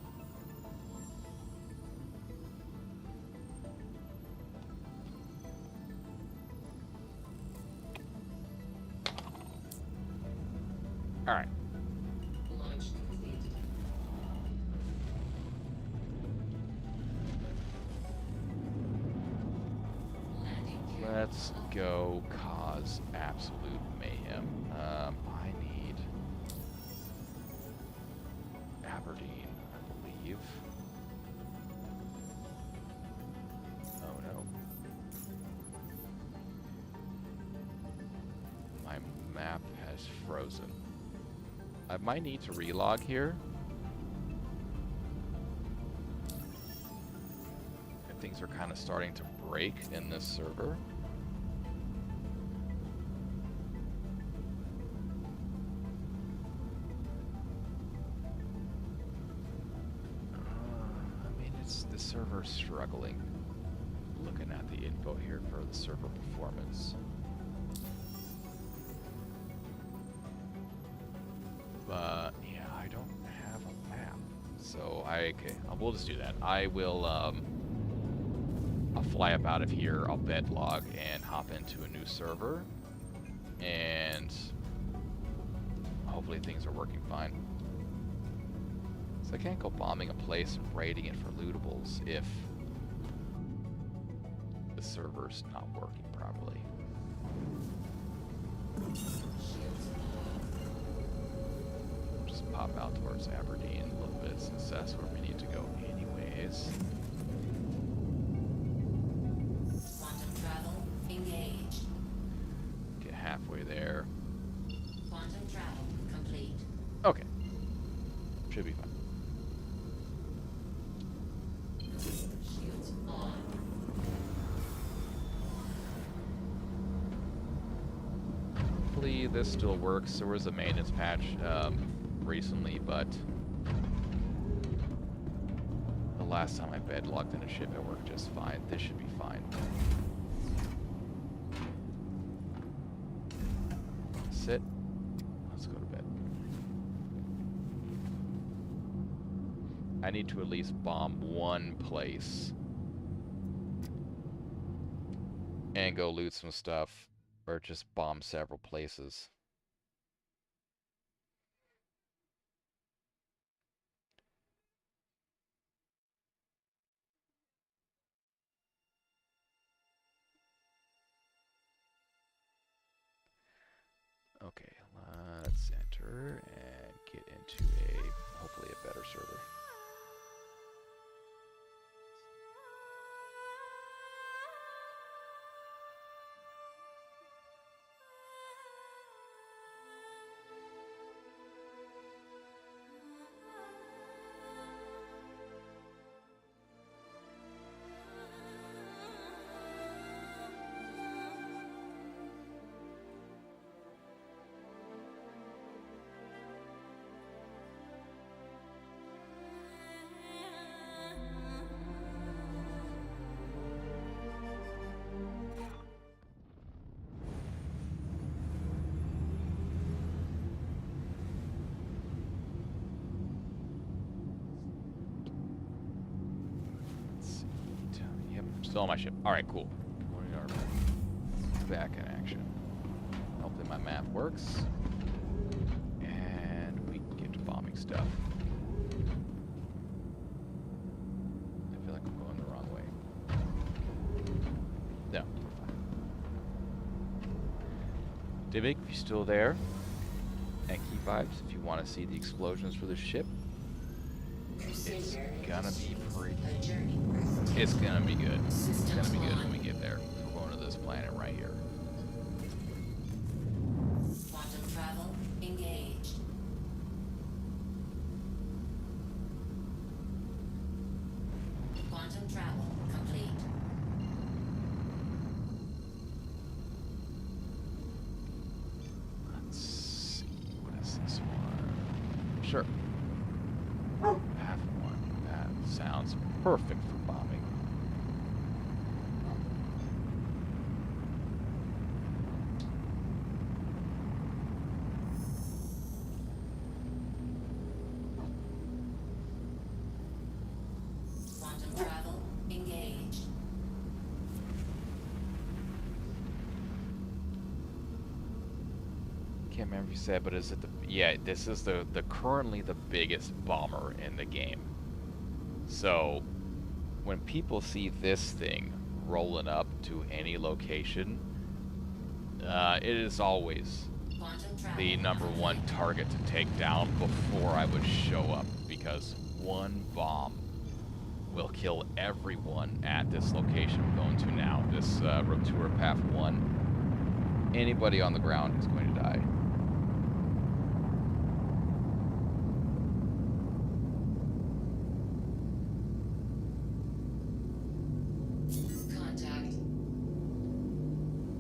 A: All right.
D: Launch complete. Landing gear.
A: Let's go cause absolute mayhem. I need Aberdeen, I believe. Oh no. My map has frozen. I might need to relog here. And things are kind of starting to break in this server. I mean, the server's struggling. Looking at the info here for the server performance. But yeah, I don't have a map. So we'll just do that. I will I'll fly up out of here, I'll bed log and hop into a new server. And hopefully things are working fine. So I can't go bombing a place and raiding it for lootables if the server's not working properly. Just pop out towards Aberdeen a little bit since that's where we need to go anyways.
D: Quantum travel engaged.
A: Get halfway there.
D: Quantum travel complete.
A: Okay. Should be fine.
D: Shields on.
A: Hopefully this still works. There was a maintenance patch recently, but the last time I bed logged in a ship, it worked just fine. This should be fine. Sit. Let's go to bed. I need to at least bomb one place and go loot some stuff, or just bomb several places. server and get into hopefully a better server. Yep, still on my ship. Alright, cool. We are back in action. Hopefully my map works. And we can get to bombing stuff. I feel like I'm going the wrong way. No, we're fine. Divik, if you're still there, and Key Vibes, if you want to see the explosions for the ship, it's gonna be pretty. It's gonna be good. It's gonna be good when we get there. We're going to this planet right here.
D: Quantum travel engaged. Quantum travel complete.
A: Let's see. What is this one? Sure. Path 1. That sounds perfect for bombing.
D: Quantum travel engaged.
A: Can't remember if you said, but is it the? Yeah, this is the currently the biggest bomber in the game. So, when people see this thing rolling up to any location, it is always
D: Quantum travel.
A: the #1 target to take down before I would show up, because one bomb will kill everyone at this location we're going to now. This Rotura Path 1. Anybody on the ground is going to die.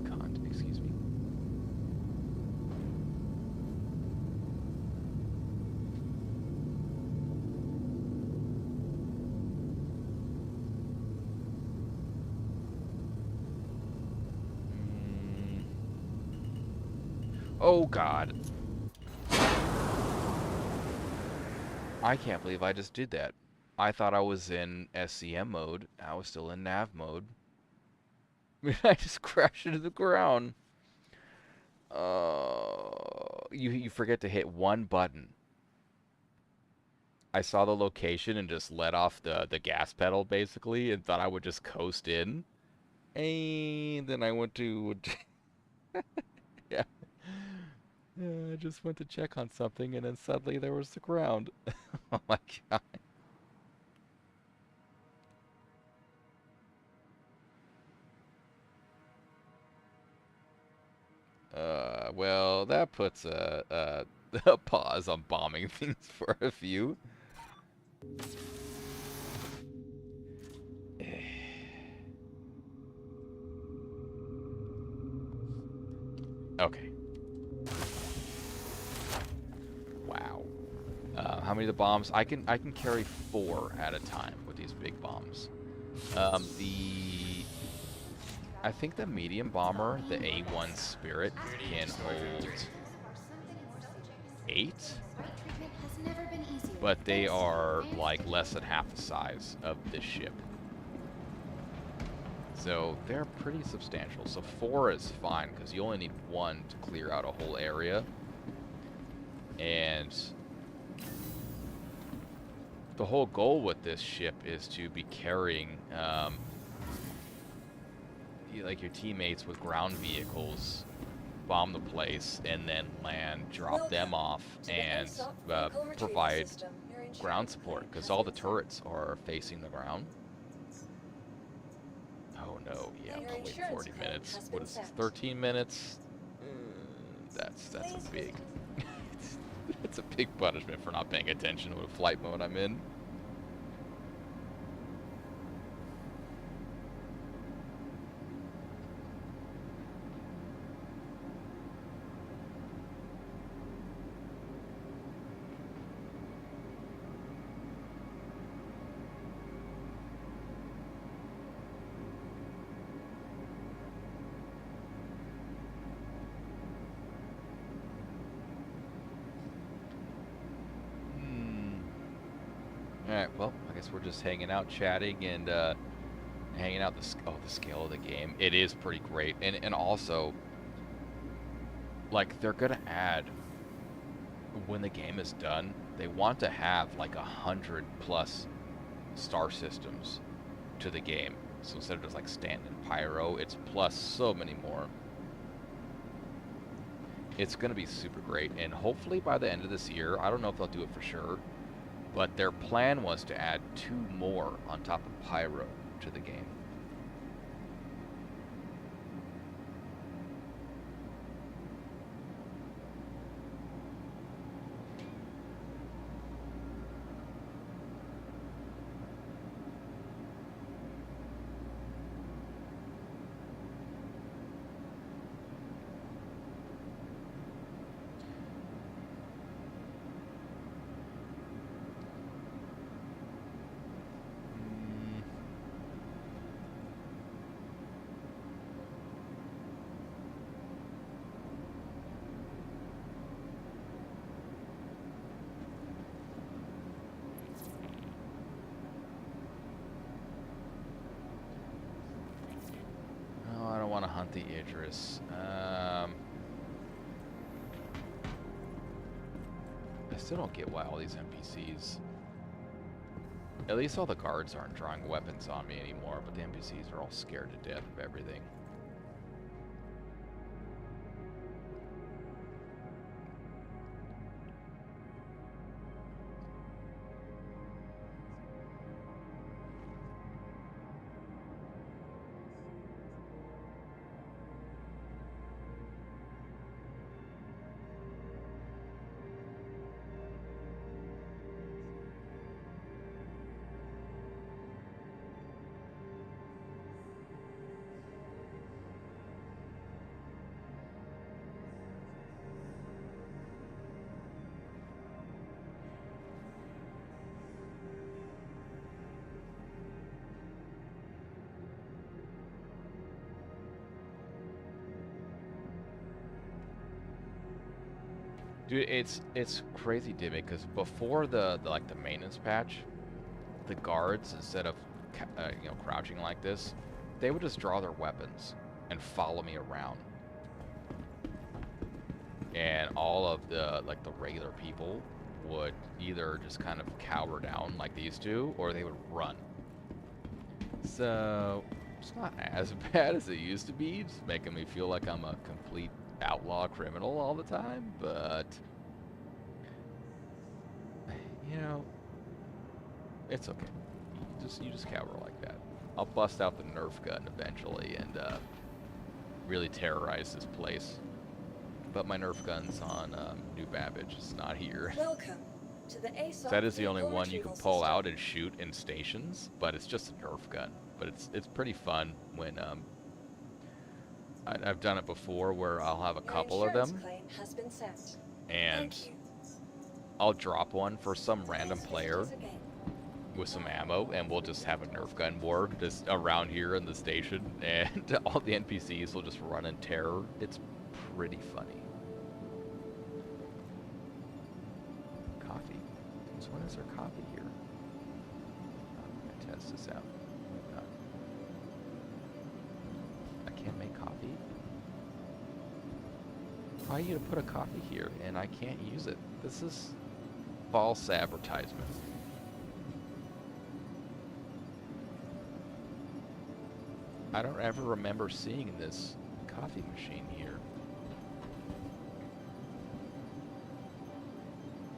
D: Contact.
A: Excuse me. Oh God. I can't believe I just did that. I thought I was in SCM mode. I was still in nav mode. I just crashed into the ground. You forget to hit one button. I saw the location and just let off the gas pedal basically and thought I would just coast in. And then I went to yeah. I just went to check on something and then suddenly there was the ground. Oh my God. Well, that puts a pause on bombing things for a few. Okay. Wow. How many of the bombs? I can carry 4 at a time with these big bombs. I think the medium bomber, the A1 Spirit, can hold 8, but they are like less than half the size of this ship. So they're pretty substantial. So 4 is fine because you only need 1 to clear out a whole area. And the whole goal with this ship is to be carrying like your teammates with ground vehicles bomb the place, and then land, drop them off, and provide ground support, because all the turrets are facing the ground. Oh no, yeah, I'm gonna wait 40 minutes. What is this, 13 minutes? That's a big, it's a big punishment for not paying attention to what flight mode I'm in. Alright, well, I guess we're just hanging out, chatting, and hanging out the scale of the game. It is pretty great. And also, like, they're gonna add, when the game is done, they want to have like 100+ star systems to the game. So instead of just like standing pyro, it's plus so many more. It's gonna be super great, and hopefully by the end of this year, I don't know if they'll do it for sure, but their plan was to add 2 more on top of Pyro to the game. Want to hunt the Idris. I still don't get why all these NPCs. At least all the guards aren't drawing weapons on me anymore, but the NPCs are all scared to death of everything. Dude, it's crazy, Dimmy, because before the maintenance patch, the guards, instead of crouching like this, they would just draw their weapons and follow me around, and all of the regular people would either just kind of cower down like these two, or they would run. So it's not as bad as it used to be. It's making me feel like I'm a complete outlaw criminal all the time, but it's okay. You just cower like that. I'll bust out the Nerf gun eventually and really terrorize this place. But my Nerf gun's on New Babbage. It's not here.
G: Welcome to the ASOP.
A: That is the only one you can pull out and shoot in stations, but it's just a Nerf gun. But it's pretty fun when I've done it before where I'll have a couple of them, and I'll drop one for some random player with some ammo, and we'll just have a Nerf gun war just around here in the station, and all the NPCs will just run in terror. It's pretty funny. Coffee. So when is there coffee here? I'm gonna test this out. I can't make coffee. Why are you to put a coffee here and I can't use it? This is false advertisement. I don't ever remember seeing this coffee machine here.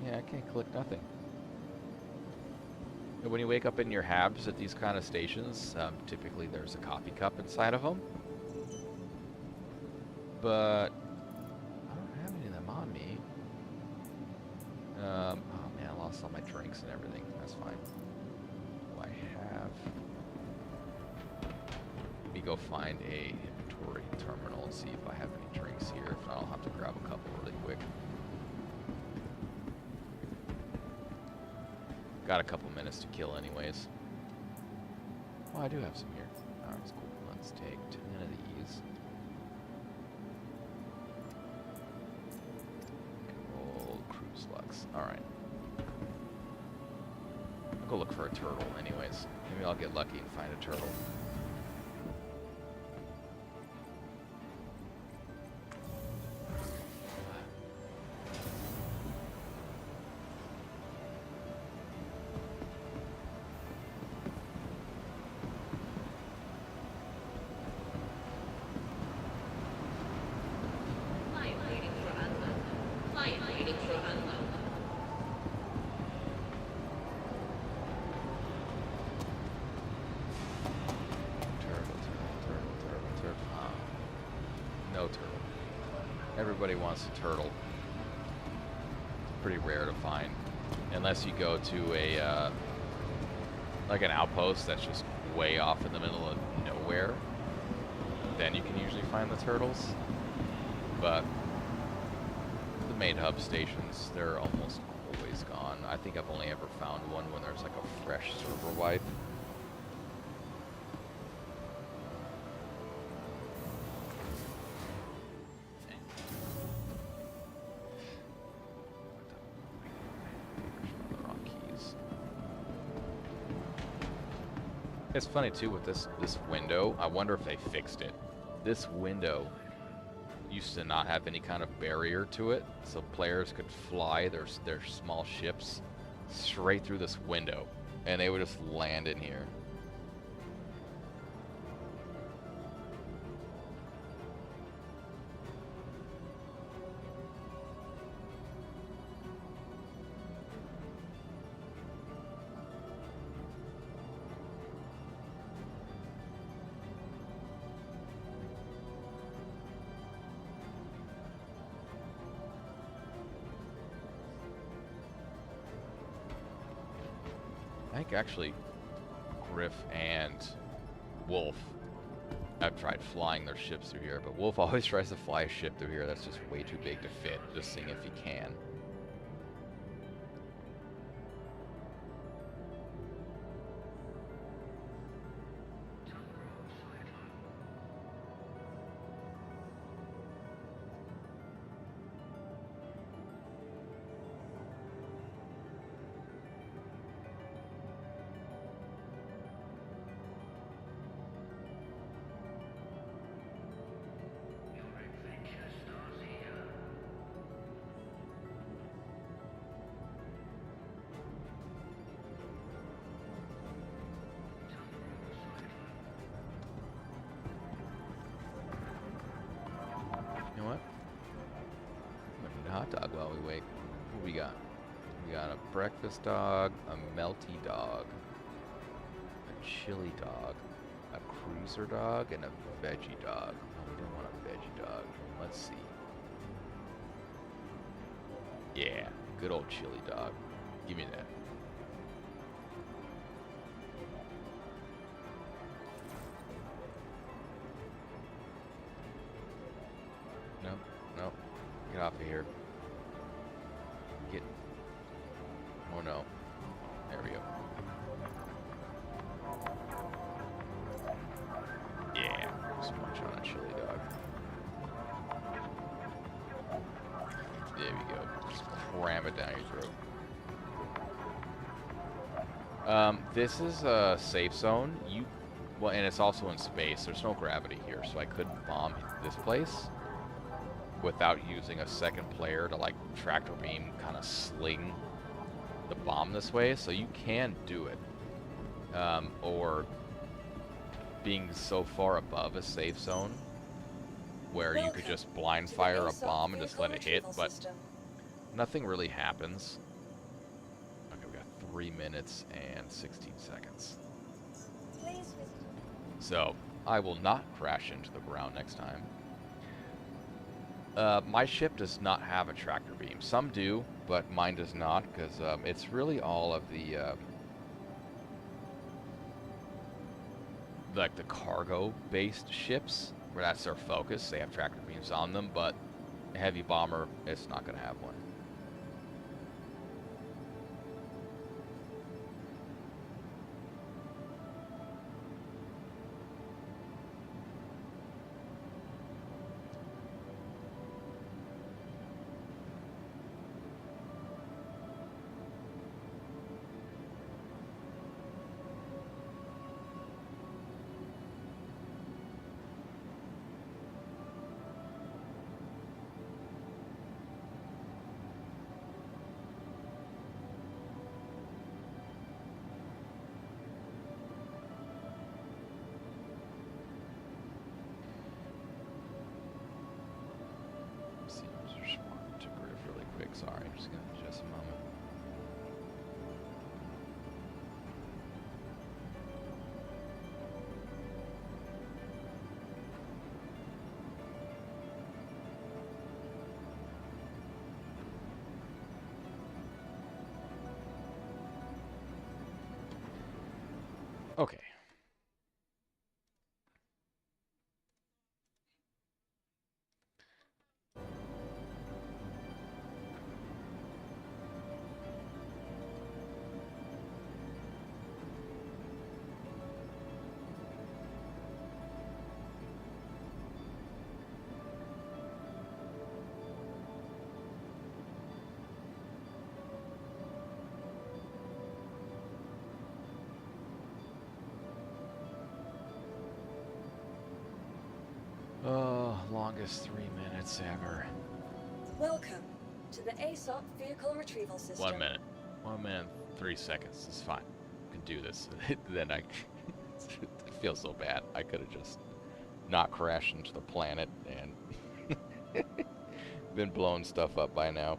A: Yeah, I can't click nothing. And when you wake up in your habs at these kind of stations, typically there's a coffee cup inside of them. But I don't have any of them on me. Oh man, I lost all my drinks and everything. That's fine. What do I have? Let me go find a inventory terminal and see if I have any drinks here. If not, I'll have to grab a couple really quick. Got a couple minutes to kill anyways. Oh, I do have some here. Alright, that's cool. Let's take 10 of these. Old cruise lux. Alright. I'll go look for a turtle anyways. Maybe I'll get lucky and find a turtle.
D: Client waiting for unload. Client waiting for unload.
A: Turtle. No turtle. Everybody wants a turtle. It's pretty rare to find. Unless you go to a, like an outpost that's just way off in the middle of nowhere. Then you can usually find the turtles. But the main hub stations, they're almost always gone. I think I've only ever found one when there's like a fresh server wipe. It's funny too with this window. I wonder if they fixed it. This window used to not have any kind of barrier to it, so players could fly their small ships straight through this window, and they would just land in here. I think actually Griff and Wolf have tried flying their ships through here, but Wolf always tries to fly a ship through here that's just way too big to fit, just seeing if he can. You know what? I'm gonna eat a hot dog while we wait. What we got? We got a breakfast dog, a melty dog, a chili dog, a cruiser dog, and a veggie dog. Oh, we don't want a veggie dog. Let's see. Yeah, good old chili dog. Give me that. Nope, nope. Get off of here. Get. Oh no. There we go. Yeah, just munch on a chili dog. There we go. Just cram it down your throat. This is a safe zone. Well, and it's also in space. There's no gravity here, so I couldn't bomb this place without using a second player to like tractor beam kind of sling the bomb this way. So you can do it, or being so far above a safe zone where you could just blind fire a bomb and just let it hit, but nothing really happens. 3 minutes and 16 seconds.
G: Please visit.
A: So I will not crash into the ground next time. My ship does not have a tractor beam. Some do, but mine does not, because it's really all of the like the cargo-based ships where that's their focus. They have tractor beams on them, but a heavy bomber, it's not going to have one. Sorry, I'm just going to adjust a moment. Okay. Oh, longest 3 minutes ever.
G: Welcome to the ASOP vehicle retrieval system.
A: 1 minute. 1 minute, 3 seconds. It's fine. I can do this. Then I feel so bad. I could have just not crashed into the planet and been blowing stuff up by now.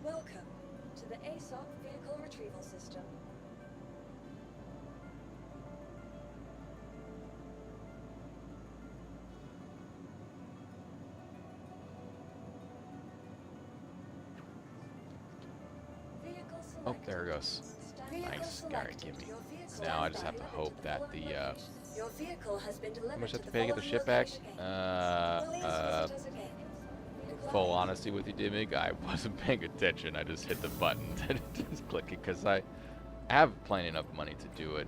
G: Welcome to the ASOP vehicle retrieval system. Vehicle
A: Oh,
G: selected.
A: there it goes.
G: Vehicle
A: Nice. Alright,
G: selected.
A: give me.
G: Your vehicle
A: So now I just have to
G: delivered
A: hope
G: to
A: that
G: following
A: the
G: location. Your vehicle has been delivered
A: how much I have to
G: the
A: pay to get the
G: following
A: ship back?
G: location. Please visit us again. Vehicle
A: Full honesty with you, Dimig, I wasn't paying attention. I just hit the button and just click it because I have plenty enough money to do it.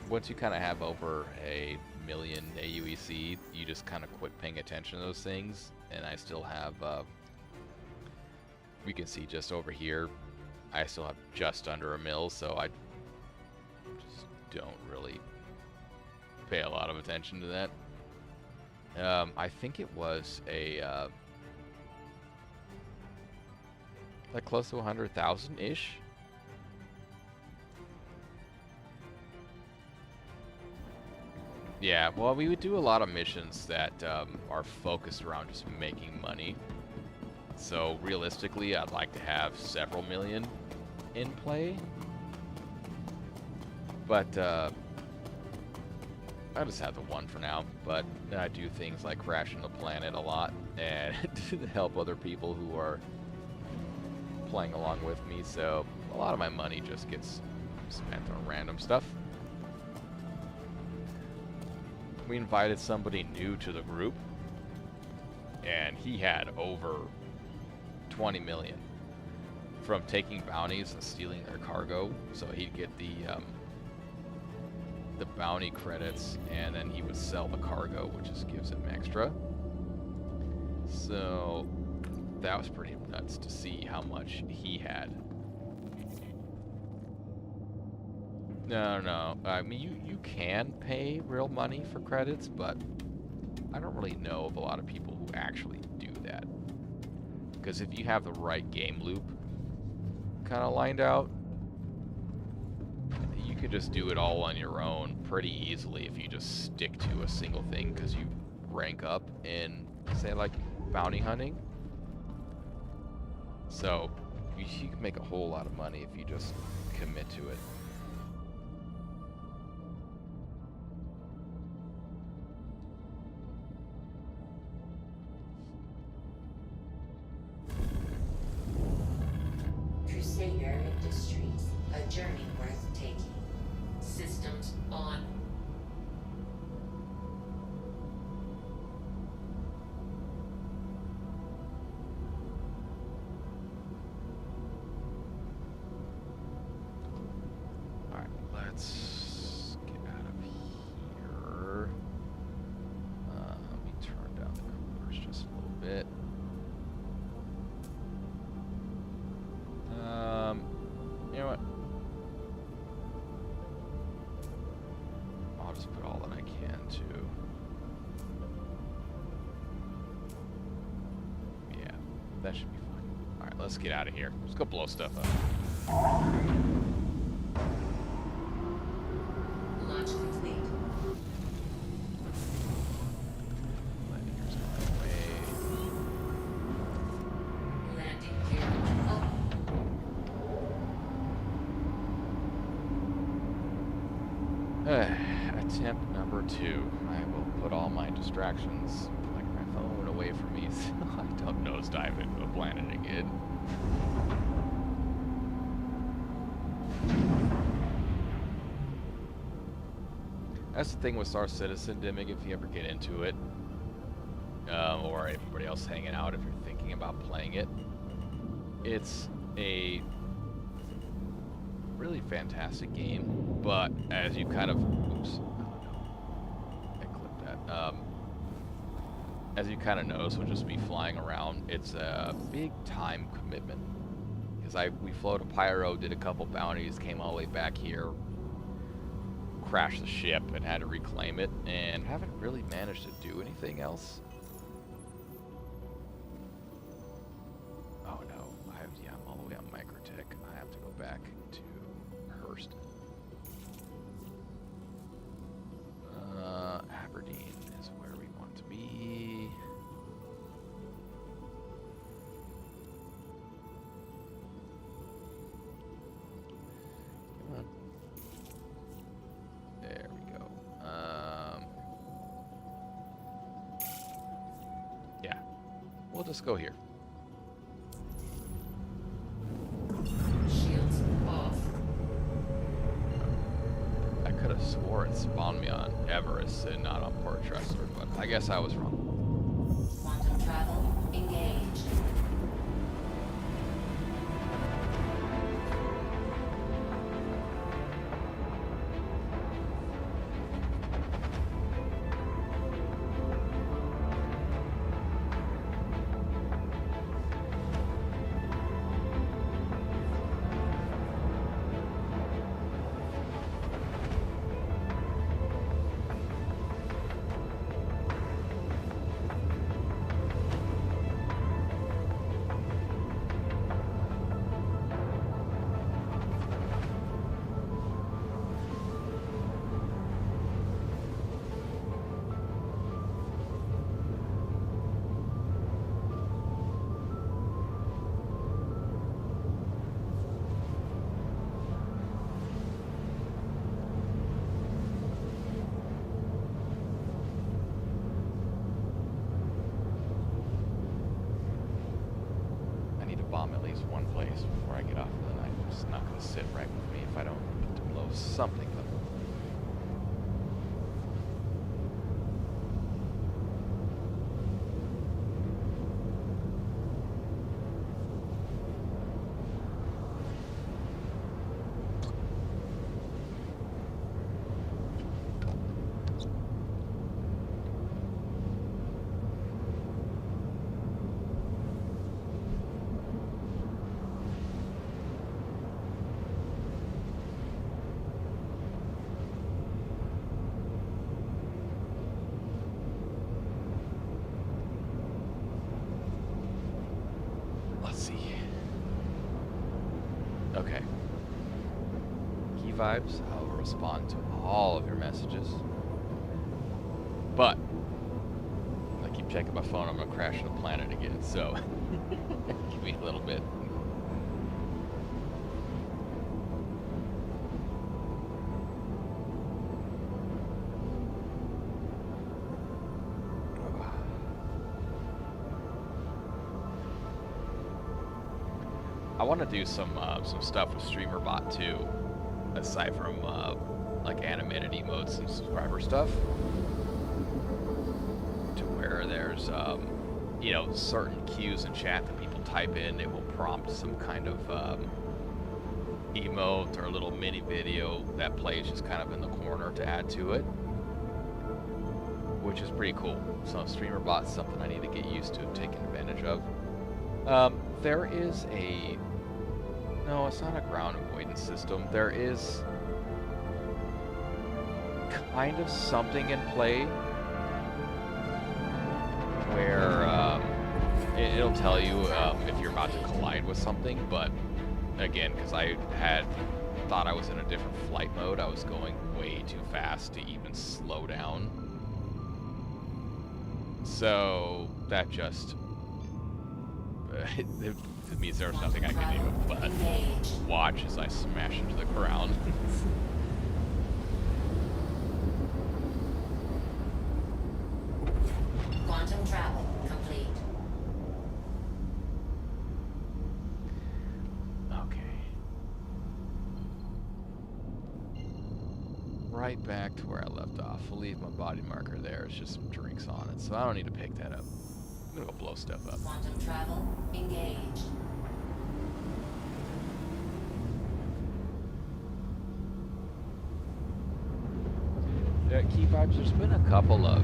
A: Once you kind of have over a million AUEC, you just kind of quit paying attention to those things. And I still have, we can see just over here, I still have just under a mil, so I just don't really pay a lot of attention to that. I think it was a like close to 100,000-ish. Yeah, well, we would do a lot of missions that are focused around just making money. So realistically, I'd like to have several million in play. But I just have the one for now. But I do things like crashing the planet a lot and help other people who are playing along with me. So a lot of my money just gets spent on random stuff. We invited somebody new to the group, and he had over 20 million from taking bounties and stealing their cargo. So he'd get the bounty credits, and then he would sell the cargo, which just gives him extra. So that was pretty nuts to see how much he had. No. I mean, you can pay real money for credits, but I don't really know of a lot of people who actually do that. Because if you have the right game loop kind of lined out, you can just do it all on your own pretty easily if you just stick to a single thing, because you rank up in, say, like bounty hunting. So you can make a whole lot of money if you just commit to it.
D: Crusader Industries, a journey worth taking. Systems on.
A: Alright, let's get out of here. Let me turn down the coolers just a little bit. You know what? I'll just put all that I can too. Yeah, that should be fine. Alright, let's get out of here. Let's go blow stuff up.
D: Launch complete.
A: Landing's on my way.
D: Landing gear up.
A: Attempt number 2. I will put all my distractions, like my phone, away from me so I don't nosedive into a planet again. That's the thing with Star Citizen, Dimming, if you ever get into it, or everybody else hanging out, if you're thinking about playing it, it's a really fantastic game, but as you kind of, oops, oh no, I clipped that. As you kind of notice, with just me flying around, it's a big time commitment. Because we flew to Pyro, did a couple bounties, came all the way back here, crashed the ship, and had to reclaim it, and haven't really managed to do anything else. Oh no, I'm all the way on Microtech. I have to go back to Hearst. Aberdeen is where we want to be. Come on. There we go. Yeah, we'll just go here.
D: Shields off.
A: I could have swore it spawned me on Everest and not on Port Tressler, but I guess I was wrong.
D: Quantum travel engaged.
A: At least one place before I get off for the night. It's just not going to sit right with me if I don't get to blow something up. Okay. Key Vibes, I will respond to all of your messages. But I keep checking my phone, I'm gonna crash the planet again, so give me a little bit. I want to do some stuff with StreamerBot too, aside from like animated emotes and subscriber stuff, to where there's you know, certain cues in chat that people type in, it will prompt some kind of emote or a little mini video that plays just kind of in the corner to add to it, which is pretty cool. So StreamerBot's something I need to get used to taking advantage of. There is a... No, it's not a ground avoidance system. There is kind of something in play where it'll tell you if you're about to collide with something, but again, because I had thought I was in a different flight mode, I was going way too fast to even slow down. So that just... it means there's nothing I can do but watch as I smash into the ground.
D: Quantum travel complete.
A: Okay. Right back to where I left off. We'll leave my body marker there. It's just some drinks on it, so I don't need to pick that up. I'm gonna go blow stuff up.
D: Quantum travel engaged.
A: Yeah, Key Vibes, there's been a couple of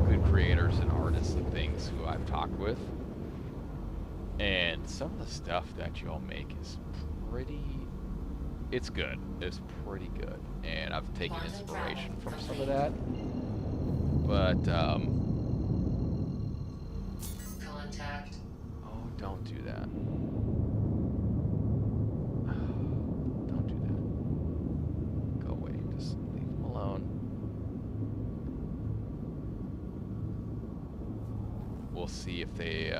A: good creators and artists and things who I've talked with, and some of the stuff that y'all make is pretty... It's good. It's pretty good, and I've taken inspiration from some of that, but
D: Contact.
A: oh, don't do that. Don't do that. Go away. Just leave him alone. We'll see if they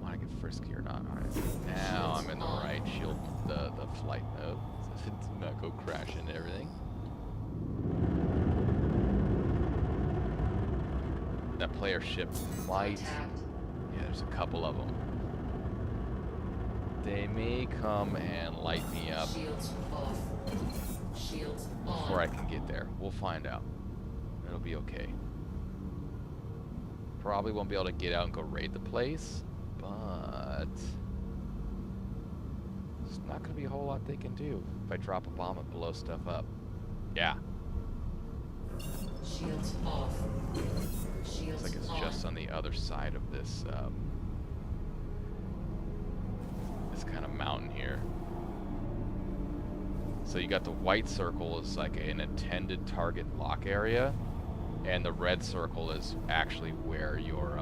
A: want to get frisky or not. Alright. Now I'm in the right shield, the flight mode. So it did not go crash into everything. That player ship might... Yeah, there's a couple of them. They may come and light me up
D: Shields off. Shields on.
A: before I can get there. We'll find out. It'll be okay. Probably won't be able to get out and go raid the place, but there's not going to be a whole lot they can do if I drop a bomb and blow stuff up. Yeah,
D: Shields off. Shields
A: looks like it's
D: on.
A: just on the other side of this this kind of mountain here. So you got the white circle is like an intended target lock area, and the red circle is actually where your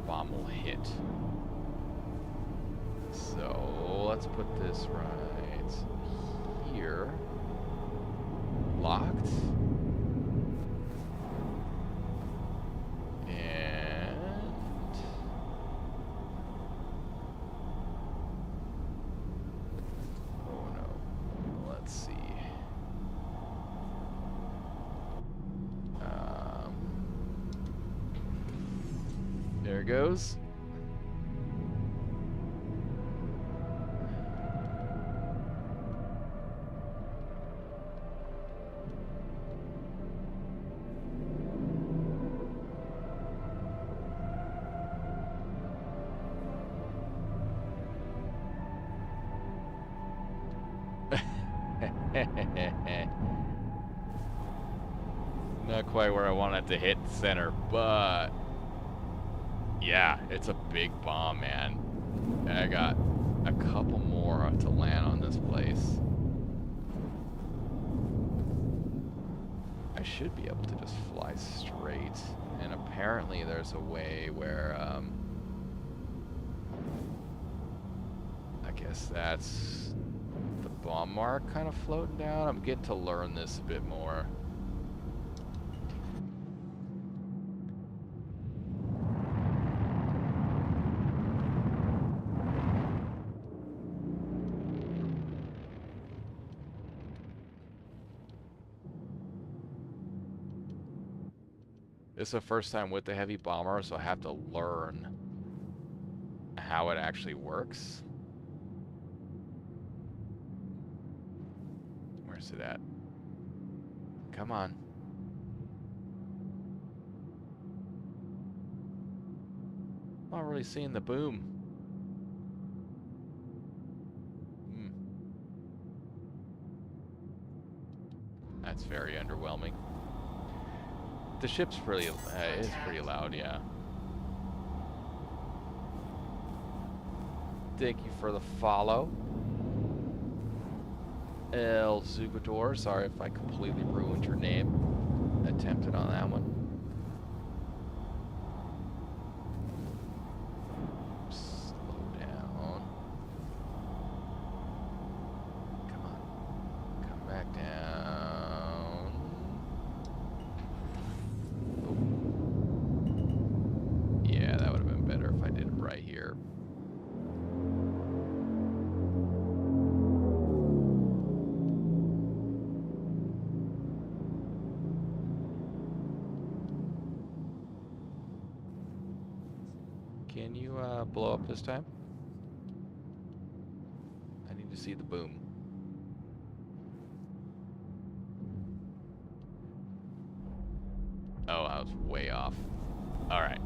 A: bomb will hit. So let's put this right here. Locked. And oh no. Let's see. There it goes. Not quite where I want it to hit center, but yeah, it's a big bomb, man. I got a couple more to land on this place. I should be able to just fly straight, and apparently there's a way where guess that's the bomb mark kind of floating down. I'm getting to learn this a bit more. This is the first time with the heavy bomber, so I have to learn how it actually works. Where's it at? Come on. Not really seeing the boom. That's very underwhelming. The ship's pretty, is pretty loud, yeah. Thank you for the follow. El Zugador, sorry if I completely ruined your name. Attempted on that one. Slow down. Come on. Come back down. Oh. Yeah, that would have been better if I did it right here. Can you blow up this time? I need to see the boom. Oh, I was way off. Alright.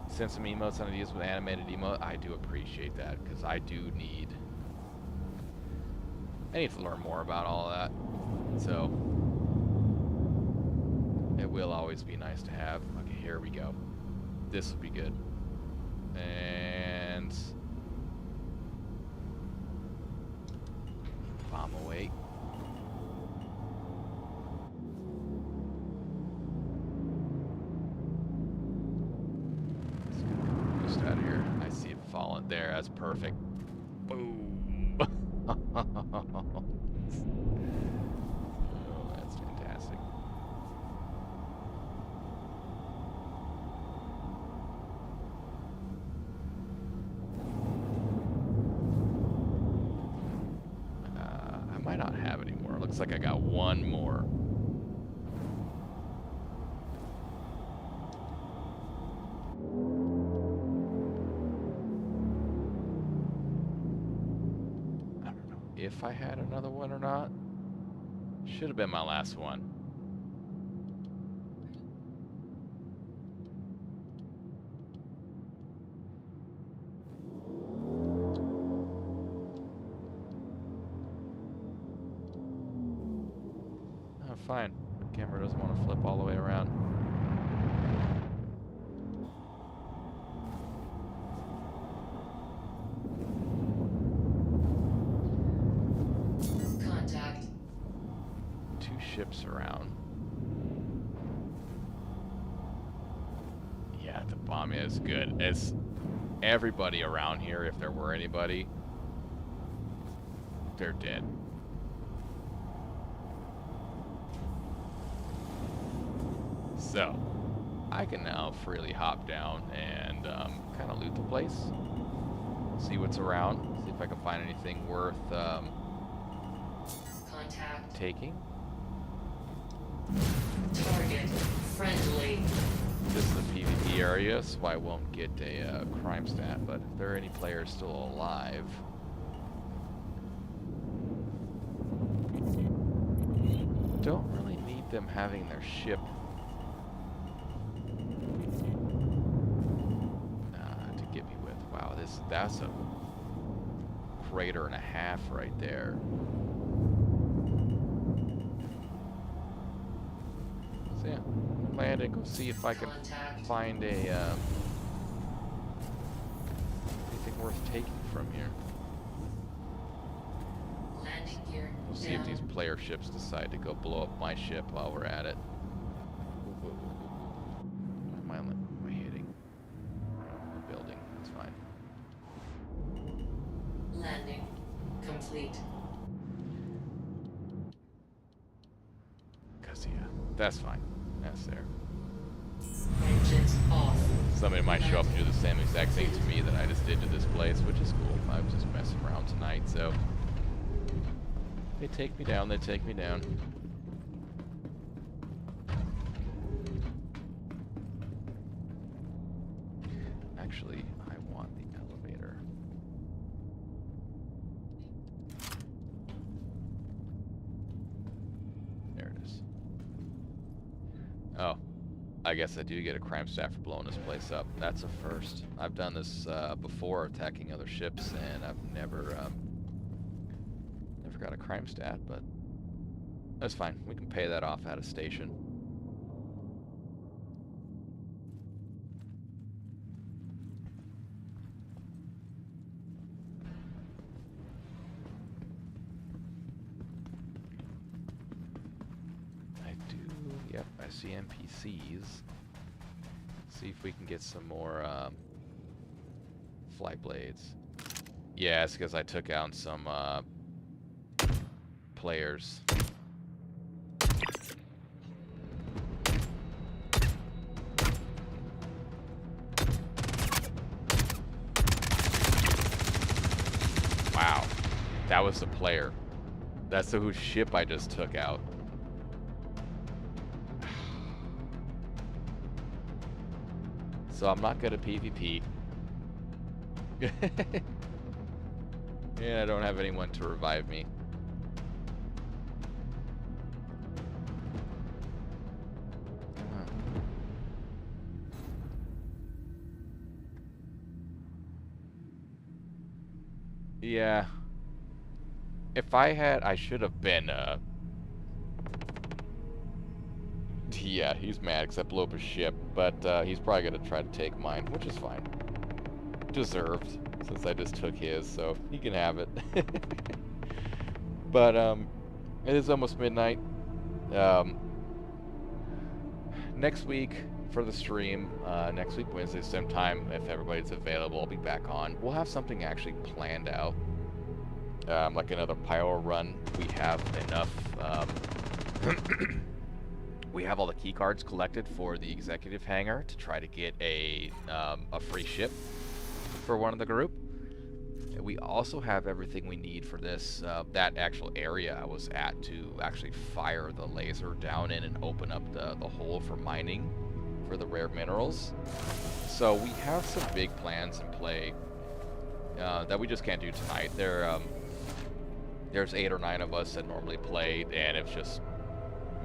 A: Send some emotes on ideas with animated emote. I do appreciate that, because I do need... I need to learn more about all of that. So... it will always be nice to have. Okay, here we go. This will be good. And bomb away. Let's get the boost out of here. I see it falling there. That's perfect. Boom. Oh, that's fantastic. I might not have any more. Looks like I got one more. I don't know if I had another one or not. Should have been my last one. Fine. The camera doesn't want to flip all the way around.
D: Contact.
A: 2 ships around. Yeah, the bomb is good. It's everybody around here, if there were anybody, they're dead. So, I can now freely hop down and kind of loot the place, see what's around, see if I can find anything worth
D: Contact.
A: taking.
D: Target. Friendly.
A: This is the PvP area, so I won't get a crime stat, but if there are any players still alive... don't really need them having their ship to get me with. Wow, that's a crater and a half right there. So yeah, I'm gonna land and go see if I can find a anything worth taking from here.
D: Landing gear.
A: We'll see if these player ships decide to go blow up my ship while we're at it. What am I hitting? The building. That's fine.
D: complete.
A: Cause yeah, that's fine. That's there.
D: Engines off.
A: Somebody might show up and do the same exact thing to me that I just did to this place, which is cool. I was just messing around tonight, so they take me down. They take me down. Actually, I want the elevator. There it is. Oh, I guess I do get a crime stat for blowing this place up. That's a first. I've done this before, attacking other ships, and I've never got a crime stat, but that's fine. We can pay that off at a station. Yep, I see NPCs. See if we can get some more flight blades. Yeah, it's because I took out some players. Wow, that was the player. That's whose ship I just took out. So I'm not good at PvP. And I don't have anyone to revive me. Come on. Yeah. If I had, I should have been, yeah, he's mad because I blew up his ship, but he's probably going to try to take mine, which is fine. Deserved, since I just took his, so he can have it. But it is almost midnight. Next week for the stream, next week Wednesday, same time, if everybody's available, I'll be back on. We'll have something actually planned out, like another pyro run. We have enough. We have all the key cards collected for the executive hangar to try to get a free ship for one of the group. We also have everything we need for this that actual area I was at to actually fire the laser down in and open up the hole for mining for the rare minerals. So we have some big plans in play that we just can't do tonight. There's 8 or 9 of us that normally play, and it's just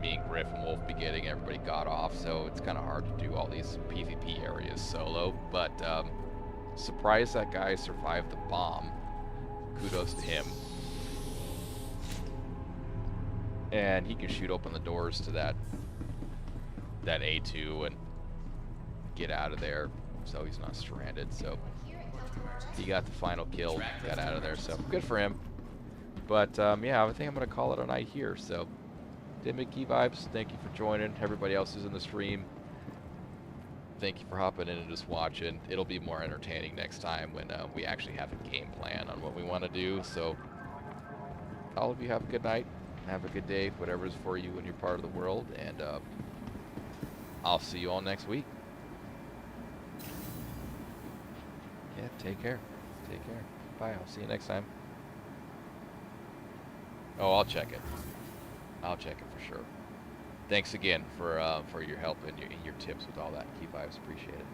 A: me and Griff and Wolf be getting everybody got off, so it's kind of hard to do all these PvP areas solo. But surprised that guy survived the bomb. Kudos to him. And he can shoot open the doors to that A2 and get out of there, so he's not stranded. So he got the final kill, got out of there, so good for him. But yeah, I think I'm gonna call it a night here. So Key Vibes, thank you for joining. Everybody else who's in the stream, thank you for hopping in and just watching. It'll be more entertaining next time when we actually have a game plan on what we want to do. So all of you have a good night, have a good day, whatever's for you in your part of the world, and I'll see you all next week. Yeah, take care. Take care. Bye. I'll see you next time. Oh, I'll check it. I'll check it for sure. Thanks again for your help and your tips with all that. Key Vibes, appreciate it.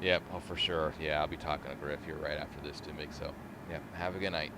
A: Yep, oh for sure. Yeah, I'll be talking to Griff here right after this, Timmy. So, yeah, have a good night.